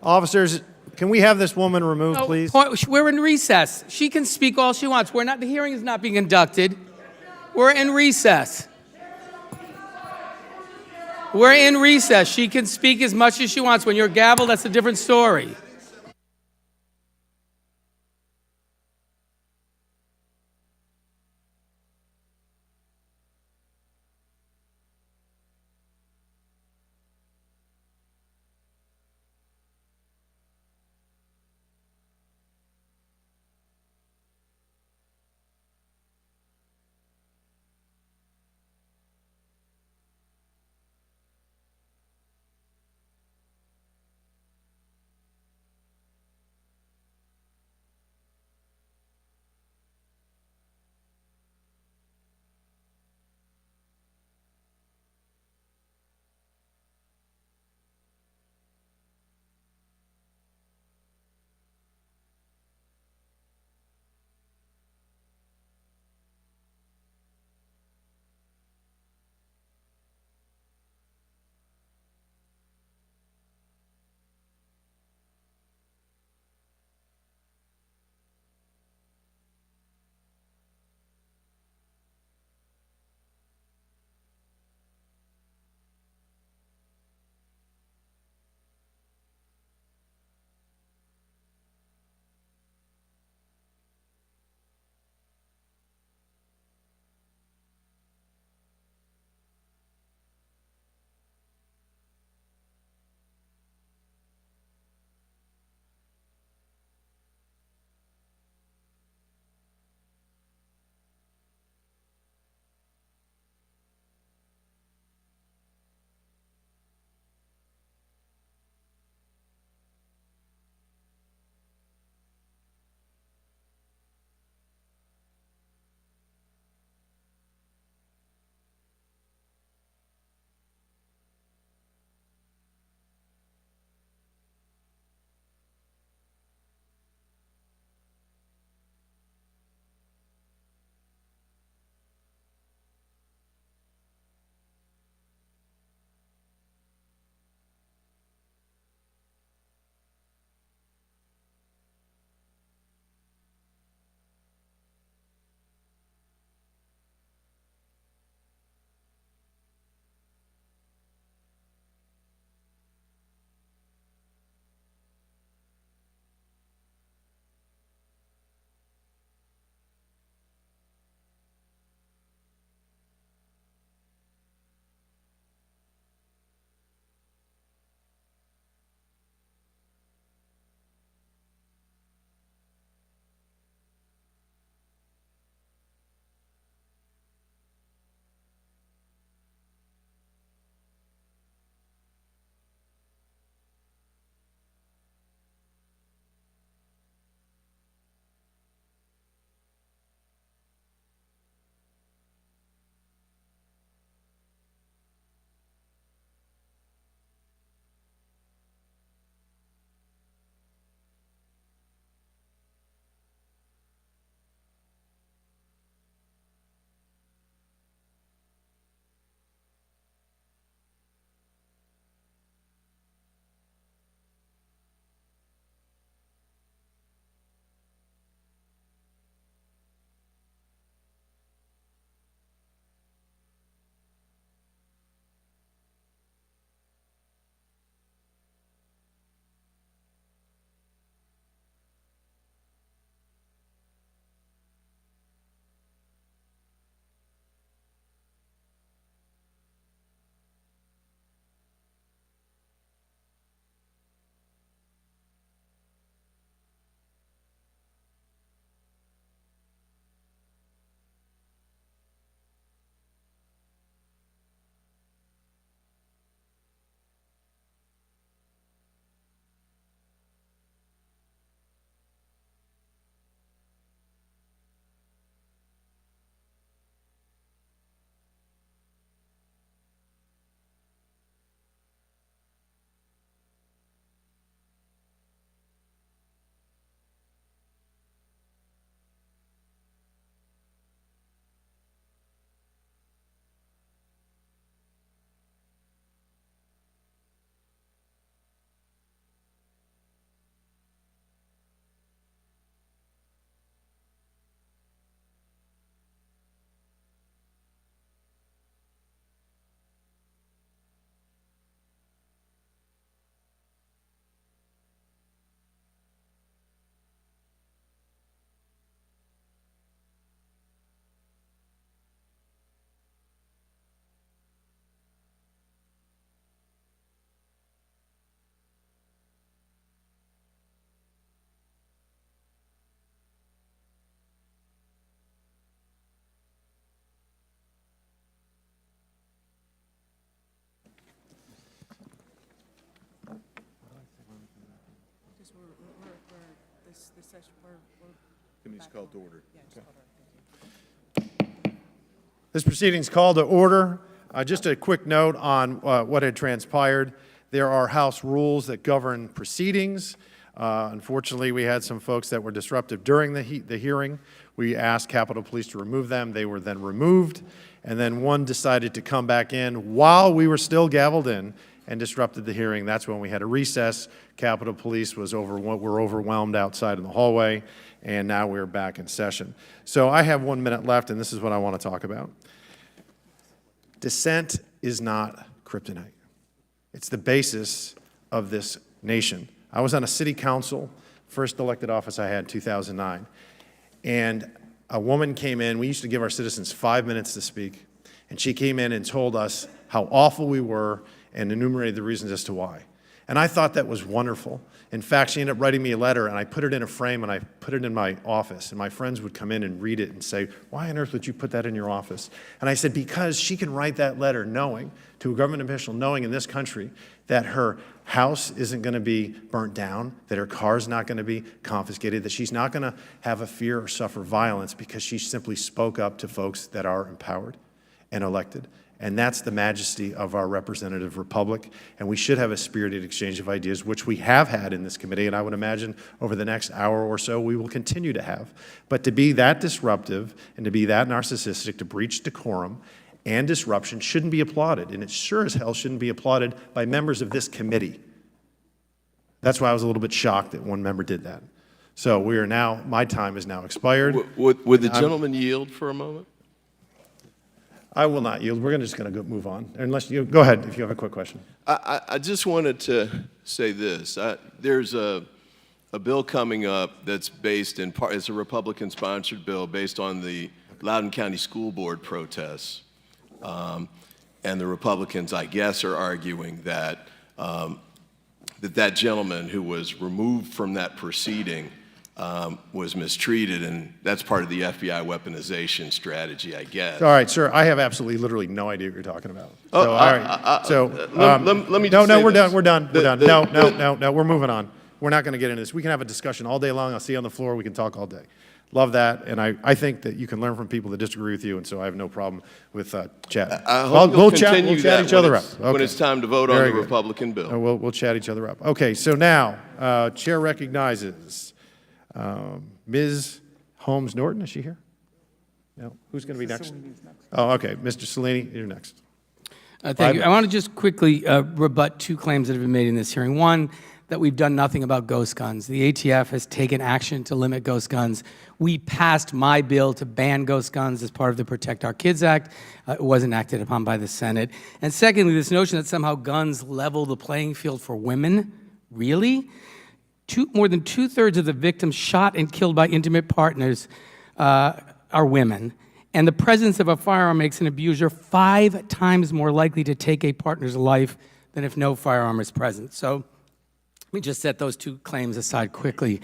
Speaker 1: Officers, can we have this woman removed,
Speaker 11: No,
Speaker 1: please?
Speaker 11: We're in recess. She can speak all she wants. We're not. The hearing is not being conducted. We're in recess. We're in recess. She can speak as much as she wants. When you're gavel, that's a different story.
Speaker 9: Committee's called to order.
Speaker 1: This proceeding's called to order. Just a quick note on what had transpired. There are House rules that govern proceedings. Unfortunately, we had some folks that were disruptive during the hearing. We asked Capitol Police to remove them. They were then removed. And then one decided to come back in while we were still gavelled in and disrupted the hearing. That's when we had a recess. Capitol Police were overwhelmed outside in the hallway, and now we're back in session. So I have 1 minute left, and this is what I want to talk about. Dissent is not kryptonite. It's the basis of this nation. I was on a city council, first elected office I had in 2009, and a woman came in. We used to give our citizens 5 minutes to speak, and she came in and told us how awful we were and enumerated the reasons as to why. And I thought that was wonderful. In fact, she ended up writing me a letter, and I put it in a frame, and I put it in my office. And my friends would come in and read it and say, why on earth would you put that in your office? And I said, because she can write that letter knowing, to a government official, knowing in this country that her house isn't going to be burnt down, that her car's not going to be confiscated, that she's not going to have a fear or suffer violence because she simply spoke up to folks that are empowered and elected. And that's the majesty of our representative republic. And we should have a spirited exchange of ideas, which we have had in this committee, and I would imagine over the next hour or so we will continue to have. But to be that disruptive and to be that narcissistic, to breach decorum and disruption shouldn't be applauded. And it sure as hell shouldn't be applauded by members of this committee. That's why I was a little bit shocked that one member did that. So we are now, my time is now expired.
Speaker 12: Would the gentleman yield for a moment?
Speaker 1: I will not yield. We're just going to move on. Unless you go ahead if you have a quick question.
Speaker 12: I just wanted to say this. There's a bill coming up that's based in part, it's a Republican-sponsored bill based on the Loudoun County School Board protests. And the Republicans, I guess, are arguing that that gentleman who was removed from that proceeding was mistreated, and that's part of the FBI weaponization strategy, I guess.
Speaker 1: All right, sir, I have absolutely, literally no idea what you're talking about.
Speaker 12: Oh,
Speaker 1: So, all right. So,
Speaker 12: let me just
Speaker 1: no,
Speaker 12: say
Speaker 1: we're
Speaker 12: this.
Speaker 1: done, we're done, we're done. No, we're moving on. We're not going to get into this. We can have a discussion all day long. I'll see you on the floor. We can talk all day. Love that, and I think that you can learn from people that disagree with you, and so I have no problem with chatting.
Speaker 12: I hope you'll continue
Speaker 1: we'll chat
Speaker 12: that
Speaker 1: each other up.
Speaker 12: when it's time to vote on the Republican bill.
Speaker 1: We'll chat each other up. Okay, so now, Chair recognizes Ms. Holmes Norton. Is she here? No. Who's going to be next? Oh, okay. Mr. Cellini, you're next.
Speaker 11: Thank you. I want to just quickly rebut two claims that have been made in this hearing. One, that we've done nothing about ghost guns. The ATF has taken action to limit ghost guns. We passed my bill to ban ghost guns as part of the Protect Our Kids Act. It wasn't acted upon by the Senate. And secondly, this notion that somehow guns level the playing field for women, really? More than two-thirds of the victims shot and killed by intimate partners are women. And the presence of a firearm makes an abuser 5 times more likely to take a partner's life than if no firearm is present. So let me just set those two claims aside quickly.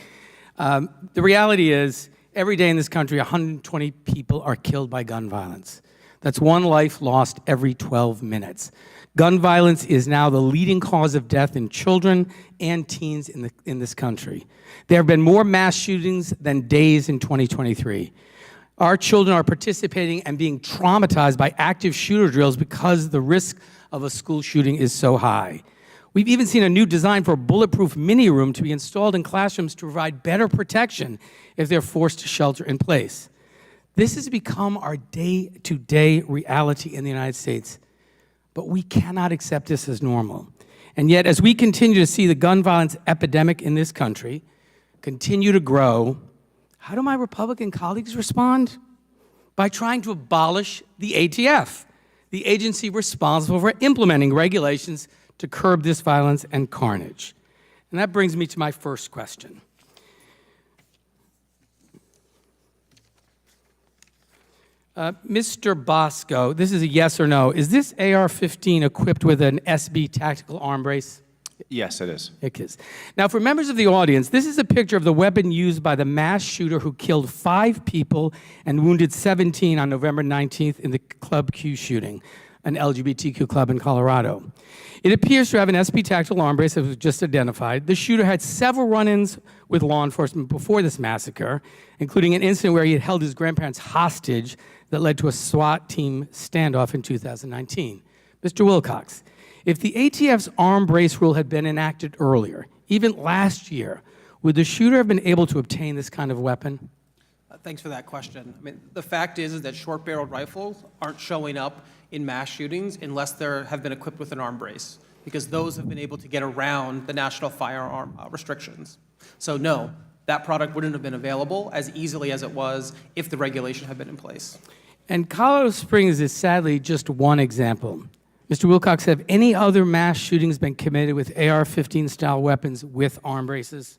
Speaker 11: The reality is, every day in this country, 120 people are killed by gun violence. That's one life lost every 12 minutes. Gun violence is now the leading cause of death in children and teens in this country. There have been more mass shootings than days in 2023. Our children are participating and being traumatized by active shooter drills because the risk of a school shooting is so high. We've even seen a new design for a bulletproof mini room to be installed in classrooms to provide better protection if they're forced to shelter in place. This has become our day-to-day reality in the United States, but we cannot accept this as normal. And yet, as we continue to see the gun violence epidemic in this country continue to grow, how do my Republican colleagues respond? By trying to abolish the ATF, the agency responsible for implementing regulations to curb this violence and carnage. And that brings me to my first question. Mr. Bosco, this is a yes or no. Is this AR-15 equipped with an SB tactical arm brace?
Speaker 5: Yes, it is.
Speaker 11: It is. Now, for members of the audience, this is a picture of the weapon used by the mass shooter who killed 5 people and wounded 17 on November 19th in the Club Q shooting. an LGBTQ club in Colorado. It appears to have an SB tactical arm brace that was just identified. The shooter had several run-ins with law enforcement before this massacre, including an incident where he had held his grandparents hostage that led to a SWAT team standoff in 2019. Mr. Wilcox, if the ATF's arm brace rule had been enacted earlier, even last year, would the shooter have been able to obtain this kind of weapon?
Speaker 7: Thanks for that question. I mean, the fact is that short-barreled rifles aren't showing up in mass shootings unless they have been equipped with an arm brace, because those have been able to get around the national firearm restrictions. So no, that product wouldn't have been available as easily as it was if the regulation had been in place.
Speaker 11: And Colorado Springs is sadly just one example. Mr. Wilcox, have any other mass shootings been committed with AR-15 style weapons with arm braces?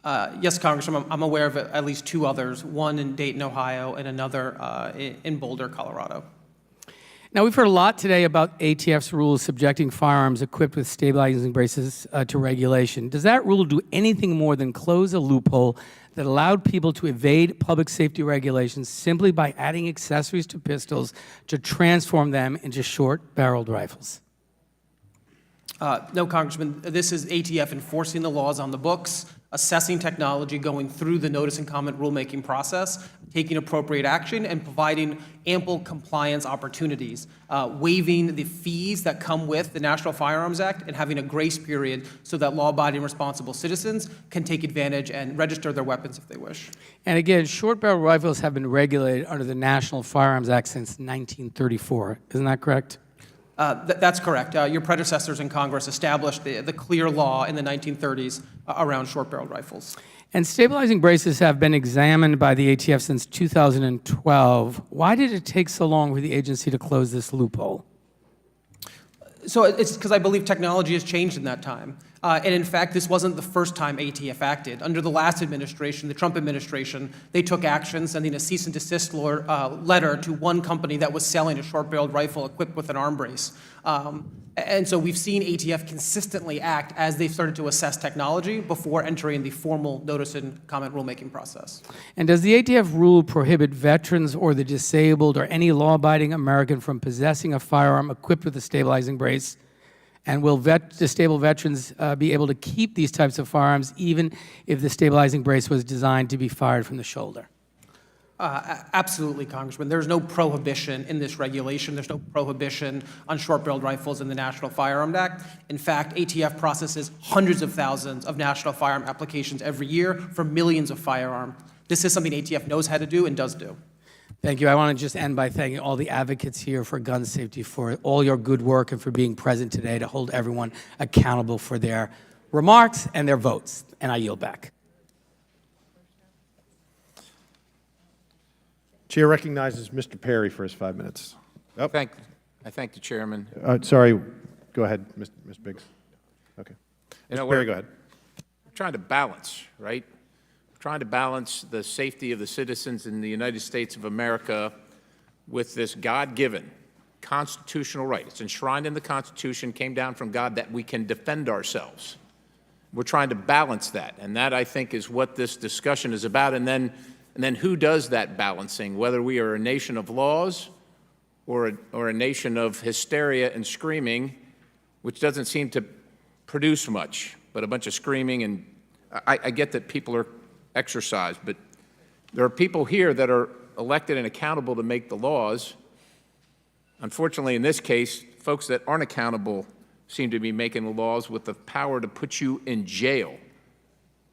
Speaker 7: Yes, Congressman, I'm aware of at least 2 others, one in Dayton, Ohio, and another in Boulder, Colorado.
Speaker 11: Now, we've heard a lot today about ATF's rules subjecting firearms equipped with stabilizing braces to regulation. Does that rule do anything more than close a loophole that allowed people to evade public safety regulations simply by adding accessories to pistols to transform them into short-barreled rifles?
Speaker 7: No, Congressman, this is ATF enforcing the laws on the books, assessing technology, going through the notice and comment rulemaking process, taking appropriate action, and providing ample compliance opportunities, waiving the fees that come with the National Firearms Act, and having a grace period so that law-abiding responsible citizens can take advantage and register their weapons if they wish.
Speaker 11: And again, short-barrel rifles have been regulated under the National Firearms Act since 1934. Isn't that correct?
Speaker 7: That's correct. Your predecessors in Congress established the clear law in the 1930s around short-barreled rifles.
Speaker 11: And stabilizing braces have been examined by the ATF since 2012. Why did it take so long for the agency to close this loophole?
Speaker 7: So it's because I believe technology has changed in that time. And in fact, this wasn't the first time ATF acted. Under the last administration, the Trump administration, they took action, sending a cease and desist letter to one company that was selling a short-barreled rifle equipped with an arm brace. And so we've seen ATF consistently act as they've started to assess technology before entering the formal notice and comment rulemaking process.
Speaker 11: And does the ATF rule prohibit veterans or the disabled or any law-abiding American from possessing a firearm equipped with a stabilizing brace? And will disabled veterans be able to keep these types of firearms even if the stabilizing brace was designed to be fired from the shoulder?
Speaker 7: Absolutely, Congressman. There's no prohibition in this regulation. There's no prohibition on short-barreled rifles in the National Firearms Act. In fact, ATF processes hundreds of thousands of national firearm applications every year for millions of firearms. This is something ATF knows how to do and does do.
Speaker 11: Thank you. I want to just end by thanking all the advocates here for gun safety for all your good work and for being present today to hold everyone accountable for their remarks and their votes. And I yield back.
Speaker 1: Chair recognizes Mr. Perry for his 5 minutes.
Speaker 14: I thank the chairman.
Speaker 1: Sorry, go ahead, Ms. Biggs. Okay. Mr. Perry, go ahead.
Speaker 14: We're trying to balance, right? We're trying to balance the safety of the citizens in the United States of America with this God-given constitutional right. It's enshrined in the Constitution, came down from God, that we can defend ourselves. We're trying to balance that, and that, I think, is what this discussion is about. And then who does that balancing, whether we are a nation of laws or a nation of hysteria and screaming, which doesn't seem to produce much, but a bunch of screaming. And I get that people are exercised, but there are people here that are elected and accountable to make the laws. Unfortunately, in this case, folks that aren't accountable seem to be making the laws with the power to put you in jail,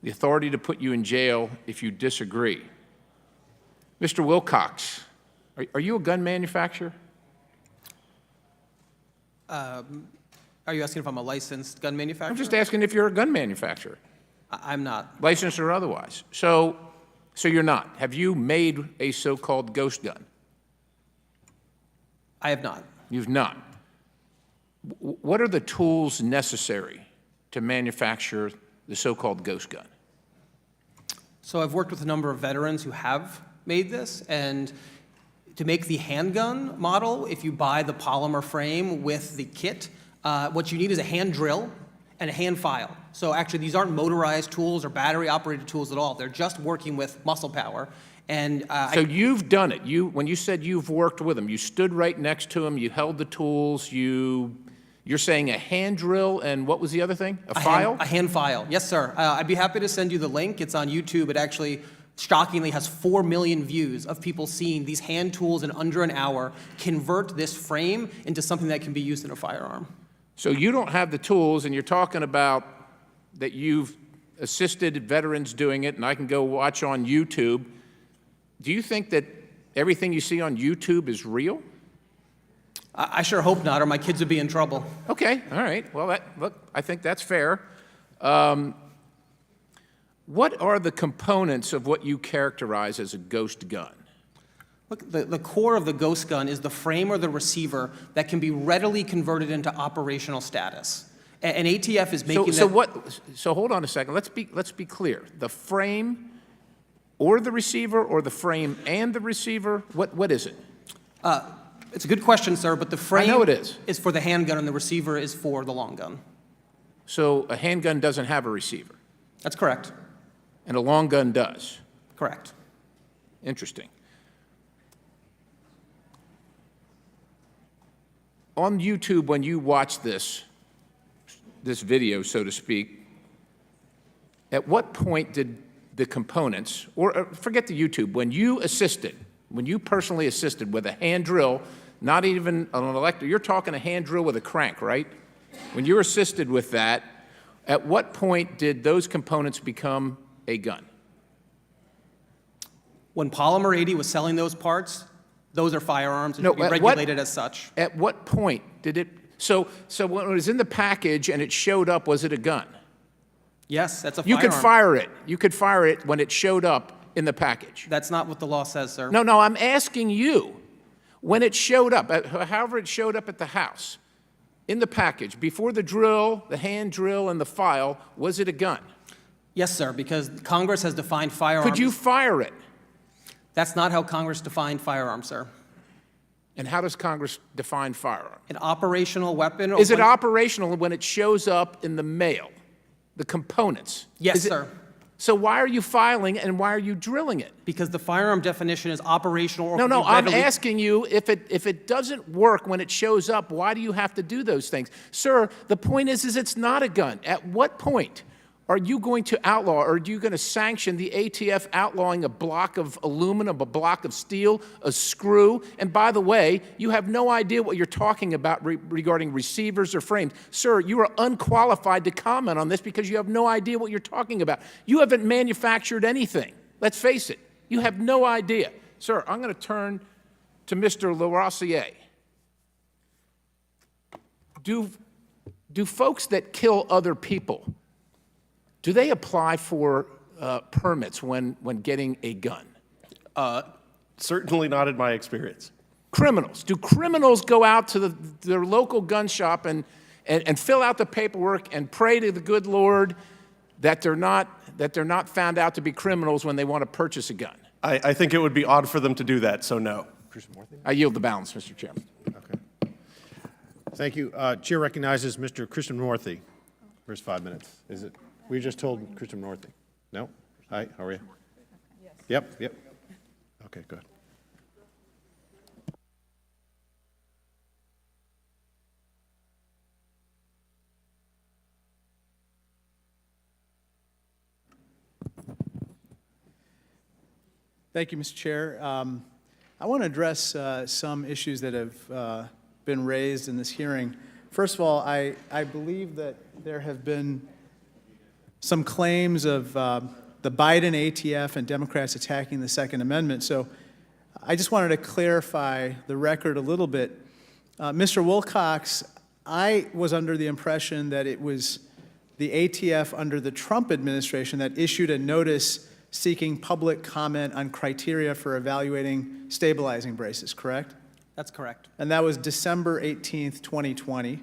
Speaker 14: the authority to put you in jail if you disagree. Mr. Wilcox, are you a gun manufacturer?
Speaker 7: Are you asking if I'm a licensed gun manufacturer?
Speaker 14: I'm just asking if you're a gun manufacturer.
Speaker 7: I'm not.
Speaker 14: Licensed or otherwise. So you're not. Have you made a so-called ghost gun?
Speaker 7: I have not.
Speaker 14: You've not. What are the tools necessary to manufacture the so-called ghost gun?
Speaker 7: So I've worked with a number of veterans who have made this, and to make the handgun model, if you buy the polymer frame with the kit, what you need is a hand drill and a hand file. So actually, these aren't motorized tools or battery-operated tools at all. They're just working with muscle power. And
Speaker 14: So you've done it. When you said you've worked with them, you stood right next to them, you held the tools, you're saying a hand drill, and what was the other thing? A file?
Speaker 7: A hand file, yes, sir. I'd be happy to send you the link. It's on YouTube. It actually, shockingly, has 4 million views of people seeing these hand tools in under an hour convert this frame into something that can be used in a firearm.
Speaker 14: So you don't have the tools, and you're talking about that you've assisted veterans doing it, and I can go watch on YouTube. Do you think that everything you see on YouTube is real?
Speaker 7: I sure hope not, or my kids would be in trouble.
Speaker 14: Okay, all right. Well, look, I think that's fair. What are the components of what you characterize as a ghost gun?
Speaker 7: Look, the core of the ghost gun is the frame or the receiver that can be readily converted into operational status. And ATF is making
Speaker 14: So hold on a second. Let's be clear. The frame or the receiver, or the frame and the receiver? What is it?
Speaker 7: It's a good question, sir, but the frame
Speaker 14: I know it is
Speaker 7: for the handgun and the receiver is for the long gun.
Speaker 14: So a handgun doesn't have a receiver?
Speaker 7: That's correct.
Speaker 14: And a long gun does?
Speaker 7: Correct.
Speaker 14: Interesting. On YouTube, when you watch this video, so to speak, at what point did the components, or forget the YouTube, when you personally assisted with a hand drill, not even an electric, you're talking a hand drill with a crank, right? When you assisted with that, at what point did those components become a gun?
Speaker 7: When Polymer 80 was selling those parts, those are firearms and should be regulated as such.
Speaker 14: At what point did it, so when it was in the package and it showed up, was it a gun?
Speaker 7: Yes, that's a
Speaker 14: You
Speaker 7: firearm.
Speaker 14: could fire it. You could fire it when it showed up in the package.
Speaker 7: That's not what the law says, sir.
Speaker 14: No, I'm asking you. When it showed up, however it showed up at the house, in the package, before the drill, the hand drill, and the file, was it a gun?
Speaker 7: Yes, sir, because Congress has defined firearms.
Speaker 14: Could you fire it?
Speaker 7: That's not how Congress defined firearms, sir.
Speaker 14: And how does Congress define firearm?
Speaker 7: An operational weapon.
Speaker 14: Is it operational when it shows up in the mail? The components?
Speaker 7: Yes, sir.
Speaker 14: So why are you filing and why are you drilling it?
Speaker 7: Because the firearm definition is operational.
Speaker 14: No, I'm asking you, if it doesn't work when it shows up, why do you have to do those things? Sir, the point is it's not a gun. At what point are you going to outlaw, or are you going to sanction the ATF outlawing a block of aluminum, a block of steel, a screw? And by the way, you have no idea what you're talking about regarding receivers or frames. Sir, you are unqualified to comment on this because you have no idea what you're talking about. You haven't manufactured anything. Let's face it. You have no idea. Sir, I'm going to turn to Mr. LaRosiere. Do folks that kill other people, do they apply for permits when getting a gun?
Speaker 15: Certainly not in my experience.
Speaker 14: Criminals. Do criminals go out to their local gun shop and fill out the paperwork and pray to the good Lord that they're not found out to be criminals when they want to purchase a gun?
Speaker 15: I think it would be odd for them to do that, so no.
Speaker 14: I yield the balance, Mr. Chairman.
Speaker 1: Okay. Thank you. Chair recognizes Mr. Krishnamurthy. Where's 5 minutes? Is it? We just told Krishnamurthy. No? Hi, how are you? Yes. Yep. Okay, good.
Speaker 22: Thank you, Mr. Chair. I want to address some issues that have been raised in this hearing. First of all, I believe that there have been some claims of the Biden ATF and Democrats attacking the Second Amendment. So I just wanted to clarify the record a little bit. Mr. Wilcox, I was under the impression that it was the ATF under the Trump administration that issued a notice seeking public comment on criteria for evaluating stabilizing braces, correct?
Speaker 7: That's correct.
Speaker 22: And that was December 18th, 2020.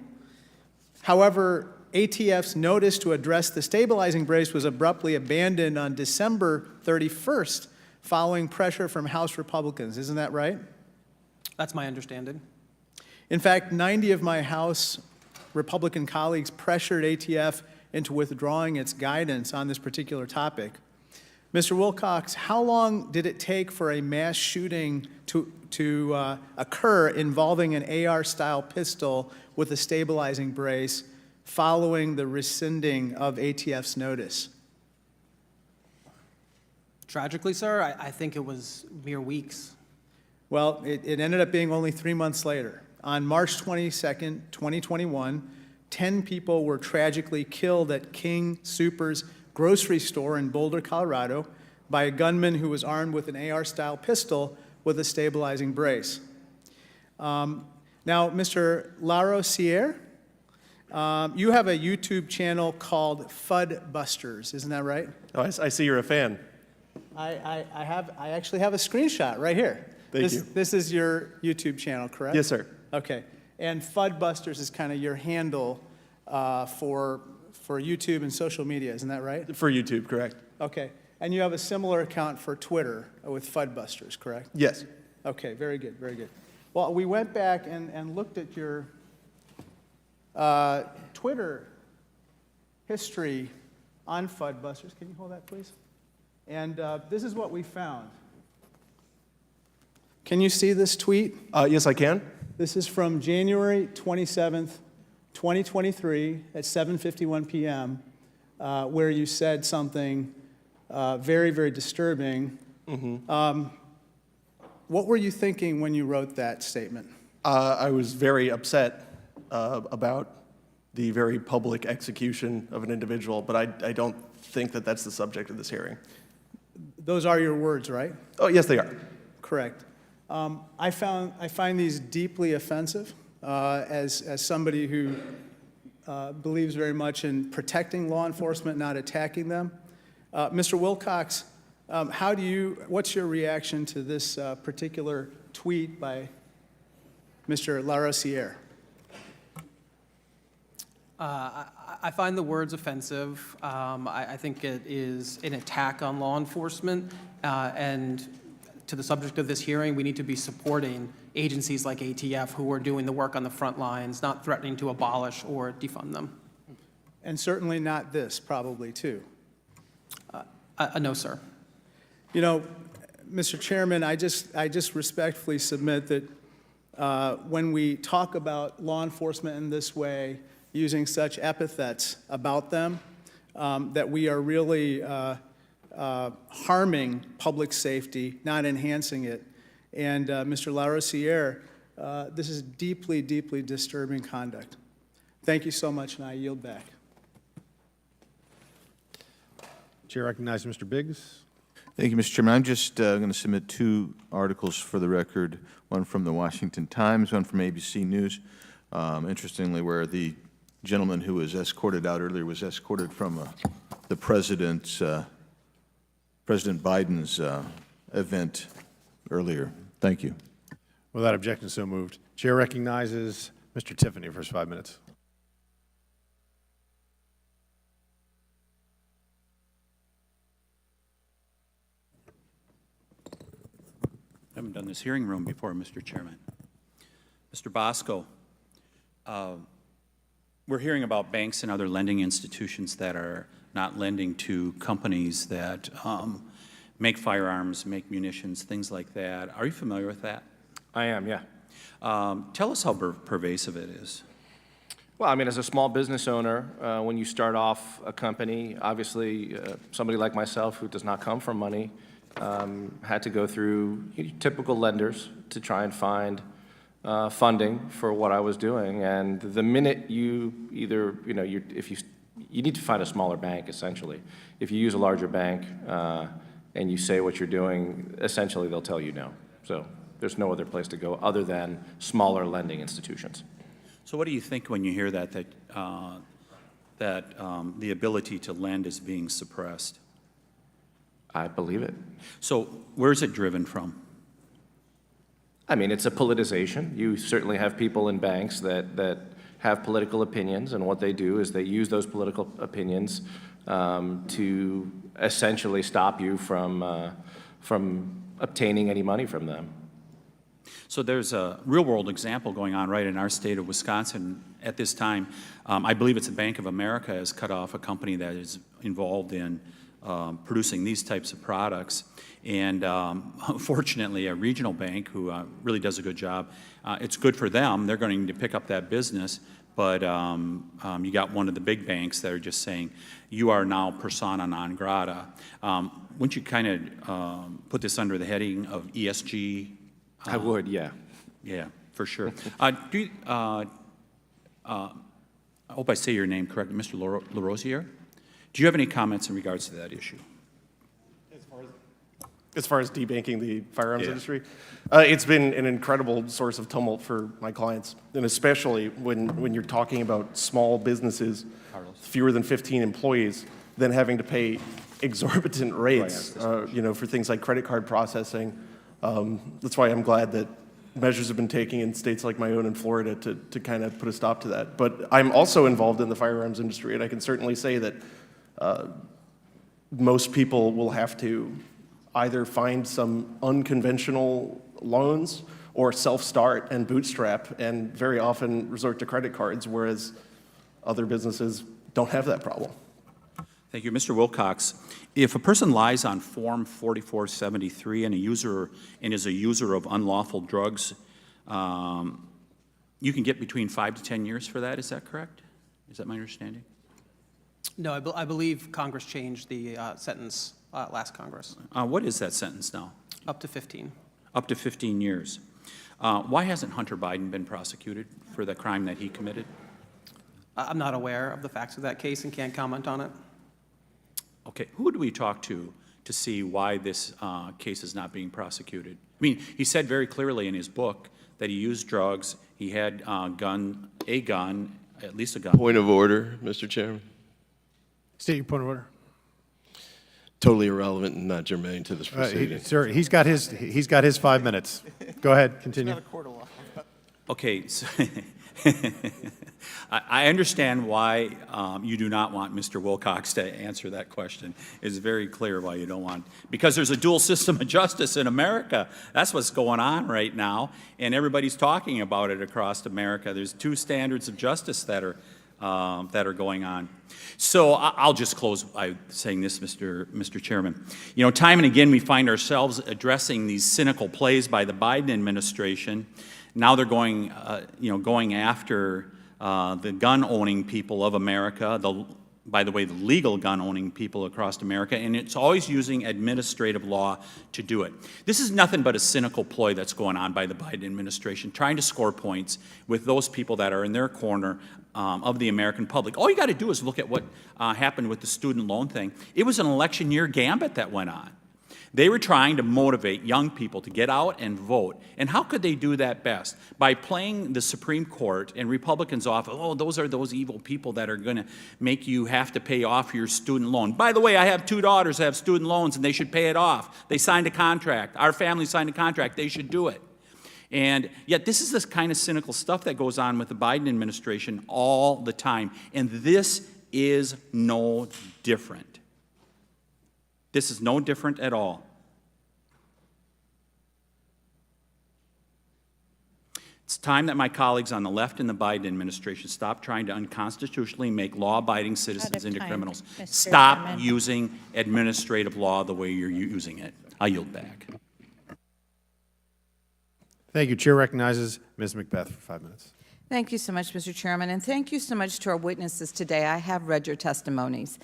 Speaker 22: However, ATF's notice to address the stabilizing brace was abruptly abandoned on December 31st following pressure from House Republicans. Isn't that right?
Speaker 7: That's my understanding.
Speaker 22: In fact, 90 of my House Republican colleagues pressured ATF into withdrawing its guidance on this particular topic. Mr. Wilcox, how long did it take for a mass shooting to occur involving an AR-style pistol with a stabilizing brace following the rescinding of ATF's notice?
Speaker 7: Tragically, sir, I think it was mere weeks.
Speaker 22: Well, it ended up being only 3 months later. On March 22nd, 2021, 10 people were tragically killed at King Soopers grocery store in Boulder, Colorado, by a gunman who was armed with an AR-style pistol with a stabilizing brace. Now, Mr. Larosiere, you have a YouTube channel called FUD Busters, isn't that right?
Speaker 15: Oh, I see you're a fan.
Speaker 22: I actually have a screenshot right here.
Speaker 15: Thank you.
Speaker 22: This is your YouTube channel, correct?
Speaker 15: Yes, sir.
Speaker 22: Okay. And FUD Busters is kind of your handle for YouTube and social media, isn't that right?
Speaker 15: For YouTube, correct.
Speaker 22: Okay. And you have a similar account for Twitter with FUD Busters, correct?
Speaker 15: Yes.
Speaker 22: Okay, very good, very good. Well, we went back and looked at your Twitter history on FUD Busters. Can you hold that, please? And this is what we found. Can you see this tweet?
Speaker 15: Yes, I can.
Speaker 22: This is from January 27th, 2023 at 7:51 p.m., where you said something very, very disturbing. What were you thinking when you wrote that statement?
Speaker 15: I was very upset about the very public execution of an individual, but I don't think that that's the subject of this hearing.
Speaker 22: Those are your words, right?
Speaker 15: Oh, yes, they are.
Speaker 22: Correct. I find these deeply offensive as somebody who believes very much in protecting law enforcement, not attacking them. Mr. Wilcox, what's your reaction to this particular tweet by Mr. Larosiere?
Speaker 7: I find the words offensive. I think it is an attack on law enforcement. And to the subject of this hearing, we need to be supporting agencies like ATF who are doing the work on the front lines, not threatening to abolish or defund them.
Speaker 22: And certainly not this, probably, too.
Speaker 7: No, sir.
Speaker 22: You know, Mr. Chairman, I just respectfully submit that when we talk about law enforcement in this way, using such epithets about them, that we are really harming public safety, not enhancing it. And Mr. Larosiere, this is deeply, deeply disturbing conduct. Thank you so much, and I yield back.
Speaker 1: Chair recognizes Mr. Biggs.
Speaker 9: Thank you, Mr. Chairman. I'm just going to submit 2 articles for the record, one from the Washington Times, one from ABC News. Interestingly, where the gentleman who was escorted out earlier was escorted from the President Biden's event earlier. Thank you.
Speaker 1: Without objection, so moved. Chair recognizes Mr. Tiffany for his 5 minutes.
Speaker 10: I haven't done this hearing room before, Mr. Chairman. Mr. Bosco, we're hearing about banks and other lending institutions that are not lending to companies that make firearms, make munitions, things like that. Are you familiar with that?
Speaker 5: I am, yeah.
Speaker 10: Tell us how pervasive it is.
Speaker 5: Well, I mean, as a small business owner, when you start off a company, obviously somebody like myself who does not come from money had to go through typical lenders to try and find funding for what I was doing. And the minute you either, you need to find a smaller bank, essentially. If you use a larger bank and you say what you're doing, essentially they'll tell you no. So there's no other place to go other than smaller lending institutions.
Speaker 10: So what do you think when you hear that the ability to lend is being suppressed?
Speaker 5: I believe it.
Speaker 10: So where's it driven from?
Speaker 5: I mean, it's a politicization. You certainly have people in banks that have political opinions, and what they do is they use those political opinions to essentially stop you from obtaining any money from them.
Speaker 10: So there's a real-world example going on right in our state of Wisconsin at this time. I believe it's the Bank of America has cut off a company that is involved in producing these types of products. And fortunately, a regional bank who really does a good job, it's good for them. They're going to pick up that business. But you got one of the big banks that are just saying, you are now persona non grata. Wouldn't you kind of put this under the heading of ESG?
Speaker 5: I would, yeah.
Speaker 10: Yeah, for sure. I hope I say your name correctly, Mr. LaRosiere. Do you have any comments in regards to that issue?
Speaker 15: As far as debanking the firearms industry, it's been an incredible source of tumult for my clients, and especially when you're talking about small businesses, fewer than 15 employees, then having to pay exorbitant rates, for things like credit card processing. That's why I'm glad that measures have been taken in states like my own in Florida to kind of put a stop to that. But I'm also involved in the firearms industry, and I can certainly say that most people will have to either find some unconventional loans or self-start and bootstrap, and very often resort to credit cards, whereas other businesses don't have that problem.
Speaker 10: Thank you. Mr. Wilcox, if a person lies on Form 4473 and is a user of unlawful drugs, you can get between 5 to 10 years for that. Is that correct? Is that my understanding?
Speaker 7: No, I believe Congress changed the sentence last Congress.
Speaker 10: What is that sentence now?
Speaker 7: Up to 15.
Speaker 10: Up to 15 years. Why hasn't Hunter Biden been prosecuted for the crime that he committed?
Speaker 7: I'm not aware of the facts of that case and can't comment on it.
Speaker 10: Okay, who do we talk to see why this case is not being prosecuted? I mean, he said very clearly in his book that he used drugs, he had a gun, at least a gun.
Speaker 12: Point of order, Mr. Chairman.
Speaker 1: State your point of order.
Speaker 12: Totally irrelevant and not germane to this proceeding.
Speaker 1: Sir, he's got his 5 minutes. Go ahead, continue.
Speaker 10: Okay, so I understand why you do not want Mr. Wilcox to answer that question. It's very clear why you don't want, because there's a dual system of justice in America. That's what's going on right now, and everybody's talking about it across America. There's two standards of justice that are going on. So I'll just close by saying this, Mr. Chairman. You know, time and again we find ourselves addressing these cynical plays by the Biden administration. Now they're going after the gun-owning people of America, by the way, the legal gun-owning people across America, and it's always using administrative law to do it. This is nothing but a cynical ploy that's going on by the Biden administration, trying to score points with those people that are in their corner of the American public. All you got to do is look at what happened with the student loan thing. It was an election year gambit that went on. They were trying to motivate young people to get out and vote. And how could they do that best? By playing the Supreme Court and Republicans off, oh, those are those evil people that are going to make you have to pay off your student loan. By the way, I have 2 daughters that have student loans, and they should pay it off. They signed a contract. Our family signed a contract. They should do it. And yet this is this kind of cynical stuff that goes on with the Biden administration all the time. And this is no different. This is no different at all. It's time that my colleagues on the left in the Biden administration stop trying to unconstitutionally make law-abiding citizens into criminals. Stop using administrative law the way you're using it. I yield back.
Speaker 1: Thank you. Chair recognizes Ms. Macbeth for 5 minutes.
Speaker 13: Thank you so much, Mr. Chairman, and thank you so much to our witnesses today. I have read your testimonies.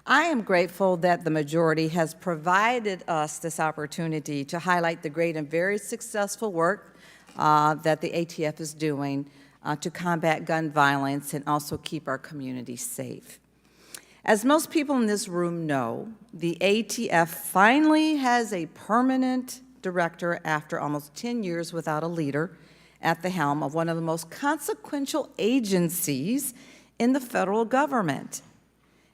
Speaker 13: I am grateful that the majority has provided us this opportunity to highlight the great and very successful work that the ATF is doing to combat gun violence and also keep our communities safe. As most people in this room know, the ATF finally has a permanent director after almost 10 years without a leader at the helm of one of the most consequential agencies in the federal government.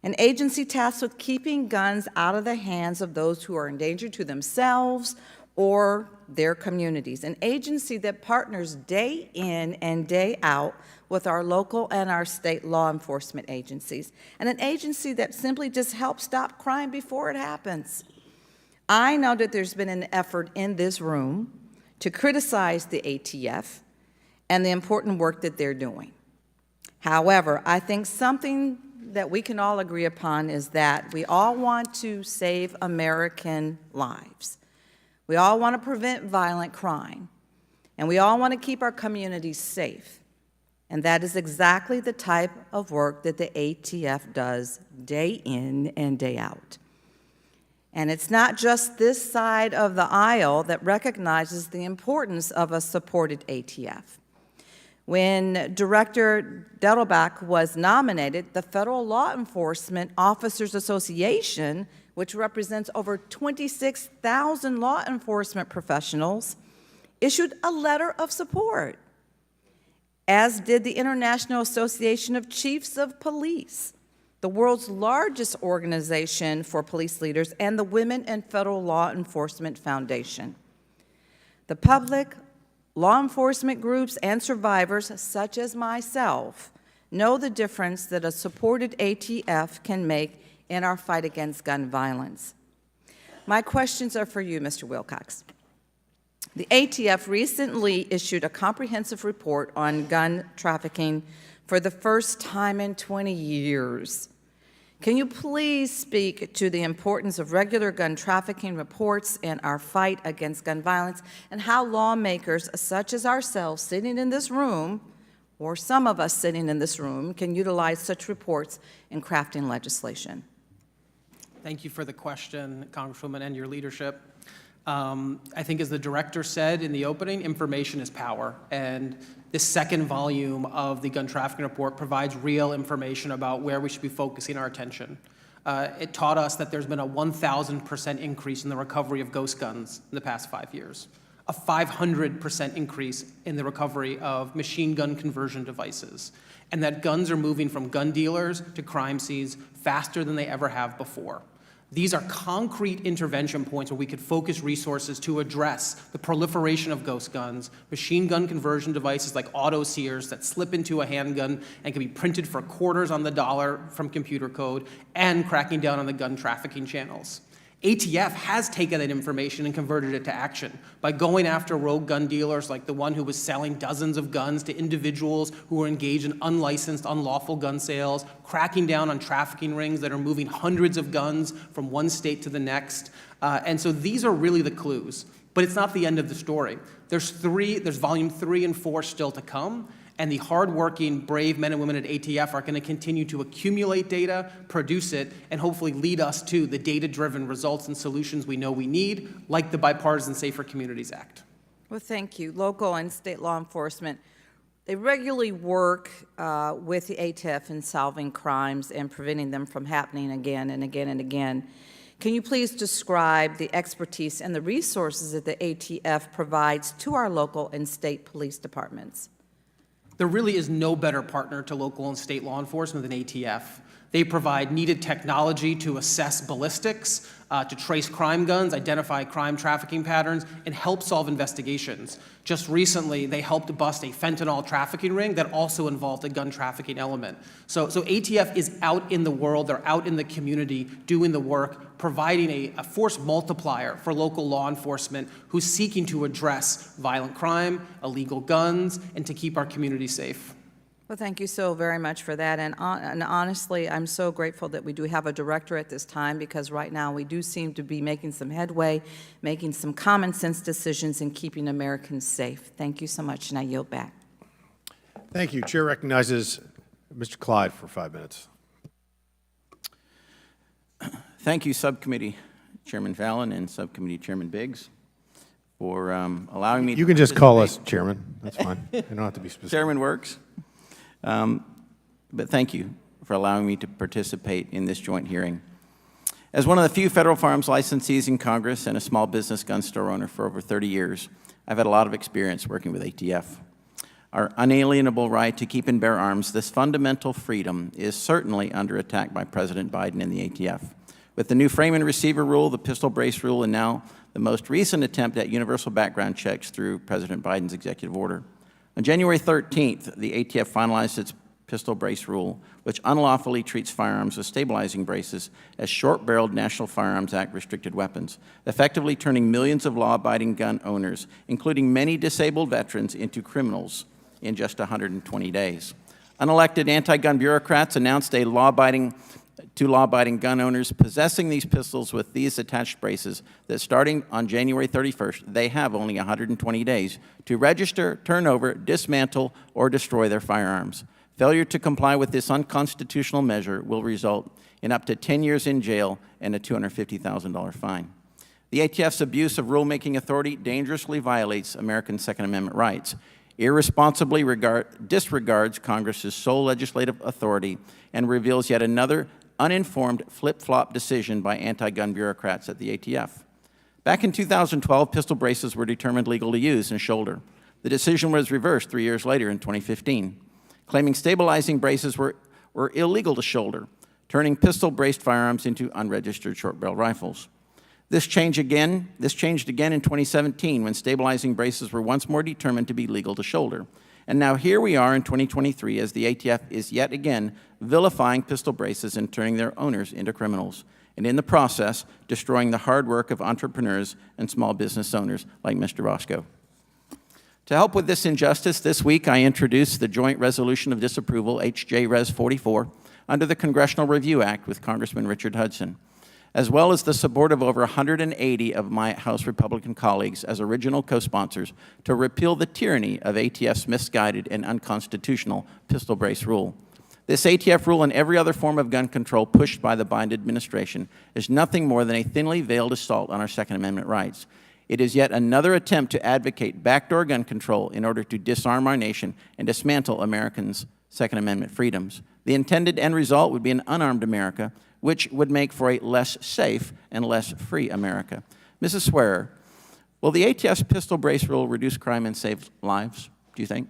Speaker 13: An agency tasked with keeping guns out of the hands of those who are in danger to themselves or their communities. An agency that partners day in and day out with our local and our state law enforcement agencies. And an agency that simply just helps stop crime before it happens. I know that there's been an effort in this room to criticize the ATF and the important work that they're doing. However, I think something that we can all agree upon is that we all want to save American lives. We all want to prevent violent crime, and we all want to keep our communities safe. And that is exactly the type of work that the ATF does day in and day out. And it's not just this side of the aisle that recognizes the importance of a supported ATF. When Director Dettelbach was nominated, the Federal Law Enforcement Officers Association, which represents over 26,000 law enforcement professionals, issued a letter of support, as did the International Association of Chiefs of Police, the world's largest organization for police leaders, and the Women in Federal Law Enforcement Foundation. The public, law enforcement groups, and survivors, such as myself, know the difference that a supported ATF can make in our fight against gun violence. My questions are for you, Mr. Wilcox. The ATF recently issued a comprehensive report on gun trafficking for the first time in 20 years. Can you please speak to the importance of regular gun trafficking reports in our fight against gun violence, and how lawmakers such as ourselves sitting in this room, or some of us sitting in this room, can utilize such reports in crafting legislation?
Speaker 7: Thank you for the question, Congresswoman, and your leadership. I think as the director said in the opening, information is power, and this second volume of the gun trafficking report provides real information about where we should be focusing our attention. It taught us that there's been a 1,000% increase in the recovery of ghost guns in the past 5 years, a 500% increase in the recovery of machine gun conversion devices, and that guns are moving from gun dealers to crime scenes faster than they ever have before. These are concrete intervention points where we could focus resources to address the proliferation of ghost guns, machine gun conversion devices like auto sears that slip into a handgun and can be printed for quarters on the dollar from computer code, and cracking down on the gun trafficking channels. ATF has taken that information and converted it to action by going after rogue gun dealers like the one who was selling dozens of guns to individuals who were engaged in unlicensed, unlawful gun sales, cracking down on trafficking rings that are moving hundreds of guns from one state to the next. And so these are really the clues. But it's not the end of the story. There's volume 3 and 4 still to come. And the hardworking, brave men and women at ATF are going to continue to accumulate data, produce it, and hopefully lead us to the data-driven results and solutions we know we need, like the Bipartisan Safer Communities Act.
Speaker 13: Well, thank you. Local and state law enforcement, they regularly work with the ATF in solving crimes and preventing them from happening again and again and again. Can you please describe the expertise and the resources that the ATF provides to our local and state police departments?
Speaker 7: There really is no better partner to local and state law enforcement than ATF. They provide needed technology to assess ballistics, to trace crime guns, identify crime trafficking patterns, and help solve investigations. Just recently, they helped bust a fentanyl trafficking ring that also involved a gun trafficking element. So ATF is out in the world, they're out in the community doing the work, providing a force multiplier for local law enforcement who's seeking to address violent crime, illegal guns, and to keep our community safe.
Speaker 13: Well, thank you so very much for that. And honestly, I'm so grateful that we do have a director at this time, because right now we do seem to be making some headway, making some common sense decisions and keeping Americans safe. Thank you so much, and I yield back.
Speaker 1: Thank you. Chair recognizes Mr. Clyde for 5 minutes.
Speaker 16: Thank you, Subcommittee Chairman Fallon and Subcommittee Chairman Biggs, for allowing me to
Speaker 1: You can just call us Chairman. That's fine. You don't have to be specific.
Speaker 16: Chairman works. But thank you for allowing me to participate in this joint hearing. As one of the few federal firearms licensees in Congress and a small business gun store owner for over 30 years, I've had a lot of experience working with ATF. Our unalienable right to keep and bear arms, this fundamental freedom, is certainly under attack by President Biden and the ATF. With the new frame and receiver rule, the pistol brace rule, and now the most recent attempt at universal background checks through President Biden's executive order. On January 13th, the ATF finalized its pistol brace rule, which unlawfully treats firearms with stabilizing braces as short-barreled National Firearms Act restricted weapons, effectively turning millions of law-abiding gun owners, including many disabled veterans, into criminals in just 120 days. Unelected anti-gun bureaucrats announced to law-abiding gun owners possessing these pistols with these attached braces that starting on January 31st, they have only 120 days to register, turn over, dismantle, or destroy their firearms. Failure to comply with this unconstitutional measure will result in up to 10 years in jail and a $250,000 fine. The ATF's abuse of rulemaking authority dangerously violates American Second Amendment rights, irresponsibly disregards Congress's sole legislative authority, and reveals yet another uninformed flip-flop decision by anti-gun bureaucrats at the ATF. Back in 2012, pistol braces were determined legal to use and shoulder. The decision was reversed 3 years later in 2015, claiming stabilizing braces were illegal to shoulder, turning pistol-braced firearms into unregistered short-barrel rifles. This changed again in 2017 when stabilizing braces were once more determined to be legal to shoulder. And now here we are in 2023 as the ATF is yet again vilifying pistol braces and turning their owners into criminals, and in the process, destroying the hard work of entrepreneurs and small business owners like Mr. Bosco. To help with this injustice, this week I introduced the Joint Resolution of Disapproval, HJ Res 44, under the Congressional Review Act with Congressman Richard Hudson, as well as the support of over 180 of my House Republican colleagues as original co-sponsors to repeal the tyranny of ATF's misguided and unconstitutional pistol brace rule. This ATF rule and every other form of gun control pushed by the Biden administration is nothing more than a thinly veiled assault on our Second Amendment rights. It is yet another attempt to advocate backdoor gun control in order to disarm our nation and dismantle Americans' Second Amendment freedoms. The intended end result would be an unarmed America, which would make for a less safe and less free America. Mrs. Swearer, will the ATF's pistol brace rule reduce crime and save lives, do you think?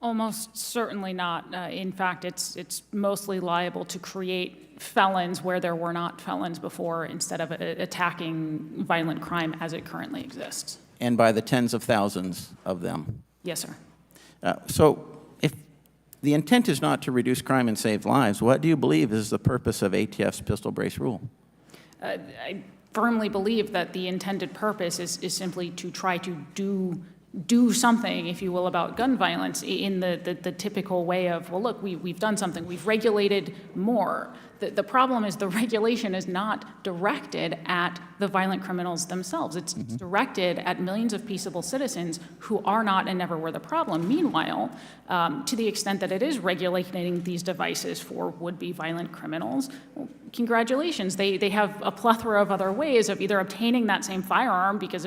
Speaker 6: Almost certainly not. In fact, it's mostly liable to create felons where there were not felons before instead of attacking violent crime as it currently exists.
Speaker 16: And by the tens of thousands of them.
Speaker 6: Yes, sir.
Speaker 16: So if the intent is not to reduce crime and save lives, what do you believe is the purpose of ATF's pistol brace rule?
Speaker 6: I firmly believe that the intended purpose is simply to try to do something, if you will, about gun violence in the typical way of, well, look, we've done something, we've regulated more. The problem is the regulation is not directed at the violent criminals themselves. It's directed at millions of peaceable citizens who are not and never were the problem. Meanwhile, to the extent that it is regulating these devices for would-be violent criminals, well, congratulations. They have a plethora of other ways of either obtaining that same firearm, because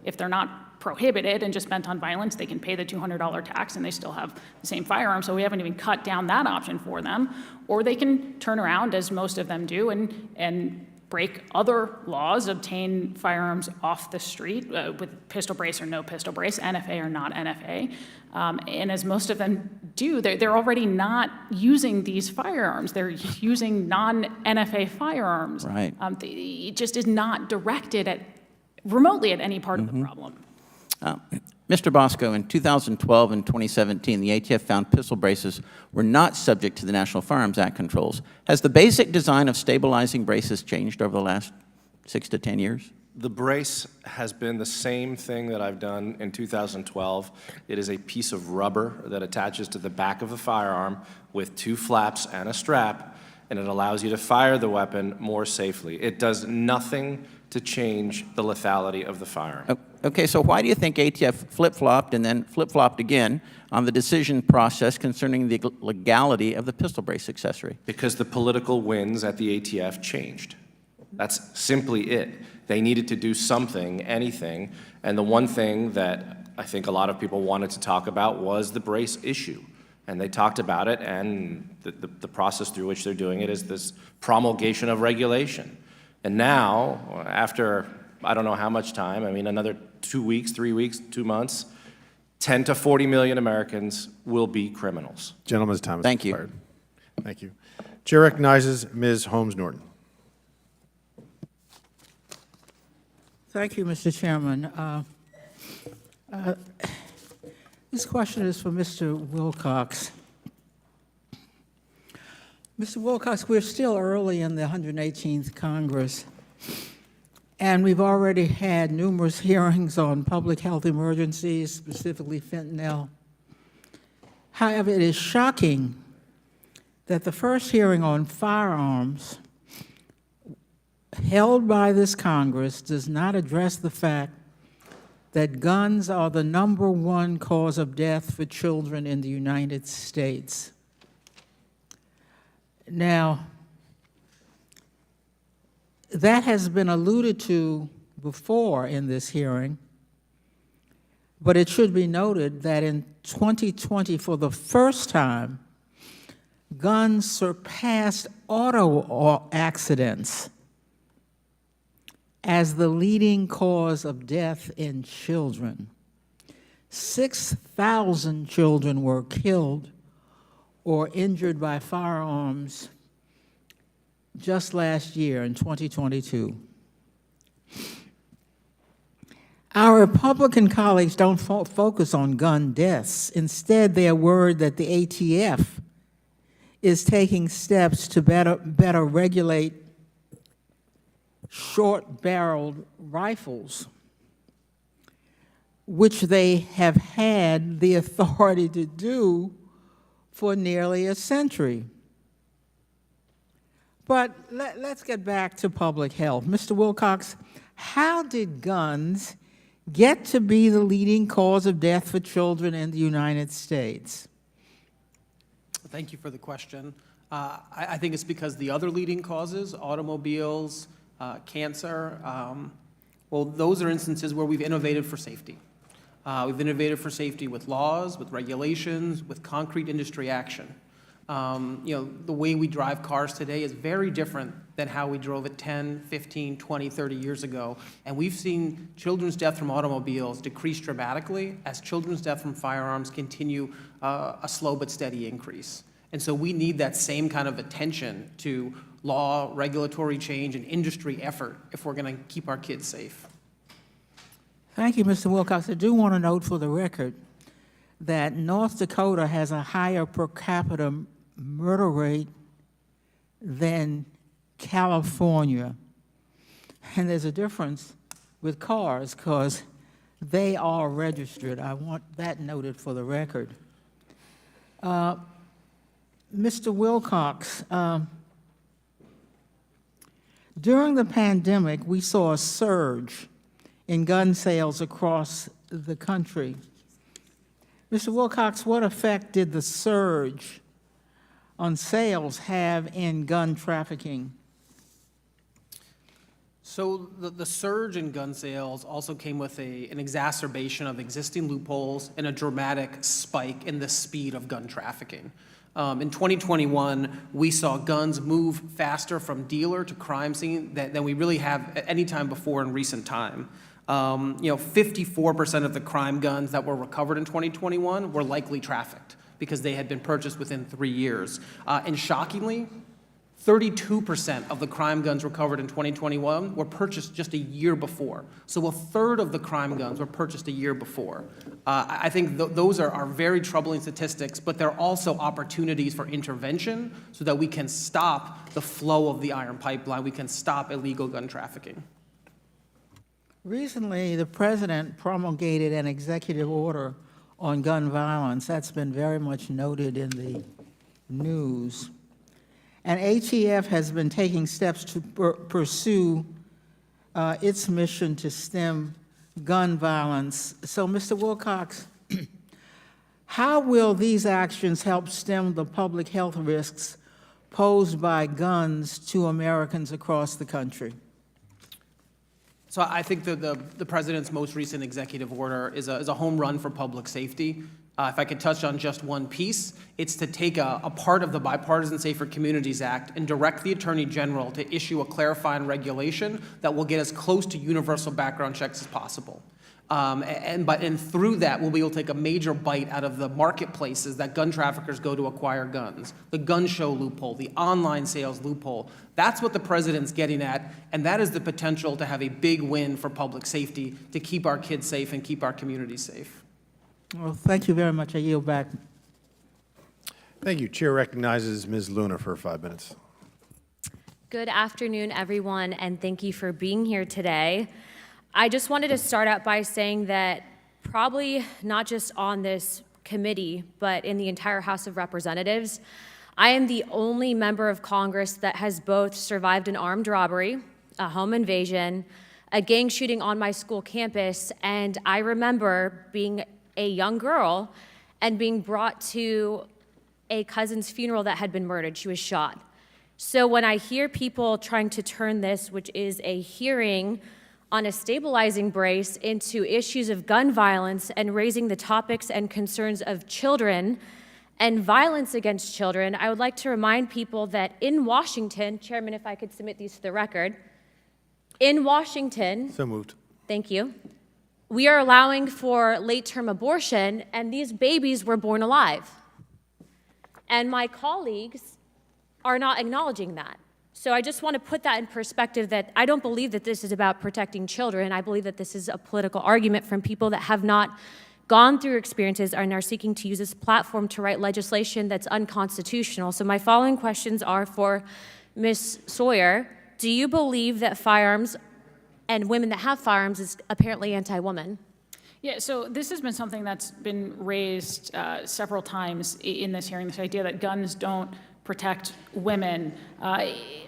Speaker 6: if they're not prohibited and just spent on violence, they can pay the $200 tax and they still have the same firearm, so we haven't even cut down that option for them. Or they can turn around, as most of them do, and break other laws, obtain firearms off the street with pistol brace or no pistol brace, NFA or not NFA. And as most of them do, they're already not using these firearms. They're using non-NFA firearms.
Speaker 16: Right.
Speaker 6: It just is not directed remotely at any part of the problem.
Speaker 16: Mr. Bosco, in 2012 and 2017, the ATF found pistol braces were not subject to the National Firearms Act controls. Has the basic design of stabilizing braces changed over the last 6 to 10 years?
Speaker 5: The brace has been the same thing that I've done in 2012. It is a piece of rubber that attaches to the back of the firearm with 2 flaps and a strap, and it allows you to fire the weapon more safely. It does nothing to change the lethality of the firearm.
Speaker 16: Okay, so why do you think ATF flip-flopped and then flip-flopped again on the decision process concerning the legality of the pistol brace accessory?
Speaker 5: Because the political winds at the ATF changed. That's simply it. They needed to do something, anything, and the one thing that I think a lot of people wanted to talk about was the brace issue. And they talked about it, and the process through which they're doing it is this promulgation of regulation. And now, after I don't know how much time, I mean another 2 weeks, 3 weeks, 2 months, 10 to 40 million Americans will be criminals.
Speaker 1: Gentleman's time is
Speaker 16: Thank you.
Speaker 1: expired. Thank you. Chair recognizes Ms. Holmes-Norton.
Speaker 17: Thank you, Mr. Chairman. This question is for Mr. Wilcox. Mr. Wilcox, we're still early in the 118th Congress, and we've already had numerous hearings on public health emergencies, specifically fentanyl. However, it is shocking that the first hearing on firearms held by this Congress does not address the fact that guns are the #1 cause of death for children in the United States. Now, that has been alluded to before in this hearing, but it should be noted that in 2020, for the first time, guns surpassed auto accidents as the leading cause of death in children. 6,000 children were killed or injured by firearms just last year in 2022. Our Republican colleagues don't focus on gun deaths. Instead, they are worried that the ATF is taking steps to better regulate short-barreled rifles, which they have had the authority to do for nearly a century. But let's get back to public health. Mr. Wilcox, how did guns get to be the leading cause of death for children in the United States?
Speaker 7: Thank you for the question. I think it's because the other leading causes, automobiles, cancer, well, those are instances where we've innovated for safety. We've innovated for safety with laws, with regulations, with concrete industry action. The way we drive cars today is very different than how we drove it 10, 15, 20, 30 years ago. And we've seen children's death from automobiles decrease dramatically as children's death from firearms continue a slow but steady increase. And so we need that same kind of attention to law, regulatory change, and industry effort if we're going to keep our kids safe.
Speaker 17: Thank you, Mr. Wilcox. I do want to note for the record that North Dakota has a higher per capita murder rate than California. And there's a difference with cars because they are registered. I want that noted for the record. Mr. Wilcox, during the pandemic, we saw a surge in gun sales across the country. Mr. Wilcox, what effect did the surge on sales have in gun trafficking?
Speaker 7: So the surge in gun sales also came with an exacerbation of existing loopholes and a dramatic spike in the speed of gun trafficking. In 2021, we saw guns move faster from dealer to crime scene than we really have at any time before in recent time. 54% of the crime guns that were recovered in 2021 were likely trafficked because they had been purchased within 3 years. And shockingly, 32% of the crime guns recovered in 2021 were purchased just a year before. So a third of the crime guns were purchased a year before. I think those are very troubling statistics, but they're also opportunities for intervention so that we can stop the flow of the iron pipeline, we can stop illegal gun trafficking.
Speaker 17: Recently, the president promulgated an executive order on gun violence. That's been very much noted in the news. And ATF has been taking steps to pursue its mission to stem gun violence. So, Mr. Wilcox, how will these actions help stem the public health risks posed by guns to Americans across the country?
Speaker 7: So I think that the president's most recent executive order is a home run for public safety. If I could touch on just one piece, it's to take a part of the Bipartisan Safer Communities Act and direct the Attorney General to issue a clarifying regulation that will get as close to universal background checks as possible. And through that, we'll be able to take a major bite out of the marketplaces that gun traffickers go to acquire guns, the gun show loophole, the online sales loophole. That's what the president's getting at, and that is the potential to have a big win for public safety, to keep our kids safe and keep our communities safe.
Speaker 17: Well, thank you very much. I yield back.
Speaker 1: Thank you. Chair recognizes Ms. Luna for 5 minutes.
Speaker 3: Good afternoon, everyone, and thank you for being here today. I just wanted to start out by saying that probably not just on this committee, but in the entire House of Representatives. I am the only member of Congress that has both survived an armed robbery, a home invasion, a gang shooting on my school campus, and I remember being a young girl and being brought to a cousin's funeral that had been murdered. She was shot. So when I hear people trying to turn this, which is a hearing on a stabilizing brace, into issues of gun violence and raising the topics and concerns of children and violence against children, I would like to remind people that in Washington, Chairman, if I could submit these to the record, in Washington,
Speaker 1: So moved.
Speaker 3: thank you, we are allowing for late-term abortion, and these babies were born alive. And my colleagues are not acknowledging that. So I just want to put that in perspective, that I don't believe that this is about protecting children. I believe that this is a political argument from people that have not gone through experiences and are seeking to use this platform to write legislation that's unconstitutional. So my following questions are for Ms. Sawyer. Do you believe that firearms and women that have firearms is apparently anti-woman?
Speaker 6: Yeah, so this has been something that's been raised several times in this hearing, this idea that guns don't protect women.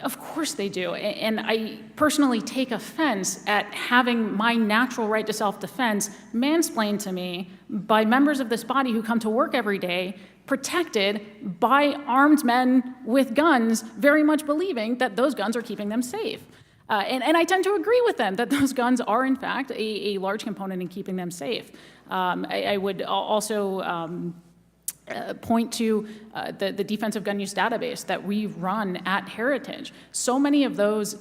Speaker 6: Of course they do. And I personally take offense at having my natural right to self-defense mansplained to me by members of this body who come to work every day protected by armed men with guns, very much believing that those guns are keeping them safe. And I tend to agree with them that those guns are, in fact, a large component in keeping them safe. I would also point to the defensive gun use database that we run at Heritage. So many of those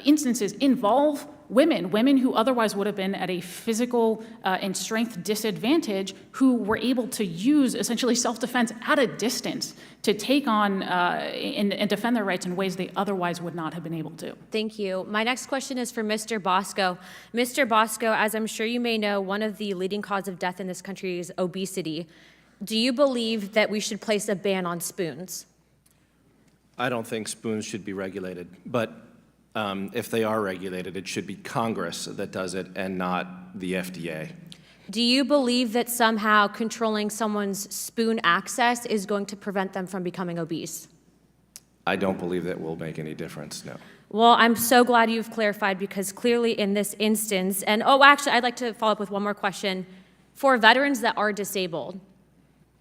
Speaker 6: instances involve women who otherwise would have been at a physical and strength disadvantage, who were able to use essentially self-defense at a distance to take on and defend their rights in ways they otherwise would not have been able to.
Speaker 3: Thank you. My next question is for Mr. Bosco. Mr. Bosco, as I'm sure you may know, one of the leading causes of death in this country is obesity. Do you believe that we should place a ban on spoons?
Speaker 5: I don't think spoons should be regulated, but if they are regulated, it should be Congress that does it and not the FDA.
Speaker 3: Do you believe that somehow controlling someone's spoon access is going to prevent them from becoming obese?
Speaker 5: I don't believe that will make any difference, no.
Speaker 3: Well, I'm so glad you've clarified, because clearly in this instance, and actually, I'd like to follow up with one more question. For veterans that are disabled,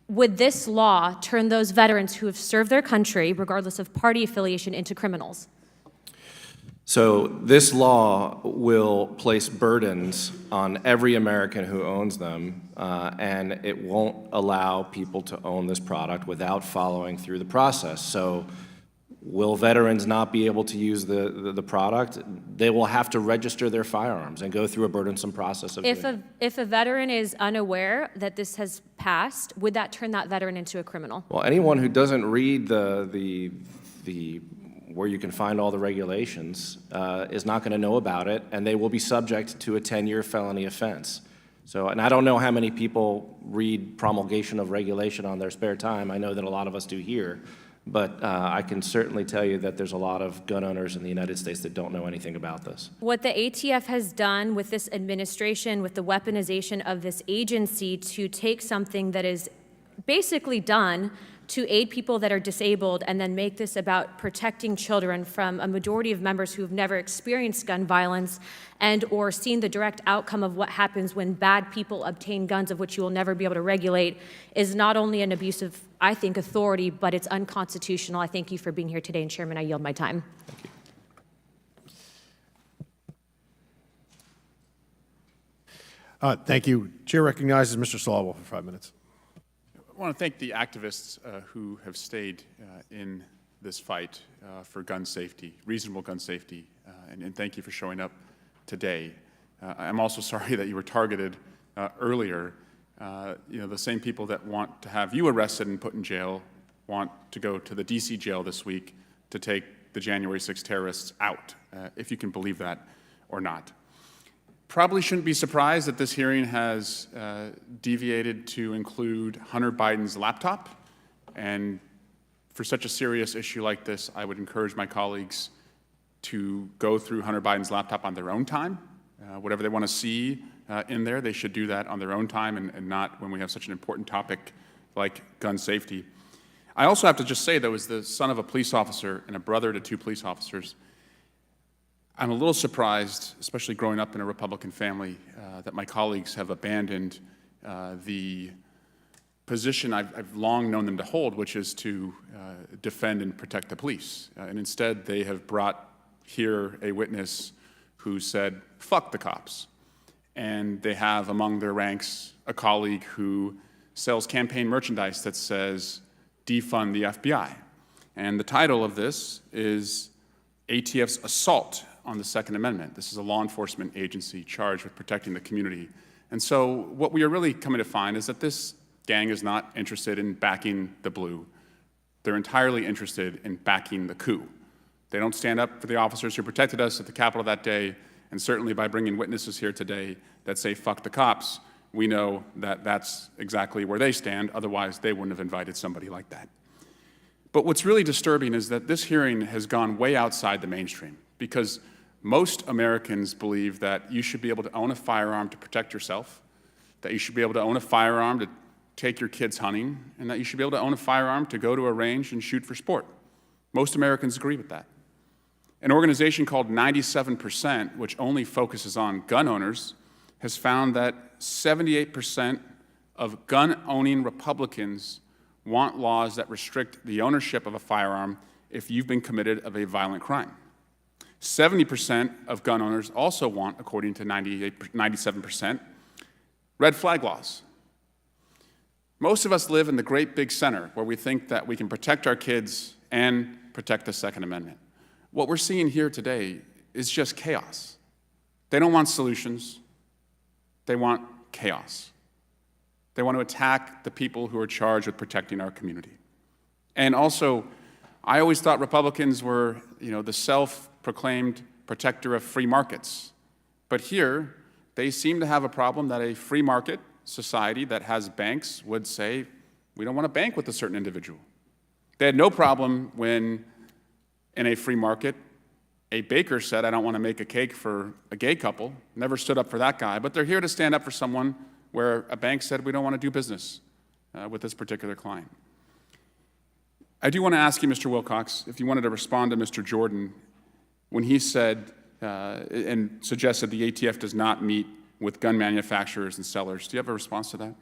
Speaker 3: would this law turn those veterans who have served their country, regardless of party affiliation, into criminals?
Speaker 5: So this law will place burdens on every American who owns them, and it won't allow people to own this product without following through the process. So will veterans not be able to use the product? They will have to register their firearms and go through a burdensome process of doing it.
Speaker 3: If a veteran is unaware that this has passed, would that turn that veteran into a criminal?
Speaker 5: Well, anyone who doesn't read where you can find all the regulations is not going to know about it, and they will be subject to a 10-year felony offense. So, and I don't know how many people read promulgation of regulation on their spare time. I know that a lot of us do here, but I can certainly tell you that there's a lot of gun owners in the United States that don't know anything about this.
Speaker 3: What the ATF has done with this administration, with the weaponization of this agency to take something that is basically done to aid people that are disabled and then make this about protecting children from a majority of members who have never experienced gun violence and or seen the direct outcome of what happens when bad people obtain guns, of which you will never be able to regulate, is not only an abuse of, I think, authority, but it's unconstitutional. I thank you for being here today, and Chairman, I yield my time.
Speaker 5: Thank you.
Speaker 1: Thank you. Chair recognizes Mr. Swalwell for 5 minutes.
Speaker 18: I want to thank the activists who have stayed in this fight for gun safety, reasonable gun safety, and thank you for showing up today. I'm also sorry that you were targeted earlier. The same people that want to have you arrested and put in jail want to go to the DC jail this week to take the January 6th terrorists out, if you can believe that or not. Probably shouldn't be surprised that this hearing has deviated to include Hunter Biden's laptop. And for such a serious issue like this, I would encourage my colleagues to go through Hunter Biden's laptop on their own time. Whatever they want to see, in there. They should do that on their own time and not when we have such an important topic like gun safety. I also have to just say, though, as the son of a police officer and a brother to 2 police officers, I'm a little surprised, especially growing up in a Republican family, that my colleagues have abandoned the position I've long known them to hold, which is to defend and protect the police. And instead, they have brought here a witness who said, "Fuck the cops." And they have among their ranks a colleague who sells campaign merchandise that says, "Defund the FBI." And the title of this is ATF's assault on the Second Amendment. This is a law enforcement agency charged with protecting the community. And so what we are really coming to find is that this gang is not interested in backing the blue. They're entirely interested in backing the coup. They don't stand up for the officers who protected us at the Capitol that day, and certainly by bringing witnesses here today that say, "Fuck the cops," we know that that's exactly where they stand. Otherwise, they wouldn't have invited somebody like that. But what's really disturbing is that this hearing has gone way outside the mainstream, because most Americans believe that you should be able to own a firearm to protect yourself, that you should be able to own a firearm to take your kids hunting, and that you should be able to own a firearm to go to a range and shoot for sport. Most Americans agree with that. An organization called 97%, which only focuses on gun owners, has found that 78% of gun-owning Republicans want laws that restrict the ownership of a firearm if you've been committed of a violent crime. 70% of gun owners also want, according to 97%, red flag laws. Most of us live in the great big center where we think that we can protect our kids and protect the Second Amendment. What we're seeing here today is just chaos. They don't want solutions. They want chaos. They want to attack the people who are charged with protecting our community. And also, I always thought Republicans were, the self-proclaimed protector of free markets. But here, they seem to have a problem that a free market society that has banks would say, we don't want to bank with a certain individual. They had no problem when, in a free market, a baker said, I don't want to make a cake for a gay couple. Never stood up for that guy. But they're here to stand up for someone where a bank said, we don't want to do business with this particular client. I do want to ask you, Mr. Wilcox, if you wanted to respond to Mr. Jordan when he said and suggested the ATF does not meet with gun manufacturers and sellers. Do you have a response to that?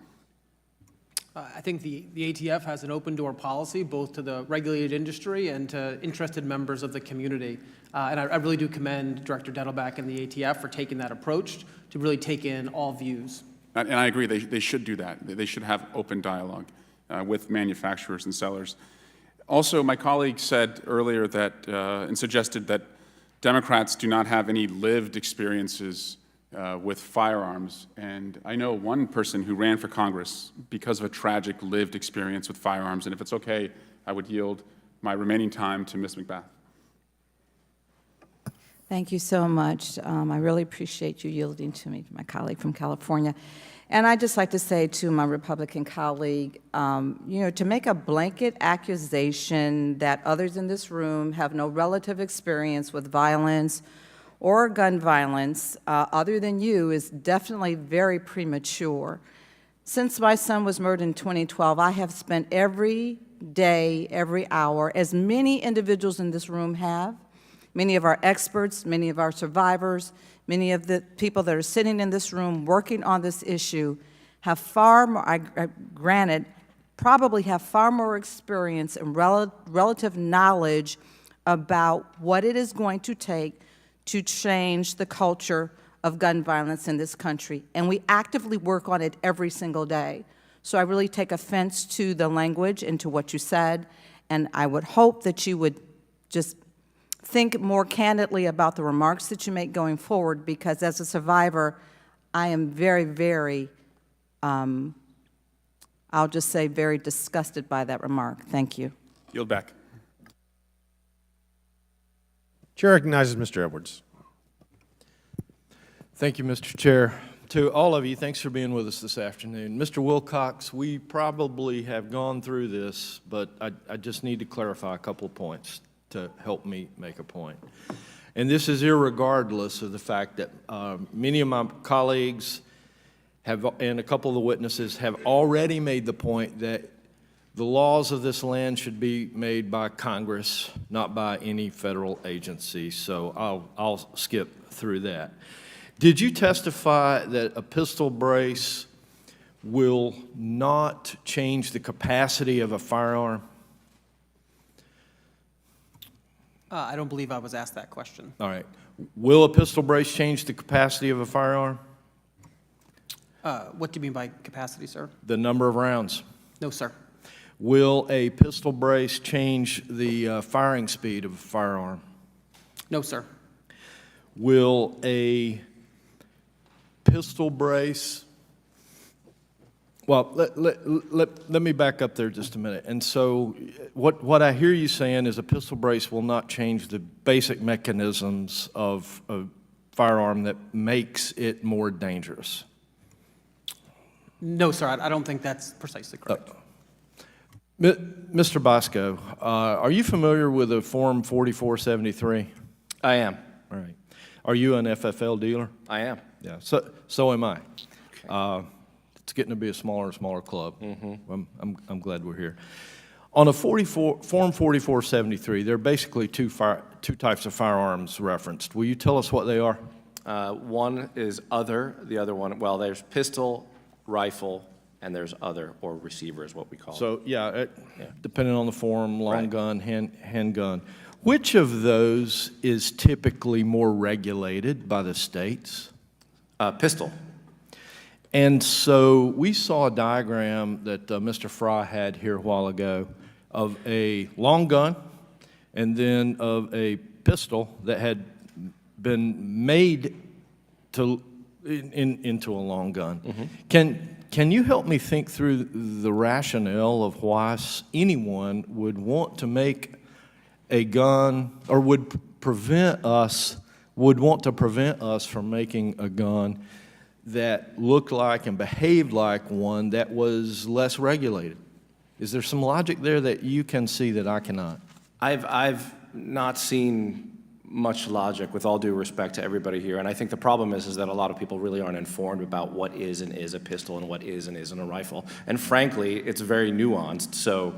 Speaker 7: I think the ATF has an open door policy, both to the regulated industry and to interested members of the community. And I really do commend Director Dettelbach and the ATF for taking that approach to really take in all views.
Speaker 18: And I agree, they should do that. They should have open dialogue with manufacturers and sellers. Also, my colleague said earlier that, and suggested that Democrats do not have any lived experiences with firearms. And I know one person who ran for Congress because of a tragic lived experience with firearms. And if it's okay, I would yield my remaining time to Ms. McBath.
Speaker 13: Thank you so much. I really appreciate you yielding to me, my colleague from California. And I'd just like to say to my Republican colleague, to make a blanket accusation that others in this room have no relative experience with violence or gun violence other than you is definitely very premature. Since my son was murdered in 2012, I have spent every day, every hour, as many individuals in this room have, many of our experts, many of our survivors, many of the people that are sitting in this room working on this issue have far more, granted, probably have far more experience and relative knowledge about what it is going to take to change the culture of gun violence in this country. And we actively work on it every single day. So I really take offense to the language and to what you said, and I would hope that you would just think more candidly about the remarks that you make going forward, because as a survivor, I am very, very, I'll just say very disgusted by that remark. Thank you.
Speaker 18: Yield back.
Speaker 1: Chair recognizes Mr. Edwards.
Speaker 4: Thank you, Mr. Chair. To all of you, thanks for being with us this afternoon. Mr. Wilcox, we probably have gone through this, but I just need to clarify a couple of points to help me make a point. And this is irregardless of the fact that many of my colleagues and a couple of the witnesses have already made the point that the laws of this land should be made by Congress, not by any federal agency. So I'll skip through that. Did you testify that a pistol brace will not change the capacity of a firearm?
Speaker 7: I don't believe I was asked that question.
Speaker 4: All right. Will a pistol brace change the capacity of a firearm?
Speaker 7: What do you mean by capacity, sir?
Speaker 4: The number of rounds.
Speaker 7: No, sir.
Speaker 4: Will a pistol brace change the firing speed of a firearm?
Speaker 7: No, sir.
Speaker 4: Will a pistol brace, well, let me back up there just a minute. And so what I hear you saying is a pistol brace will not change the basic mechanisms of a firearm that makes it more dangerous.
Speaker 7: No, sir. I don't think that's precisely correct.
Speaker 4: Mr. Bosco, are you familiar with the Form 4473?
Speaker 5: I am.
Speaker 4: All right. Are you an FFL dealer?
Speaker 5: I am.
Speaker 4: Yeah, so am I. It's getting to be a smaller and smaller club. I'm glad we're here. On a Form 4473, there are basically two types of firearms referenced. Will you tell us what they are?
Speaker 5: One is other, the other one, well, there's pistol, rifle, and there's other, or receiver is what we call it.
Speaker 4: So, depending on the form, long gun, handgun. Which of those is typically more regulated by the states?
Speaker 5: Pistol.
Speaker 4: And so we saw a diagram that Mr. Fry had here a while ago of a long gun and then of a pistol that had been made into a long gun. Can you help me think through the rationale of why anyone would want to make a gun, or would want to prevent us from making a gun that looked like and behaved like one that was less regulated? Is there some logic there that you can see that I cannot?
Speaker 5: I've not seen much logic, with all due respect to everybody here, and I think the problem is that a lot of people really aren't informed about what is and is a pistol and what is and isn't a rifle. And frankly, it's very nuanced, so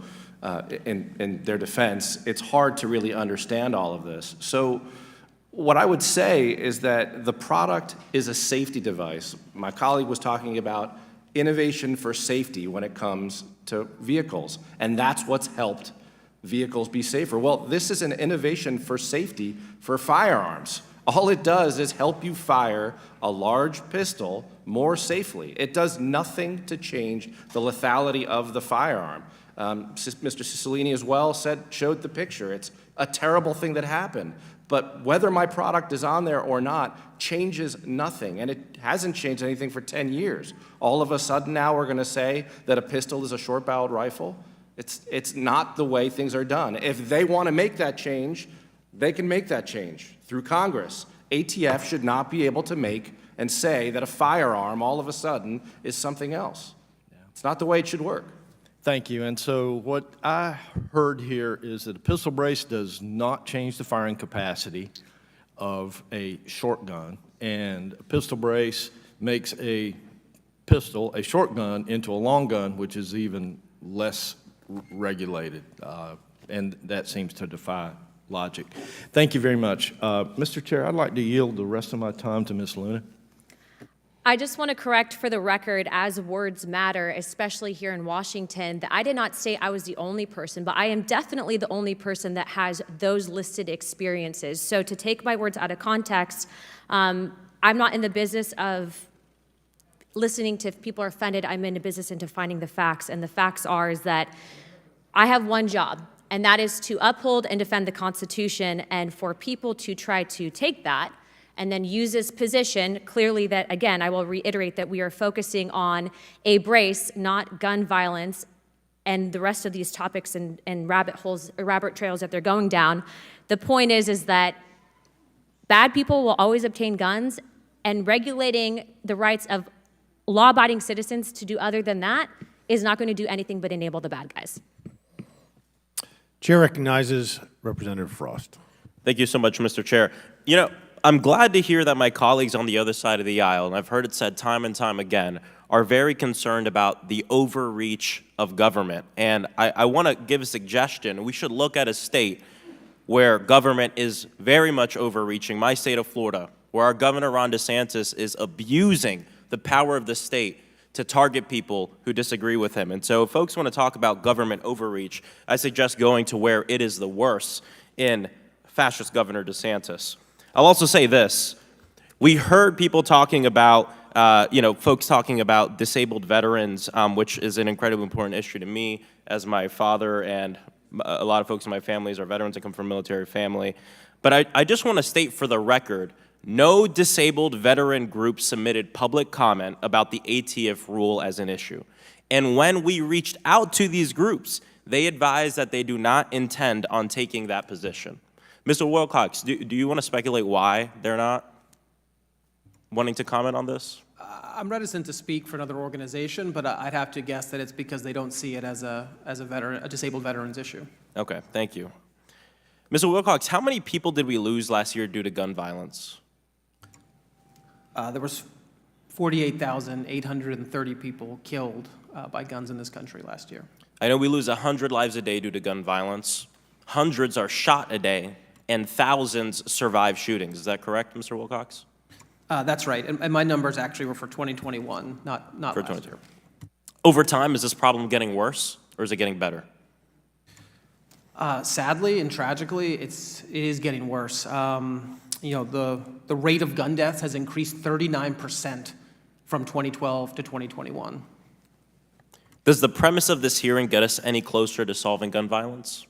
Speaker 5: in their defense, it's hard to really understand all of this. So what I would say is that the product is a safety device. My colleague was talking about innovation for safety when it comes to vehicles, and that's what's helped vehicles be safer. Well, this is an innovation for safety for firearms. All it does is help you fire a large pistol more safely. It does nothing to change the lethality of the firearm. Mr. Cicilline as well showed the picture. It's a terrible thing that happened. But whether my product is on there or not changes nothing, and it hasn't changed anything for 10 years. All of a sudden now we're going to say that a pistol is a short-barreled rifle? It's not the way things are done. If they want to make that change, they can make that change through Congress. ATF should not be able to make and say that a firearm all of a sudden is something else. It's not the way it should work.
Speaker 4: Thank you. And so what I heard here is that a pistol brace does not change the firing capacity of a short gun, and a pistol brace makes a short gun, into a long gun, which is even less regulated, and that seems to defy logic. Thank you very much. Mr. Chair, I'd like to yield the rest of my time to Ms. Luna.
Speaker 3: I just want to correct for the record, as words matter, especially here in Washington, that I did not say I was the only person, but I am definitely the only person that has those listed experiences. So to take my words out of context, I'm not in the business of listening to if people are offended. I'm in the business into finding the facts, and the facts is that I have one job, and that is to uphold and defend the Constitution, and for people to try to take that and then use this position, clearly that, again, I will reiterate that we are focusing on a brace, not gun violence, and the rest of these topics and rabbit trails that they're going down. The point is that bad people will always obtain guns, and regulating the rights of law-abiding citizens to do other than that is not going to do anything but enable the bad guys.
Speaker 1: Chair recognizes Representative Frost.
Speaker 19: Thank you so much, Mr. Chair. You know, I'm glad to hear that my colleagues on the other side of the aisle, and I've heard it said time and time again, are very concerned about the overreach of government. And I want to give a suggestion. We should look at a state where government is very much overreaching, my state of Florida, where our Governor Ron DeSantis is abusing the power of the state to target people who disagree with him. And so if folks want to talk about government overreach, I suggest going to where it is the worst, in fascist Governor DeSantis. I'll also say this. We heard people talking about, folks talking about disabled veterans, which is an incredibly important issue to me, as my father and a lot of folks in my families are veterans that come from a military family. But I just want to state for the record, no disabled veteran group submitted public comment about the ATF rule as an issue. And when we reached out to these groups, they advised that they do not intend on taking that position. Mr. Wilcox, do you want to speculate why they're not wanting to comment on this?
Speaker 7: I'm reticent to speak for another organization, but I'd have to guess that it's because they don't see it as a disabled veterans issue.
Speaker 19: Okay, thank you. Mr. Wilcox, how many people did we lose last year due to gun violence?
Speaker 7: There was 48,830 people killed by guns in this country last year.
Speaker 19: I know we lose 100 lives a day due to gun violence. Hundreds are shot a day, and thousands survive shootings. Is that correct, Mr. Wilcox?
Speaker 7: That's right, and my numbers actually were for 2021, not
Speaker 19: For
Speaker 7: last year.
Speaker 19: Over time, is this problem getting worse, or is it getting better?
Speaker 7: Sadly and tragically, it is getting worse. The rate of gun deaths has increased 39% from 2012 to 2021.
Speaker 19: Does the premise of this hearing get us any closer to solving gun violence?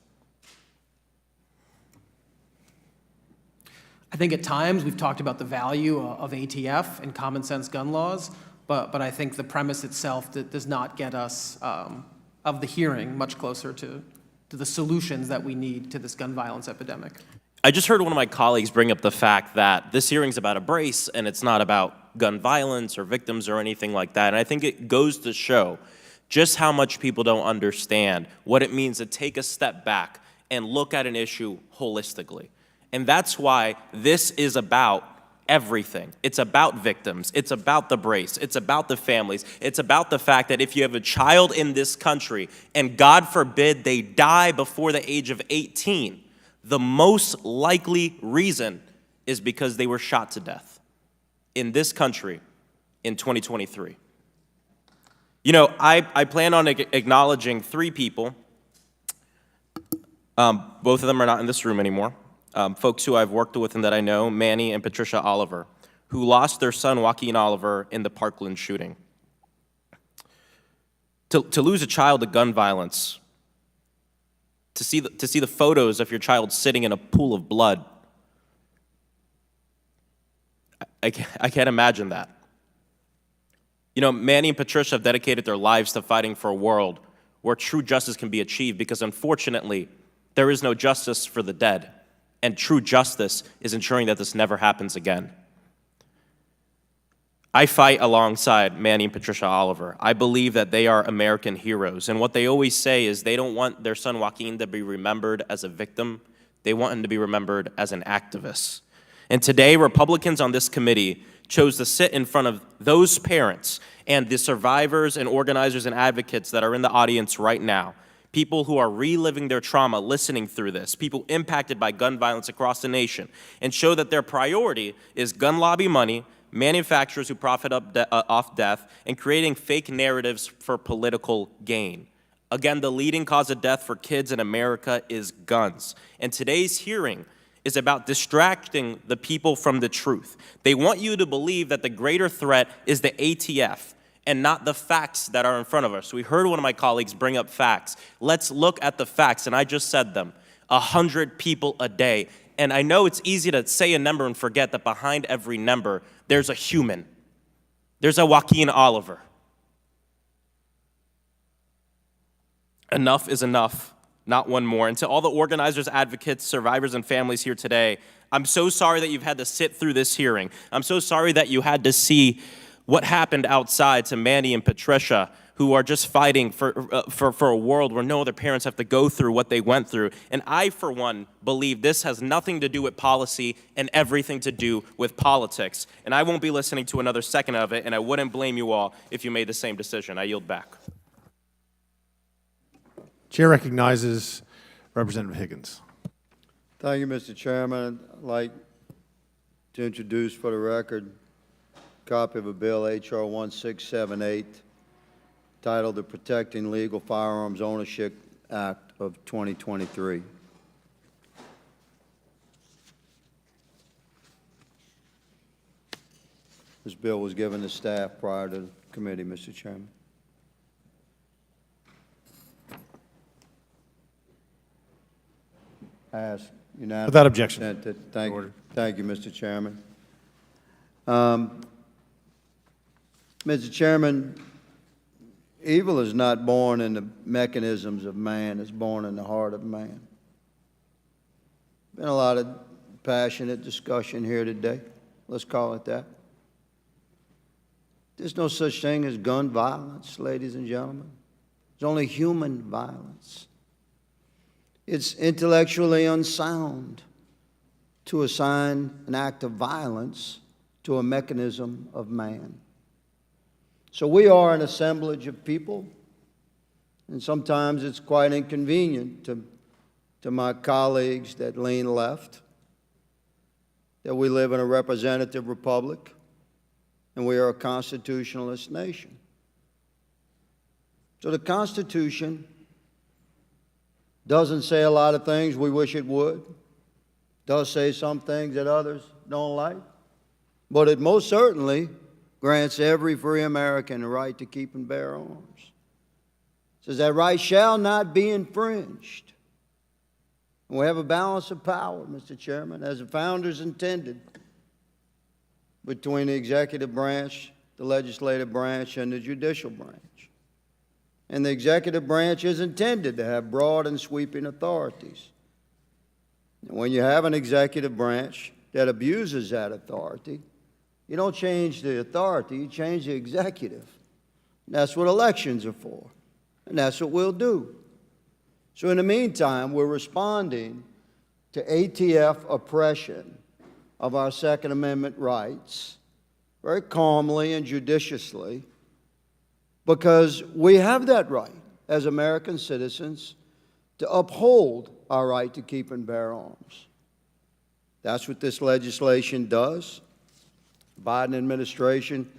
Speaker 7: I think at times we've talked about the value of ATF and common sense gun laws, but I think the premise itself does not get us, of the hearing, much closer to the solutions that we need to this gun violence epidemic.
Speaker 19: I just heard one of my colleagues bring up the fact that this hearing's about a brace and it's not about gun violence or victims or anything like that. And I think it goes to show just how much people don't understand what it means to take a step back and look at an issue holistically. And that's why this is about everything. It's about victims. It's about the brace. It's about the families. It's about the fact that if you have a child in this country and God forbid they die before the age of 18, the most likely reason is because they were shot to death in this country in 2023. You know, I plan on acknowledging three people. Both of them are not in this room anymore. Folks who I've worked with and that I know, Manny and Patricia Oliver, who lost their son, Joaquin Oliver, in the Parkland shooting. To lose a child to gun violence, to see the photos of your child sitting in a pool of blood, I can't imagine that. You know, Manny and Patricia have dedicated their lives to fighting for a world where true justice can be achieved because, unfortunately, there is no justice for the dead, and true justice is ensuring that this never happens again. I fight alongside Manny and Patricia Oliver. I believe that they are American heroes, and what they always say is they don't want their son Joaquin to be remembered as a victim. They want him to be remembered as an activist. And today, Republicans on this committee chose to sit in front of those parents and the survivors and organizers and advocates that are in the audience right now, people who are reliving their trauma, listening through this, people impacted by gun violence across the nation, and show that their priority is gun lobby money, manufacturers who profit off death, and creating fake narratives for political gain. Again, the leading cause of death for kids in America is guns. And today's hearing is about distracting the people from the truth. They want you to believe that the greater threat is the ATF and not the facts that are in front of us. We heard one of my colleagues bring up facts. Let's look at the facts, and I just said them. 100 people a day. And I know it's easy to say a number and forget that behind every number, there's a human. There's a Joaquin Oliver. Enough is enough. Not one more. And to all the organizers, advocates, survivors, and families here today, I'm so sorry that you've had to sit through this hearing. I'm so sorry that you had to see what happened outside to Manny and Patricia, who are just fighting for a world where no other parents have to go through what they went through. And I, for one, believe this has nothing to do with policy and everything to do with politics. And I won't be listening to another second of it, and I wouldn't blame you all if you made the same decision. I yield back.
Speaker 1: Chair recognizes Representative Higgins.
Speaker 20: Thank you, Mr. Chairman. I'd like to introduce for the record a copy of a bill, H.R. 1678, titled the Protecting Legal Firearms Ownership Act of 2023. This bill was given to staff prior to the committee, Mr. Chairman. I ask unanimous
Speaker 1: Without objection.
Speaker 20: consent that- Thank you, Mr. Chairman. Mr. Chairman, evil is not born in the mechanisms of man, it's born in the heart of man. Been a lot of passionate discussion here today. Let's call it that. There's no such thing as gun violence, ladies and gentlemen. There's only human violence. It's intellectually unsound to assign an act of violence to a mechanism of man. So we are an assemblage of people, and sometimes it's quite inconvenient to my colleagues that lean left that we live in a representative republic and we are a constitutionalist nation. So the Constitution doesn't say a lot of things we wish it would, does say some things that others don't like, but it most certainly grants every free American the right to keep and bear arms. It says that right shall not be infringed. And we have a balance of power, Mr. Chairman, as the founders intended, between the executive branch, the legislative branch, and the judicial branch. And the executive branch is intended to have broad and sweeping authorities. And when you have an executive branch that abuses that authority, you don't change the authority, you change the executive. And that's what elections are for, and that's what we'll do. So in the meantime, we're responding to ATF oppression of our Second Amendment rights very calmly and judiciously, because we have that right as American citizens to uphold our right to keep and bear arms. That's what this legislation does. Biden administration,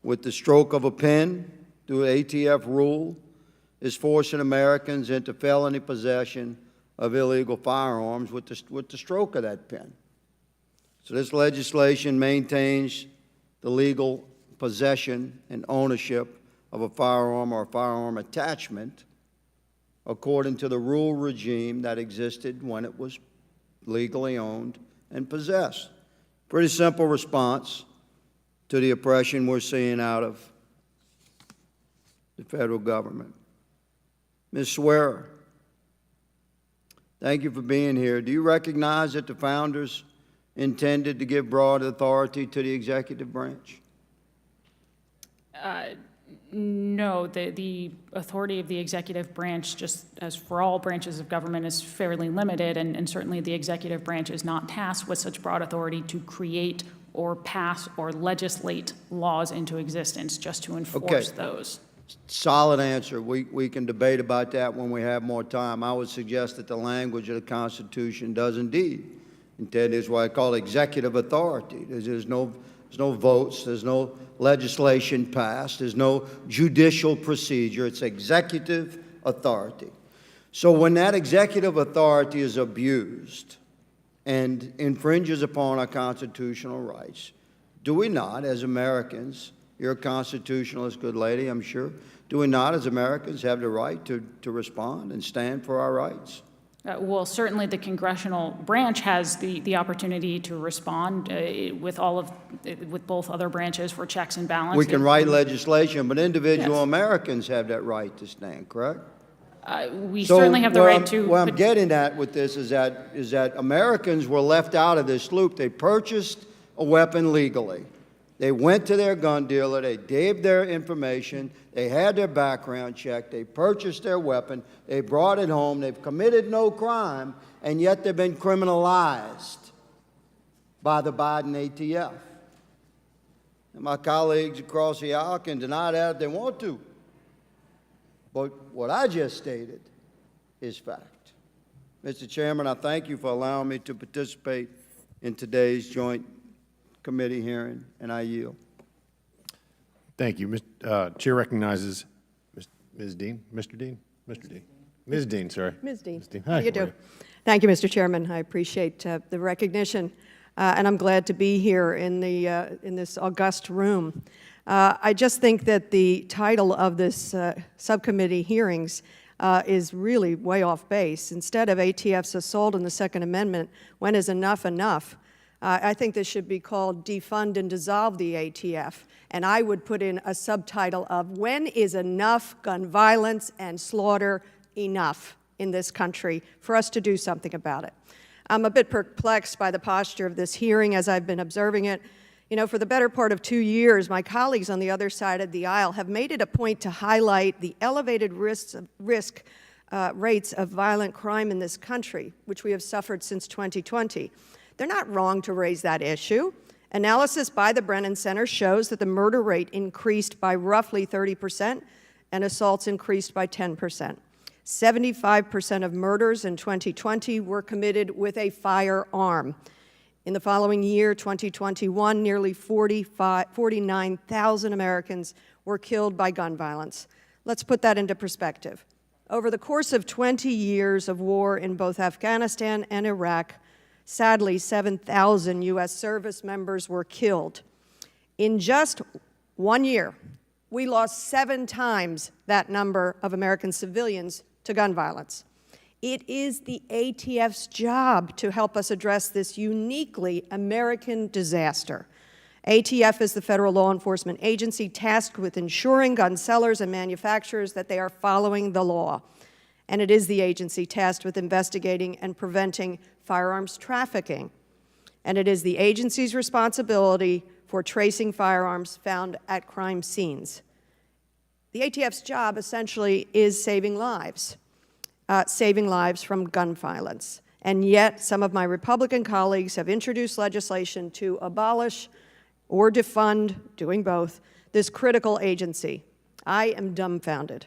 Speaker 20: with the stroke of a pen, through an ATF rule, is forcing Americans into felony possession of illegal firearms with the stroke of that pen. So this legislation maintains the legal possession and ownership of a firearm or a firearm attachment according to the rule regime that existed when it was legally owned and possessed. Pretty simple response to the oppression we're seeing out of the federal government. Ms. Swearer, thank you for being here. Do you recognize that the founders intended to give broad authority to the executive branch?
Speaker 6: No, the authority of the executive branch, just as for all branches of government, is fairly limited, and certainly the executive branch is not tasked with such broad authority to create or pass or legislate laws into existence, just to enforce those.
Speaker 20: Solid answer. We can debate about that when we have more time. I would suggest that the language of the Constitution does indeed intend is what I call executive authority. There's no votes, there's no legislation passed, there's no judicial procedure. It's executive authority. So when that executive authority is abused and infringes upon our constitutional rights, do we not, as Americans, you're a constitutionalist, good lady, I'm sure, do we not, as Americans, have the right to respond and stand for our rights?
Speaker 6: Well, certainly the congressional branch has the opportunity to respond with both other branches for checks and balances.
Speaker 20: We can write legislation, but individual Americans have that right to stand, correct?
Speaker 6: We certainly have the right to.
Speaker 20: What I'm getting at with this is that Americans were left out of this loop. They purchased a weapon legally. They went to their gun dealer, they gave their information, they had their background checked, they purchased their weapon, they brought it home, they've committed no crime, and yet they've been criminalized by the Biden ATF. And my colleagues across the aisle can deny that if they want to. But what I just stated is fact. Mr. Chairman, I thank you for allowing me to participate in today's joint committee hearing, and I yield.
Speaker 1: Thank you. Chair recognizes Ms. Dean, Mr. Dean, Mr. Dean, Ms. Dean, sorry.
Speaker 2: Ms. Dean.
Speaker 1: Hi,
Speaker 2: How you do? Thank you, Mr. Chairman. I appreciate the recognition, and I'm glad to be here in this august room. I just think that the title of this subcommittee hearings is really way off base. Instead of ATF's assault on the Second Amendment, when is enough enough? I think this should be called Defund and Dissolve the ATF. And I would put in a subtitle of When is enough gun violence and slaughter enough in this country for us to do something about it? I'm a bit perplexed by the posture of this hearing as I've been observing it. You know, for the better part of 2 years, my colleagues on the other side of the aisle have made it a point to highlight the elevated rates of violent crime in this country, which we have suffered since 2020. They're not wrong to raise that issue. Analysis by the Brennan Center shows that the murder rate increased by roughly 30% and assaults increased by 10%. 75% of murders in 2020 were committed with a firearm. In the following year, 2021, nearly 49,000 Americans were killed by gun violence. Let's put that into perspective. Over the course of 20 years of war in both Afghanistan and Iraq, sadly, 7,000 U.S. service members were killed. In just 1 year, we lost 7 times that number of American civilians to gun violence. It is the ATF's job to help us address this uniquely American disaster. ATF is the federal law enforcement agency tasked with ensuring gun sellers and manufacturers that they are following the law. And it is the agency tasked with investigating and preventing firearms trafficking. And it is the agency's responsibility for tracing firearms found at crime scenes. The ATF's job essentially is saving lives from gun violence. And yet, some of my Republican colleagues have introduced legislation to abolish or defund, doing both, this critical agency. I am dumbfounded.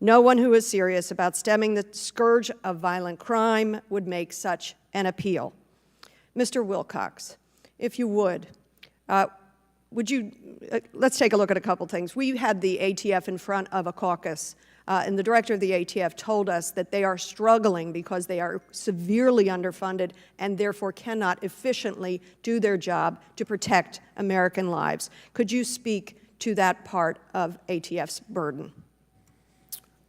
Speaker 2: No one who is serious about stemming the scourge of violent crime would make such an appeal. Mr. Wilcox, if you would you, let's take a look at a couple things. We had the ATF in front of a caucus, and the director of the ATF told us that they are struggling because they are severely underfunded and therefore cannot efficiently do their job to protect American lives. Could you speak to that part of ATF's burden?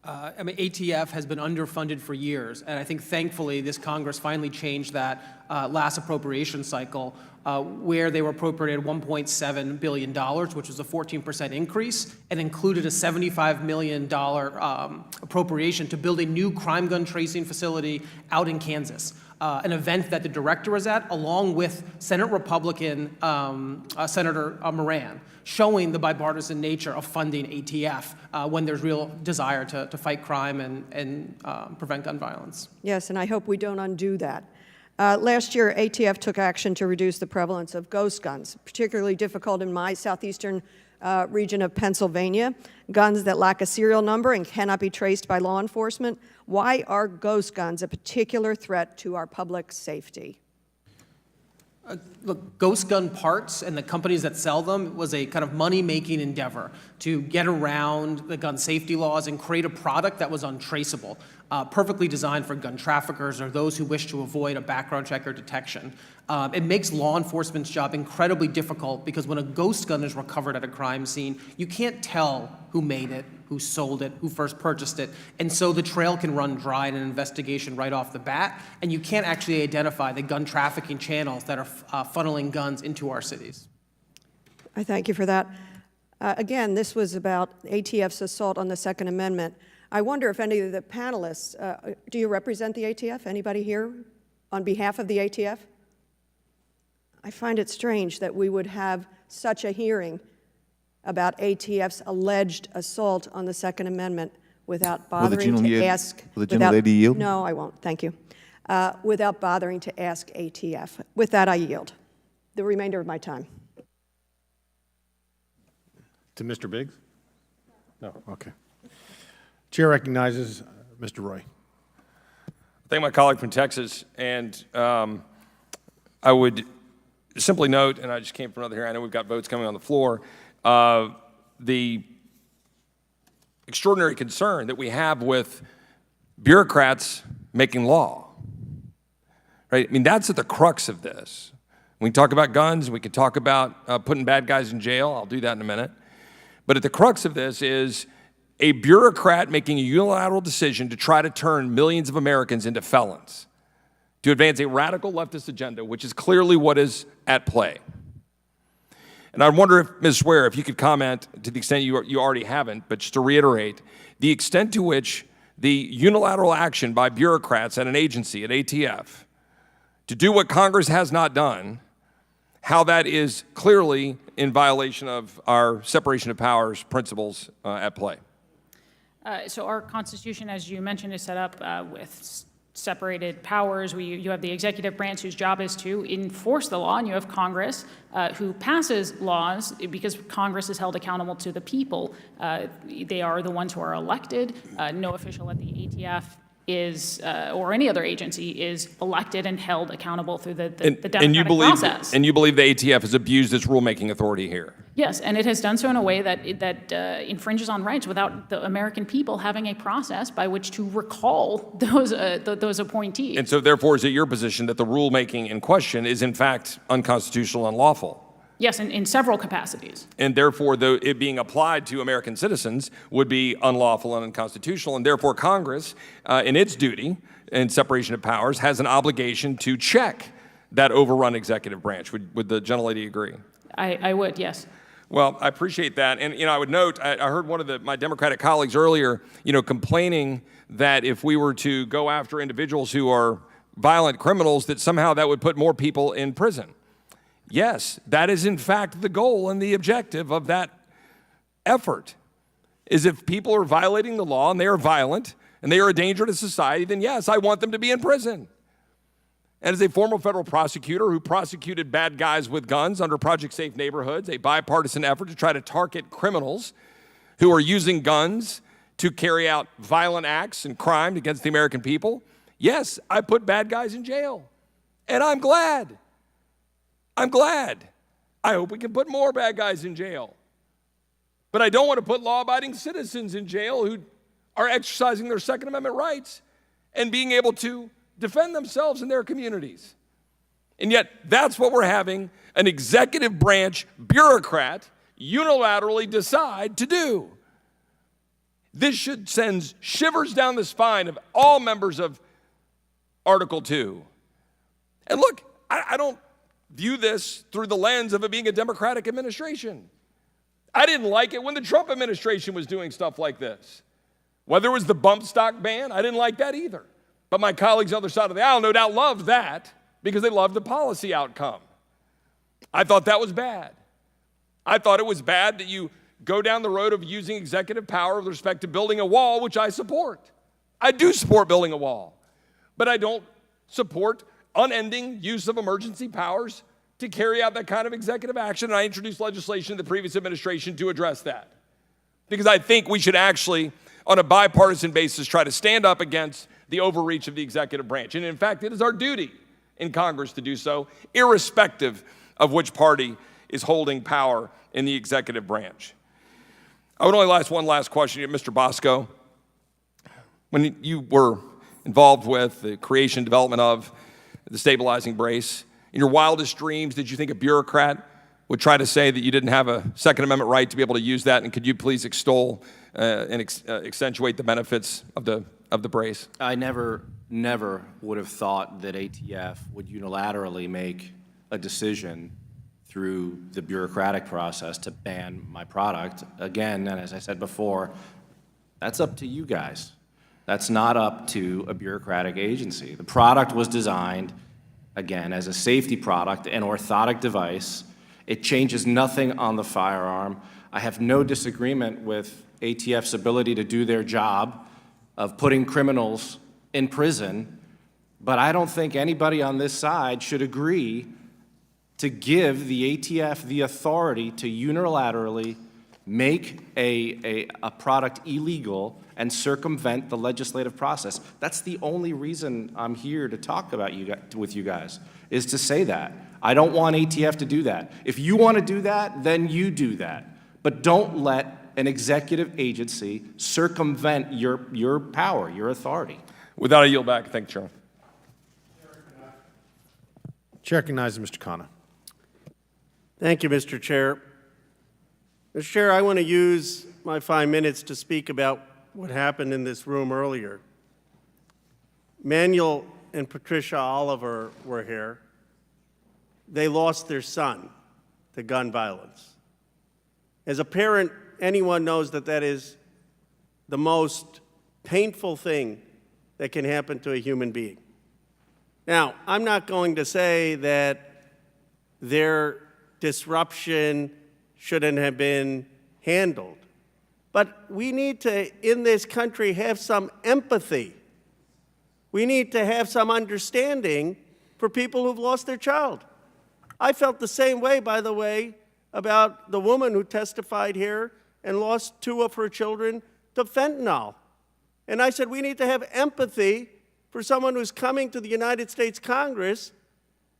Speaker 7: I mean, ATF has been underfunded for years, and I think thankfully this Congress finally changed that last appropriation cycle where they were appropriated $1.7 billion, which was a 14% increase, and included a $75 million appropriation to build a new crime gun tracing facility out in Kansas, an event that the director was at, along with Senate Republican Senator Moran, showing the bipartisan nature of funding ATF when there's real desire to fight crime and prevent gun violence.
Speaker 2: Yes, and I hope we don't undo that. Last year, ATF took action to reduce the prevalence of ghost guns, particularly difficult in my southeastern region of Pennsylvania, guns that lack a serial number and cannot be traced by law enforcement. Why are ghost guns a particular threat to our public safety?
Speaker 7: Look, ghost gun parts and the companies that sell them was a kind of money-making endeavor to get around the gun safety laws and create a product that was untraceable, perfectly designed for gun traffickers or those who wish to avoid a background check or detection. It makes law enforcement's job incredibly difficult because when a ghost gun is recovered at a crime scene, you can't tell who made it, who sold it, who first purchased it, and so the trail can run dry in an investigation right off the bat, and you can't actually identify the gun trafficking channels that are funneling guns into our cities.
Speaker 2: I thank you for that. Again, this was about ATF's assault on the Second Amendment. I wonder if any of the panelists, do you represent the ATF? Anybody here on behalf of the ATF? I find it strange that we would have such a hearing about ATF's alleged assault on the Second Amendment without bothering to ask.
Speaker 9: Will the gentlelady yield?
Speaker 2: No, I won't. Thank you. Without bothering to ask ATF. With that, I yield the remainder of my time.
Speaker 1: To Mr. Biggs? No, okay. Chair recognizes Mr. Roy.
Speaker 8: Thank my colleague from Texas, and I would simply note, and I just came from another hearing, I know we've got votes coming on the floor, the extraordinary concern that we have with bureaucrats making law, right? I mean, that's at the crux of this. We can talk about guns, we can talk about putting bad guys in jail, I'll do that in a minute. But at the crux of this is a bureaucrat making a unilateral decision to try to turn millions of Americans into felons, to advance a radical leftist agenda, which is clearly what is at play. And I wonder if, Ms. Swear, if you could comment, to the extent you already haven't, but just to reiterate, the extent to which the unilateral action by bureaucrats at an agency, at ATF, to do what Congress has not done, how that is clearly in violation of our separation of powers principles at play.
Speaker 6: So our Constitution, as you mentioned, is set up with separated powers. You have the executive branch whose job is to enforce the law, and you have Congress who passes laws because Congress is held accountable to the people. They are the ones who are elected. No official at the ATF is, or any other agency, is elected and held accountable through the democratic process.
Speaker 8: And you believe the ATF has abused its rulemaking authority here?
Speaker 6: Yes, and it has done so in a way that infringes on rights without the American people having a process by which to recall those appointees.
Speaker 8: And so therefore, is it your position that the rulemaking in question is in fact unconstitutional and unlawful?
Speaker 6: Yes, in several capacities.
Speaker 8: And therefore, though it being applied to American citizens would be unlawful and unconstitutional, and therefore Congress, in its duty in separation of powers, has an obligation to check that overrun executive branch. Would the gentlelady agree?
Speaker 6: I would, yes.
Speaker 8: Well, I appreciate that. And, I would note, I heard one of my Democratic colleagues earlier, complaining that if we were to go after individuals who are violent criminals, that somehow that would put more people in prison. Yes, that is in fact the goal and the objective of that effort, is if people are violating the law and they are violent and they are a danger to society, then yes, I want them to be in prison. And as a former federal prosecutor who prosecuted bad guys with guns under Project Safe Neighborhoods, a bipartisan effort to try to target criminals who are using guns to carry out violent acts and crime against the American people, yes, I put bad guys in jail. And I'm glad. I'm glad. I hope we can put more bad guys in jail. But I don't want to put law-abiding citizens in jail who are exercising their Second Amendment rights and being able to defend themselves in their communities. And yet, that's what we're having an executive branch bureaucrat unilaterally decide to do. This should send shivers down the spine of all members of Article 2. And look, I don't view this through the lens of it being a Democratic administration. I didn't like it when the Trump administration was doing stuff like this. Whether it was the bump stock ban, I didn't like that either. But my colleagues on the other side of the aisle no doubt loved that because they loved the policy outcome. I thought that was bad. I thought it was bad that you go down the road of using executive power with respect to building a wall, which I support. I do support building a wall. But I don't support unending use of emergency powers to carry out that kind of executive action. And I introduced legislation in the previous administration to address that. Because I think we should actually, on a bipartisan basis, try to stand up against the overreach of the executive branch. And in fact, it is our duty in Congress to do so, irrespective of which party is holding power in the executive branch. I would only ask one last question to Mr. Bosco. When you were involved with the creation and development of the stabilizing brace, in your wildest dreams, did you think a bureaucrat would try to say that you didn't have a Second Amendment right to be able to use that? And could you please extol and accentuate the benefits of the brace?
Speaker 5: I never would have thought that ATF would unilaterally make a decision through the bureaucratic process to ban my product. Again, and as I said before, that's up to you guys. That's not up to a bureaucratic agency. The product was designed, again, as a safety product, an orthotic device, It changes nothing on the firearm. I have no disagreement with ATF's ability to do their job of putting criminals in prison, but I don't think anybody on this side should agree to give the ATF the authority to unilaterally make a product illegal and circumvent the legislative process. That's the only reason I'm here to talk with you guys, is to say that. I don't want ATF to do that. If you want to do that, then you do that. But don't let an executive agency circumvent your power, your authority.
Speaker 8: Without a yield back, thank you, Chairman.
Speaker 1: Chair recognizes Mr. Khanna.
Speaker 11: Thank you, Mr. Chair. Mr. Chair, I want to use my 5 minutes to speak about what happened in this room earlier. Manuel and Patricia Oliver were here. They lost their son to gun violence. As a parent, anyone knows that that is the most painful thing that can happen to a human being. Now, I'm not going to say that their disruption shouldn't have been handled, but we need to, in this country, have some empathy. We need to have some understanding for people who've lost their child. I felt the same way, by the way, about the woman who testified here and lost 2 of her children to fentanyl. And I said, we need to have empathy for someone who's coming to the United States Congress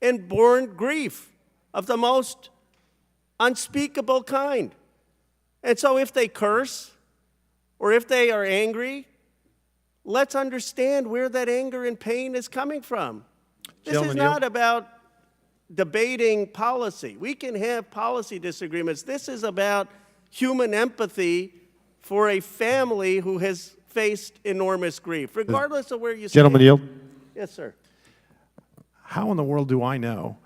Speaker 11: and borne grief of the most unspeakable kind. And so if they curse or if they are angry, let's understand where that anger and pain is coming from. This is not about debating policy. We can have policy disagreements. This is about human empathy for a family who has faced enormous grief, regardless of where you stand.
Speaker 1: Gentleman yield.
Speaker 11: Yes, sir.
Speaker 1: How in the world do I know?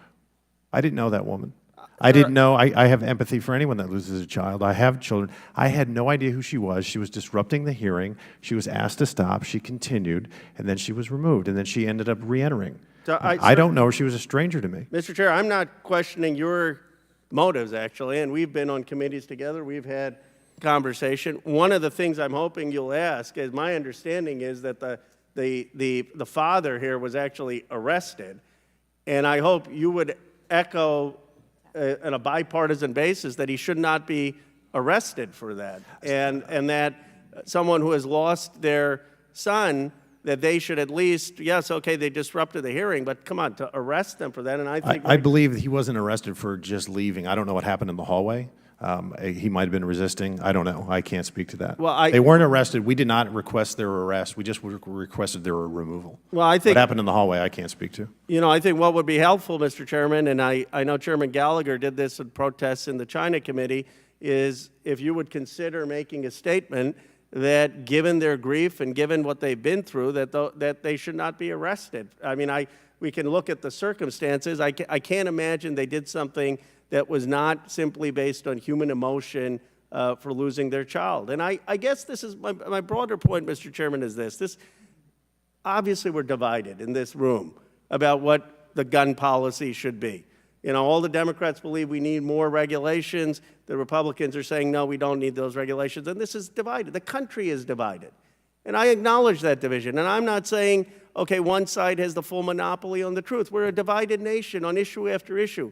Speaker 1: I didn't know that woman. I didn't know. I have empathy for anyone that loses a child. I have children. I had no idea who she was. She was disrupting the hearing. She was asked to stop. She continued, and then she was removed, and then she ended up re-entering.
Speaker 11: So
Speaker 1: I don't know. She was a stranger to me.
Speaker 11: Mr. Chair, I'm not questioning your motives, actually, and we've been on committees together. We've had conversation. One of the things I'm hoping you'll ask is, my understanding is that the father here was actually arrested, and I hope you would echo on a bipartisan basis that he should not be arrested for that, and that someone who has lost their son, that they should at least, yes, okay, they disrupted the hearing, but come on, to arrest them for that. And I think
Speaker 1: I believe he wasn't arrested for just leaving. I don't know what happened in the hallway. He might have been resisting. I don't know. I can't speak to that.
Speaker 11: Well,
Speaker 1: they weren't arrested. We did not request their arrest. We just requested their removal.
Speaker 11: Well, I think
Speaker 1: what happened in the hallway, I can't speak to.
Speaker 11: You know, I think what would be helpful, Mr. Chairman, and I know Chairman Gallagher did this in protests in the China Committee, is if you would consider making a statement that given their grief and given what they've been through, that they should not be arrested. I mean, we can look at the circumstances. I can't imagine they did something that was not simply based on human emotion for losing their child. And I guess this is my broader point, Mr. Chairman, is this. Obviously, we're divided in this room about what the gun policy should be. You know, all the Democrats believe we need more regulations. The Republicans are saying, no, we don't need those regulations. And this is divided. The country is divided. And I acknowledge that division. And I'm not saying, okay, one side has the full monopoly on the truth. We're a divided nation on issue after issue.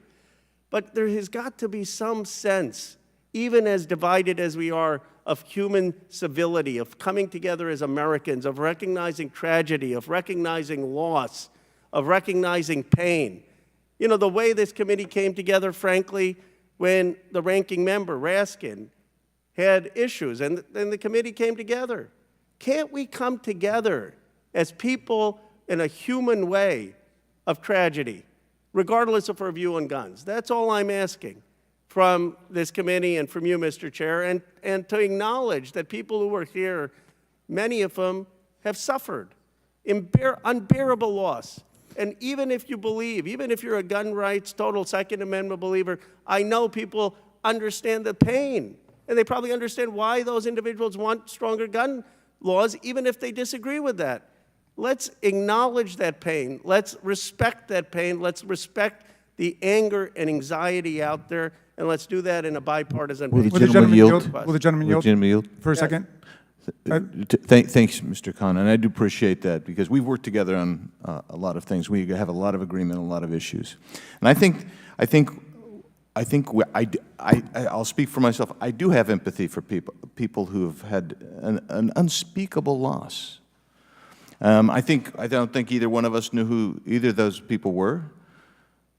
Speaker 11: But there has got to be some sense, even as divided as we are, of human civility, of coming together as Americans, of recognizing tragedy, of recognizing loss, of recognizing pain. You know, the way this committee came together, frankly, when the ranking member, Raskin, had issues, and the committee came together. Can't we come together as people in a human way of tragedy, regardless of our view on guns? That's all I'm asking from this committee and from you, Mr. Chair, and to acknowledge that people who are here, many of them have suffered unbearable loss. And even if you believe, even if you're a gun rights, total Second Amendment believer, I know people understand the pain. And they probably understand why those individuals want stronger gun laws, even if they disagree with that. Let's acknowledge that pain. Let's respect that pain. Let's respect the anger and anxiety out there, and let's do that in a bipartisan
Speaker 9: Will
Speaker 11: basis.
Speaker 9: the gentleman yield?
Speaker 14: Will the gentleman yield for a second?
Speaker 9: Thanks, Mr. Khan, and I do appreciate that because we've worked together on a lot of things. We have a lot of agreement on a lot of issues, and I'll speak for myself. I do have empathy for people who have had an unspeakable loss. I don't think either one of us knew who either of those people were,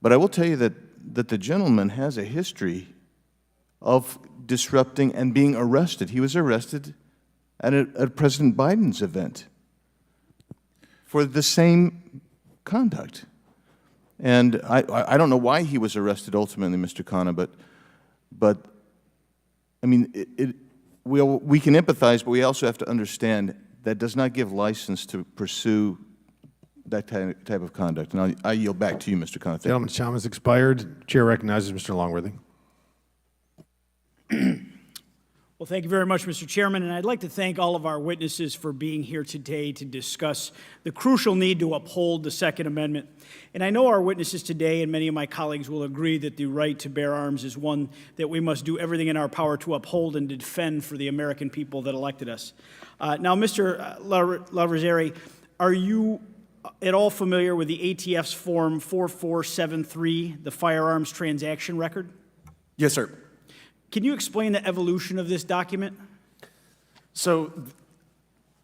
Speaker 9: but I will tell you that the gentleman has a history of disrupting and being arrested. He was arrested at President Biden's event for the same conduct. And I don't know why he was arrested ultimately, Mr. Khanna, but I mean, we can empathize, but we also have to understand that does not give license to pursue that type of conduct. And I yield back to you, Mr. Khanna.
Speaker 1: Gentleman's time has expired. Chair recognizes Mr. Longworthy.
Speaker 21: Well, thank you very much, Mr. Chairman, and I'd like to thank all of our witnesses for being here today to discuss the crucial need to uphold the Second Amendment. And I know our witnesses today and many of my colleagues will agree that the right to bear arms is one that we must do everything in our power to uphold and to defend for the American people that elected us. Now, Mr. Laverzeri, are you at all familiar with the ATF's Form 4473, the firearms transaction record?
Speaker 15: Yes, sir.
Speaker 21: Can you explain the evolution of this document?
Speaker 15: So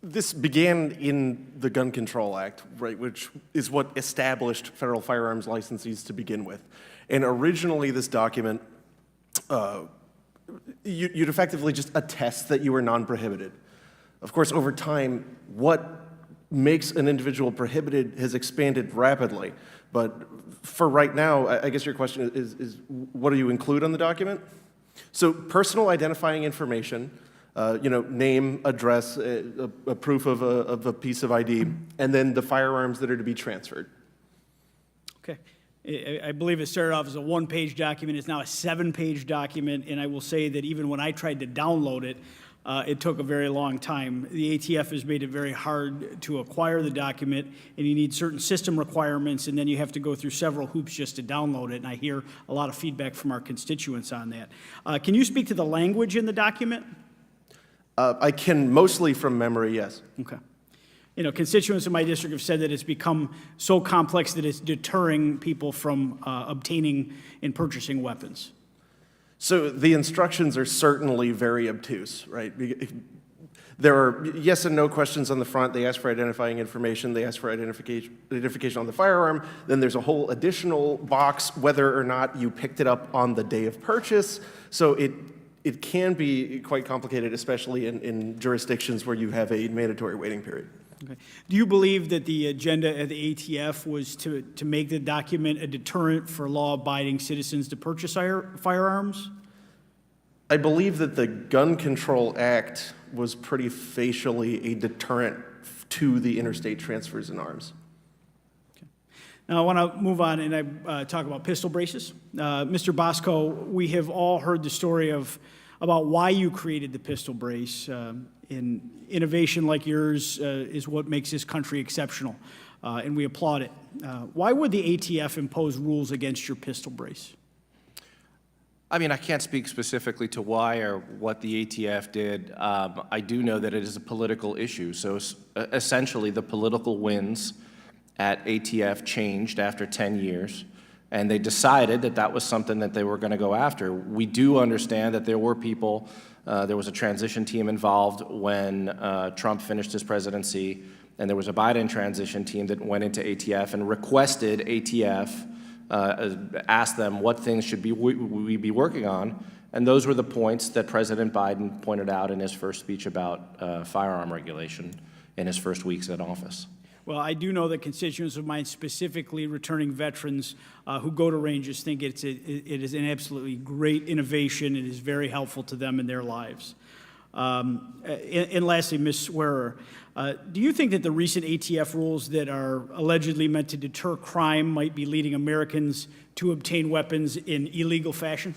Speaker 15: this began in the Gun Control Act, right, which is what established federal firearms licensees to begin with. And originally this document, you'd effectively just attest that you were non-prohibited. Of course, over time, what makes an individual prohibited has expanded rapidly. But for right now, I guess your question is what do you include on the document? So personal identifying information, name, address, a proof of a piece of ID, and then the firearms that are to be transferred.
Speaker 21: Okay. I believe it started off as a one-page document. It's now a seven-page document, and I will say that even when I tried to download it, it took a very long time. The ATF has made it very hard to acquire the document, and you need certain system requirements, and then you have to go through several hoops just to download it, and I hear a lot of feedback from our constituents on that. Can you speak to the language in the document?
Speaker 15: I can mostly from memory, yes.
Speaker 21: Okay. Constituents in my district have said that it's become so complex that it's deterring people from obtaining and purchasing weapons.
Speaker 15: So the instructions are certainly very obtuse, right? There are yes and no questions on the front. They ask for identifying information. They ask for identification on the firearm. Then there's a whole additional box whether or not you picked it up on the day of purchase. So it can be quite complicated, especially in jurisdictions where you have a mandatory waiting period.
Speaker 21: Okay. Do you believe that the agenda at the ATF was to make the document a deterrent for law-abiding citizens to purchase firearms?
Speaker 15: I believe that the Gun Control Act was pretty facially a deterrent to the interstate transfers in arms.
Speaker 21: Okay. Now I want to move on and talk about pistol braces. Mr. Bosco, we have all heard the story about why you created the pistol brace. In innovation like yours is what makes this country exceptional, and we applaud it. Why would the ATF impose rules against your pistol brace?
Speaker 19: I mean, I can't speak specifically to why or what the ATF did. I do know that it is a political issue. So essentially, the political winds at ATF changed after 10 years, and they decided that that was something that they were going to go after. We do understand that there were people, there was a transition team involved when Trump finished his presidency, and there was a Biden transition team that went into ATF and requested ATF asked them what things should we be working on, and those were the points that President Biden pointed out in his first speech about firearm regulation in his first weeks in office.
Speaker 21: Well, I do know that constituents of mine, specifically returning veterans who go to ranges, think it is an absolutely great innovation. It is very helpful to them in their lives. And lastly, Ms. Swearer, do you think that the recent ATF rules that are allegedly meant to deter crime might be leading Americans to obtain weapons in illegal fashion?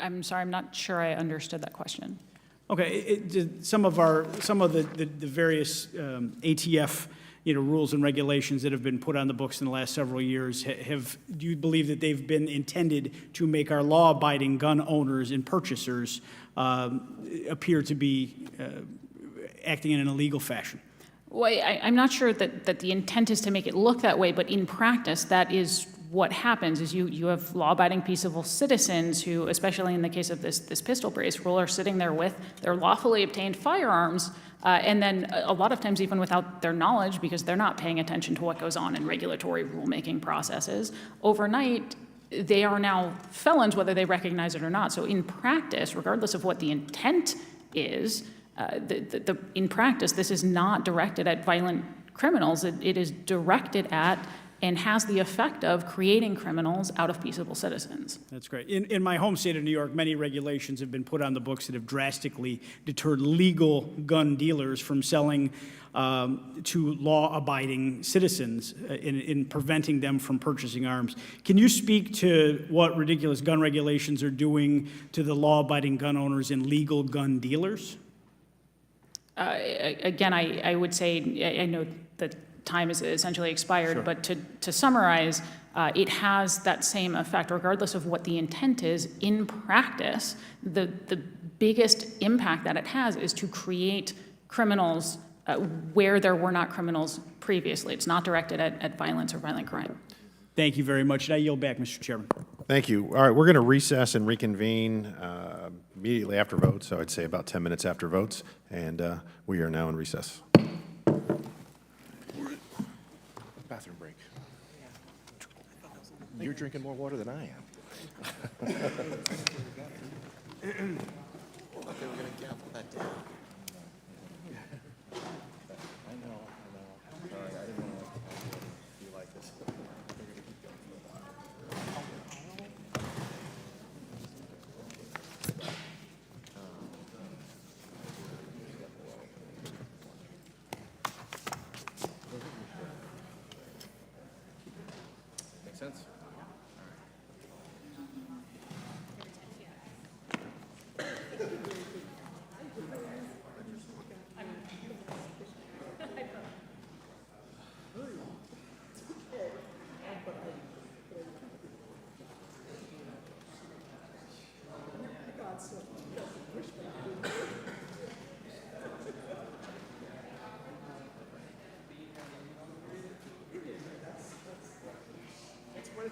Speaker 6: I'm sorry, I'm not sure I understood that question.
Speaker 21: Okay, some of the various ATF rules and regulations that have been put on the books in the last several years, do you believe that they've been intended to make our law-abiding gun owners and purchasers appear to be acting in an illegal fashion?
Speaker 6: Well, I'm not sure that the intent is to make it look that way, but in practice, that is what happens. Is you have law-abiding, peaceable citizens who, especially in the case of this pistol brace rule, are sitting there with their lawfully obtained firearms, and then a lot of times even without their knowledge, because they're not paying attention to what goes on in regulatory rulemaking processes. Overnight, they are now felons, whether they recognize it or not. So in practice, regardless of what the intent is, in practice, this is not directed at violent criminals. It is directed at and has the effect of creating criminals out of peaceable citizens.
Speaker 21: That's great. In my home state of New York, many regulations have been put on the books that have drastically deterred legal gun dealers from selling to law-abiding citizens in preventing them from purchasing arms. Can you speak to what ridiculous gun regulations are doing to the law-abiding gun owners and legal gun dealers?
Speaker 6: Again, I would say, I know that time is essentially expired, sure, but to summarize, it has that same effect, regardless of what the intent is. In practice, the biggest impact that it has is to create criminals where there were not criminals previously. It's not directed at violence or violent crime.
Speaker 21: Thank you very much. And I yield back, Mr. Chairman.
Speaker 1: Thank you. All right, we're going to recess and reconvene immediately after votes, so I'd say about 10 minutes after votes, and we are now in recess. Bathroom break. You're drinking more water than I am. Okay, we're going to cancel that down. I know. Sorry, I didn't want to be like this. We're going to keep going. Makes sense? That's what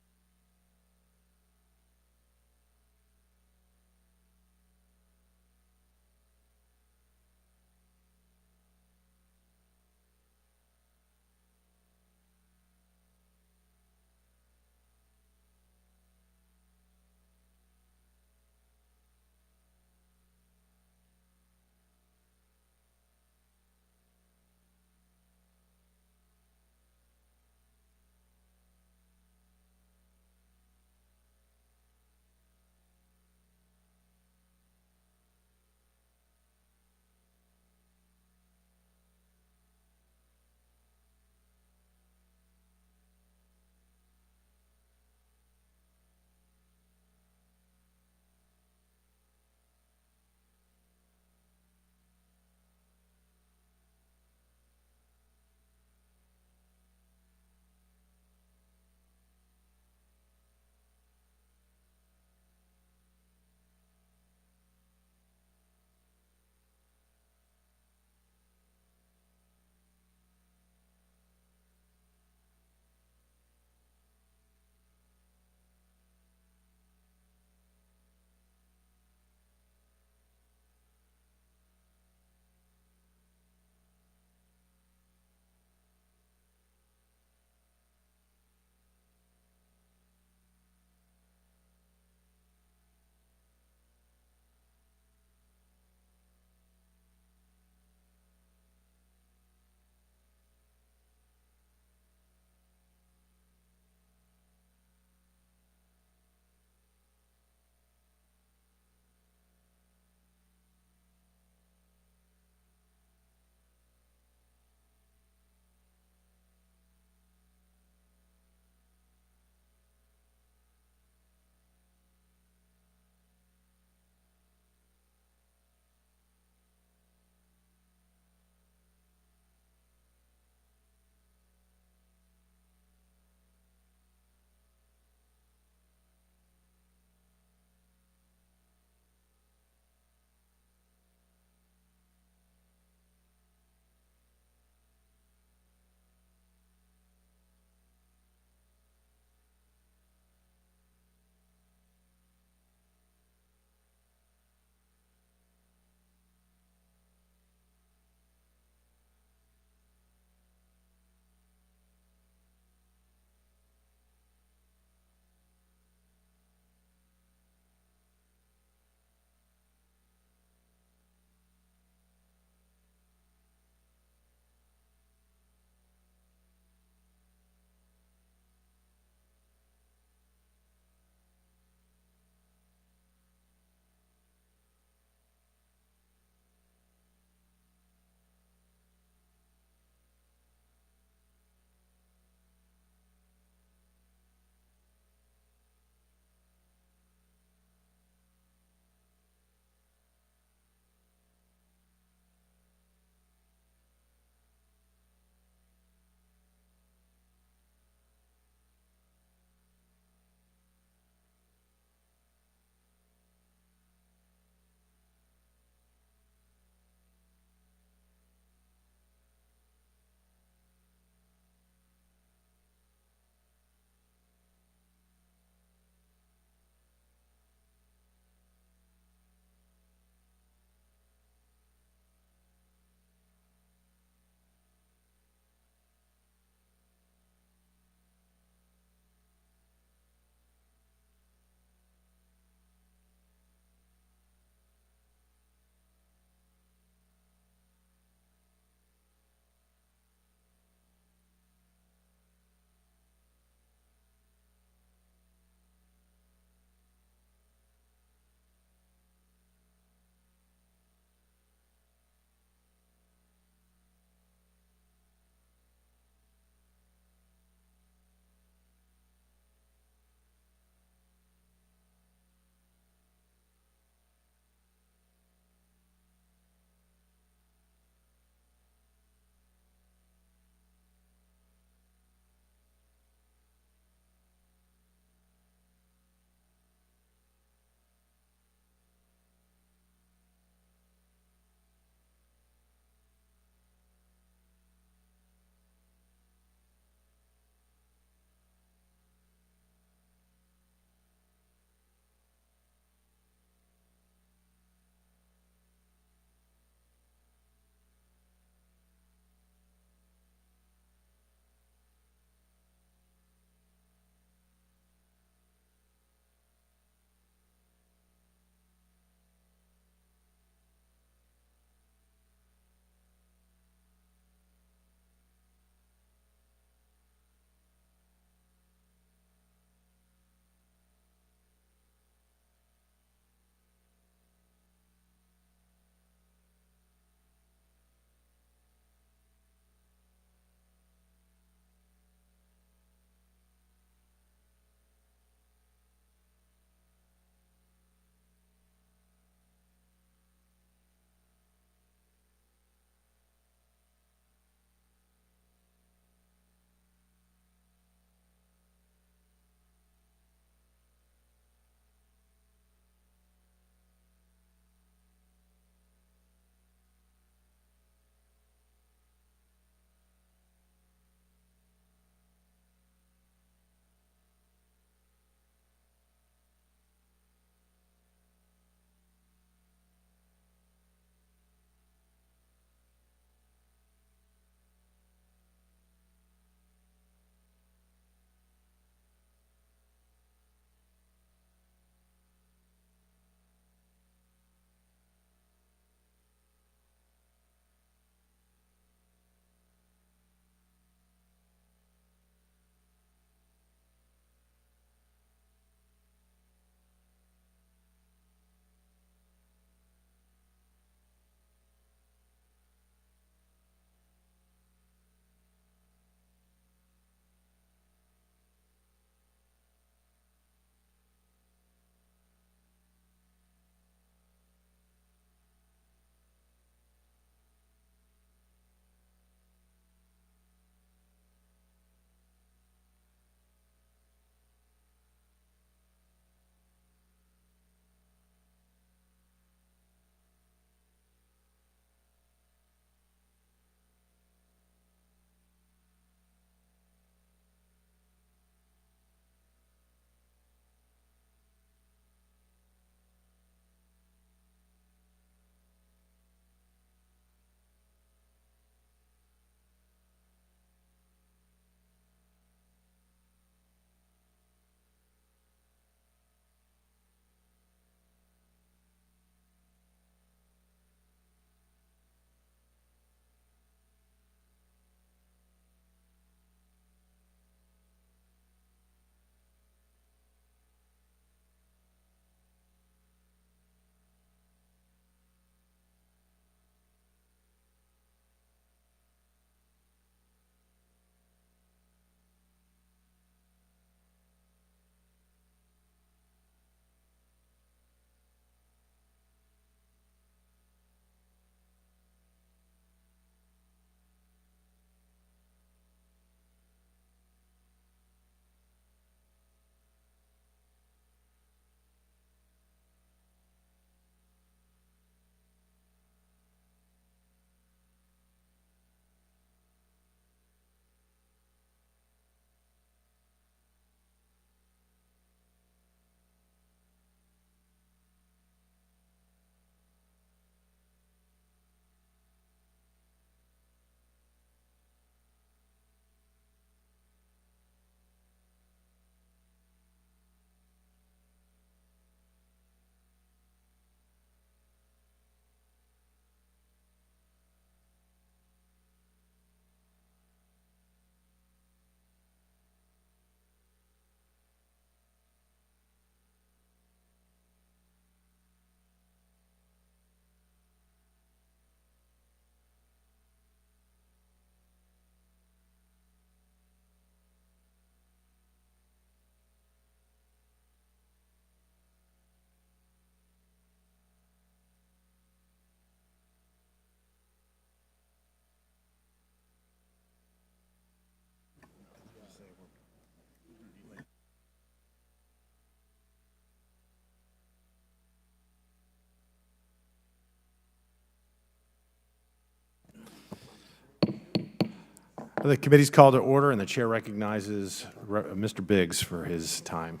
Speaker 1: The committee's called to order, and the chair recognizes Mr. Biggs for his time.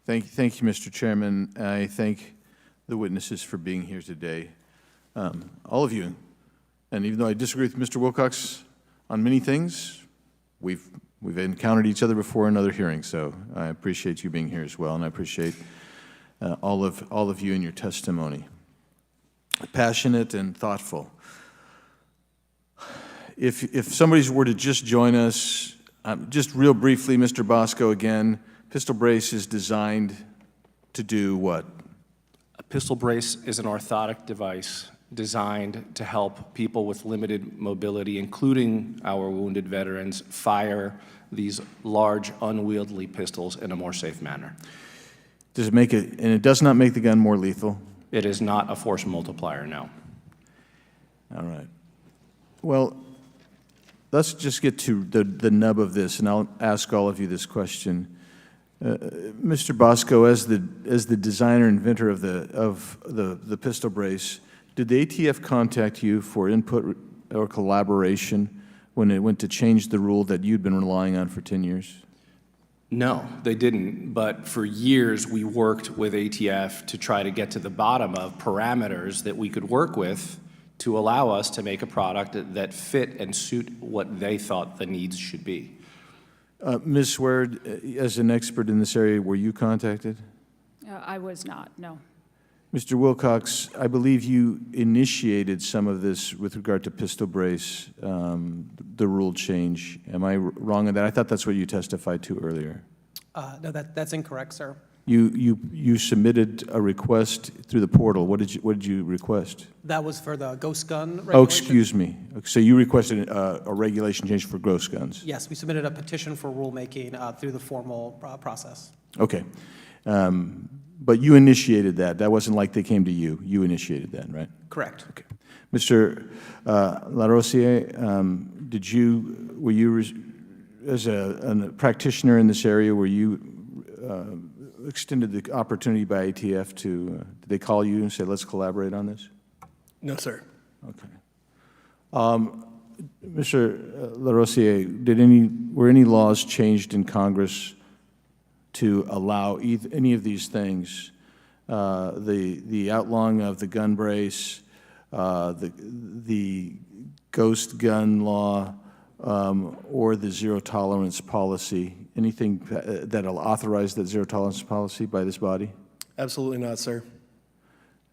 Speaker 9: Thank you, Mr. Chairman. I thank the witnesses for being here today. All of you, and even though I disagree with Mr. Wilcox on many things, we've encountered each other before in other hearings, so I appreciate you being here as well, and I appreciate all of you and your testimony. Passionate and thoughtful. If somebody were to just join us, just real briefly, Mr. Bosco again, pistol brace is designed to do what?
Speaker 5: A pistol brace is an orthotic device designed to help people with limited mobility, including our wounded veterans, fire these large, unwieldy pistols in a more safe manner.
Speaker 9: Does it make it, and it does not make the gun more lethal?
Speaker 5: It is not a force multiplier, no.
Speaker 9: All right. Well, let's just get to the nub of this, and I'll ask all of you this question. Mr. Bosco, as the designer and inventor of the pistol brace, did the ATF contact you for input or collaboration when it went to change the rule that you'd been relying on for 10 years?
Speaker 5: No, they didn't, but for years we worked with ATF to try to get to the bottom of parameters that we could work with to allow us to make a product that fit and suit what they thought the needs should be.
Speaker 9: Ms. Swerd, as an expert in this area, were you contacted?
Speaker 6: I was not, no.
Speaker 9: Mr. Wilcox, I believe you initiated some of this with regard to pistol brace, the rule change. Am I wrong on that? I thought that's what you testified to earlier.
Speaker 7: No, that's incorrect, sir.
Speaker 9: You submitted a request through the portal. What did you request?
Speaker 7: That was for the ghost gun regulation.
Speaker 9: Oh, excuse me. So you requested a regulation change for ghost guns?
Speaker 7: Yes, we submitted a petition for rulemaking through the formal process.
Speaker 9: Okay. But you initiated that. That wasn't like they came to you. You initiated that, right?
Speaker 7: Correct.
Speaker 9: Okay. Mr. Larosier, were you, as a practitioner in this area, were you extended the opportunity by ATF to, did they call you and say, let's collaborate on this?
Speaker 7: No, sir.
Speaker 9: Okay. Mr. Larosier, were any laws changed in Congress to allow any of these things, the outlawing of the gun brace, the ghost gun law, or the zero tolerance policy? Anything that will authorize that zero tolerance policy by this body?
Speaker 15: Absolutely not, sir.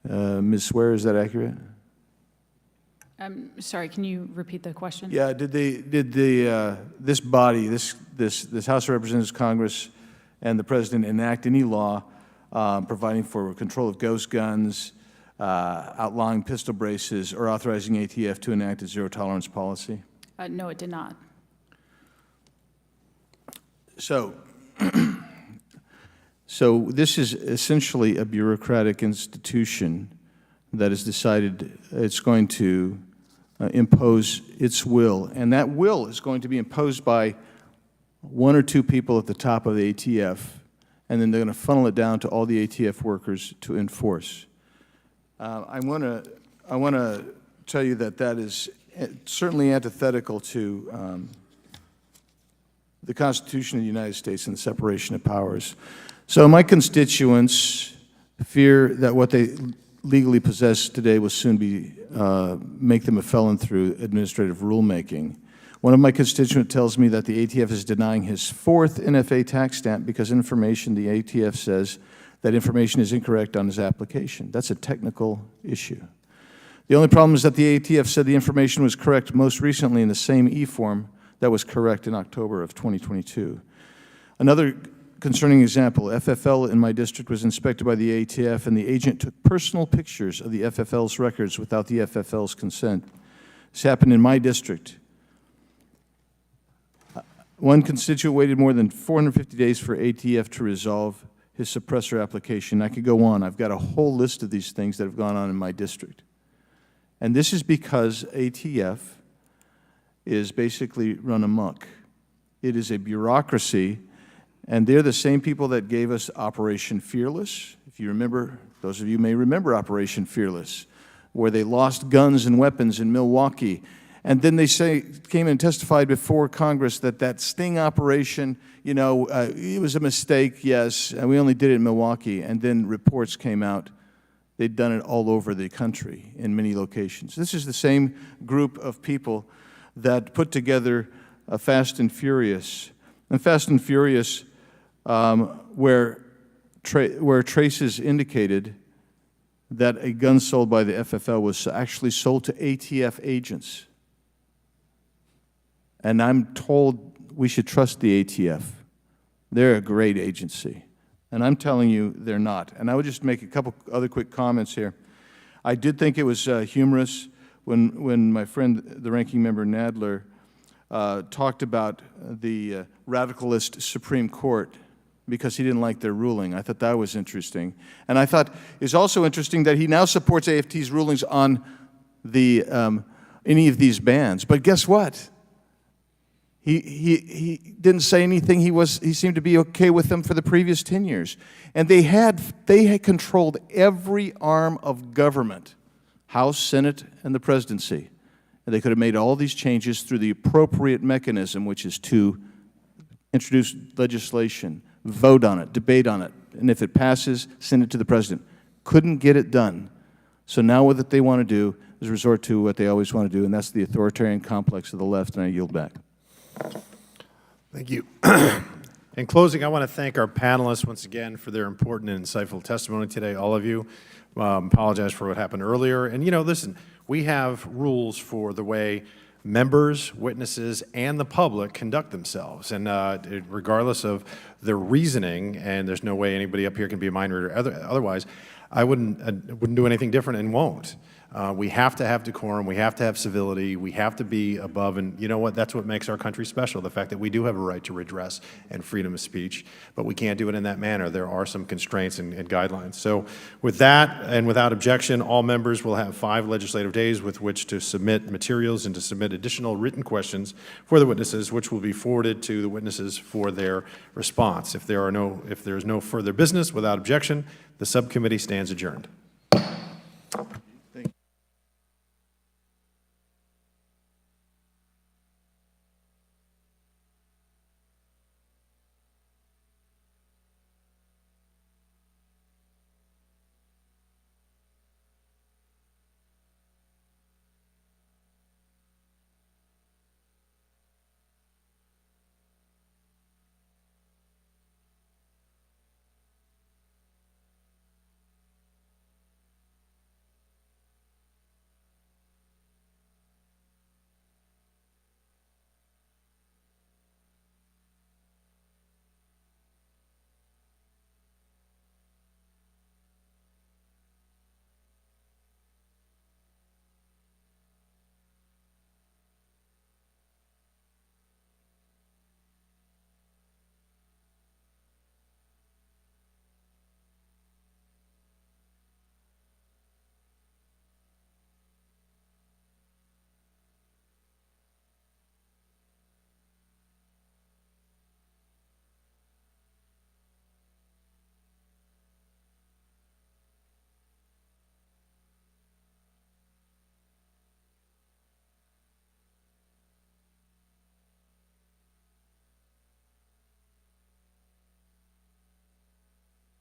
Speaker 9: Ms. Swear, is that accurate?
Speaker 6: Sorry, can you repeat the question?
Speaker 9: Yeah. Did this body, this House of Representatives, Congress, and the President enact any law providing for control of ghost guns, outlawing pistol braces, or authorizing ATF to enact a zero tolerance policy?
Speaker 6: No, it did not.
Speaker 9: So this is essentially a bureaucratic institution that has decided it's going to impose its will, and that will is going to be imposed by one or two people at the top of the ATF, and then they're going to funnel it down to all the ATF workers to enforce. I want to tell you that is certainly antithetical to the Constitution of the United States and the separation of powers. So my constituents fear that what they legally possess today will soon be make them a felon through administrative rulemaking. One of my constituents tells me that the ATF is denying his 4th NFA tax stamp because the ATF says that information is incorrect on his application. That's a technical issue. The only problem is that the ATF said the information was correct most recently in the same e-form that was correct in October of 2022. Another concerning example, FFL in my district was inspected by the ATF, and the agent took personal pictures of the FFL's records without the FFL's consent. This happened in my district. One constituent waited more than 450 days for ATF to resolve his suppressor application. I could go on. I've got a whole list of these things that have gone on in my district. And this is because ATF is basically run amok. It is a bureaucracy, and they're the same people that gave us Operation Fearless. If you remember, those of you may remember Operation Fearless, where they lost guns and weapons in Milwaukee, And then they came and testified before Congress that sting operation, it was a mistake, yes, and we only did it in Milwaukee. And then reports came out. They'd done it all over the country in many locations. This is the same group of people that put together Fast and Furious. And Fast and Furious, where traces indicated that a gun sold by the FFL was actually sold to ATF agents. And I'm told we should trust the ATF. They're a great agency. And I'm telling you, they're not. And I would just make a couple other quick comments here. I did think it was humorous when my friend, the ranking member Nadler, talked about the radicalist Supreme Court because he didn't like their ruling. I thought that was interesting. And I thought it's also interesting that he now supports AFT's rulings on the any of these bans. But guess what? He didn't say anything. He seemed to be okay with them for the previous 10 years. And they had controlled every arm of government, House, Senate, and the presidency. And they could have made all these changes through the appropriate mechanism, which is to introduce legislation, vote on it, debate on it, and if it passes, send it to the president. Couldn't get it done. So now what they want to do is resort to what they always want to do, and that's the authoritarian complex of the left, and I yield back.
Speaker 1: Thank you. In closing, I want to thank our panelists once again for their important and insightful testimony today, all of you. Apologize for what happened earlier. And, listen, we have rules for the way members, witnesses, and the public conduct themselves. And regardless of their reasoning, and there's no way anybody up here can be a mind reader otherwise, I wouldn't do anything different and won't. We have to have decorum, we have to have civility, we have to be above, and you know what, that's what makes our country special, the fact that we do have a right to redress and freedom of speech, but we can't do it in that manner. There are some constraints and guidelines. So with that, and without objection, all members will have 5 legislative days with which to submit materials and to submit additional written questions for the witnesses, which will be forwarded to the witnesses for their response. If there is no further business, without objection, the subcommittee stands adjourned.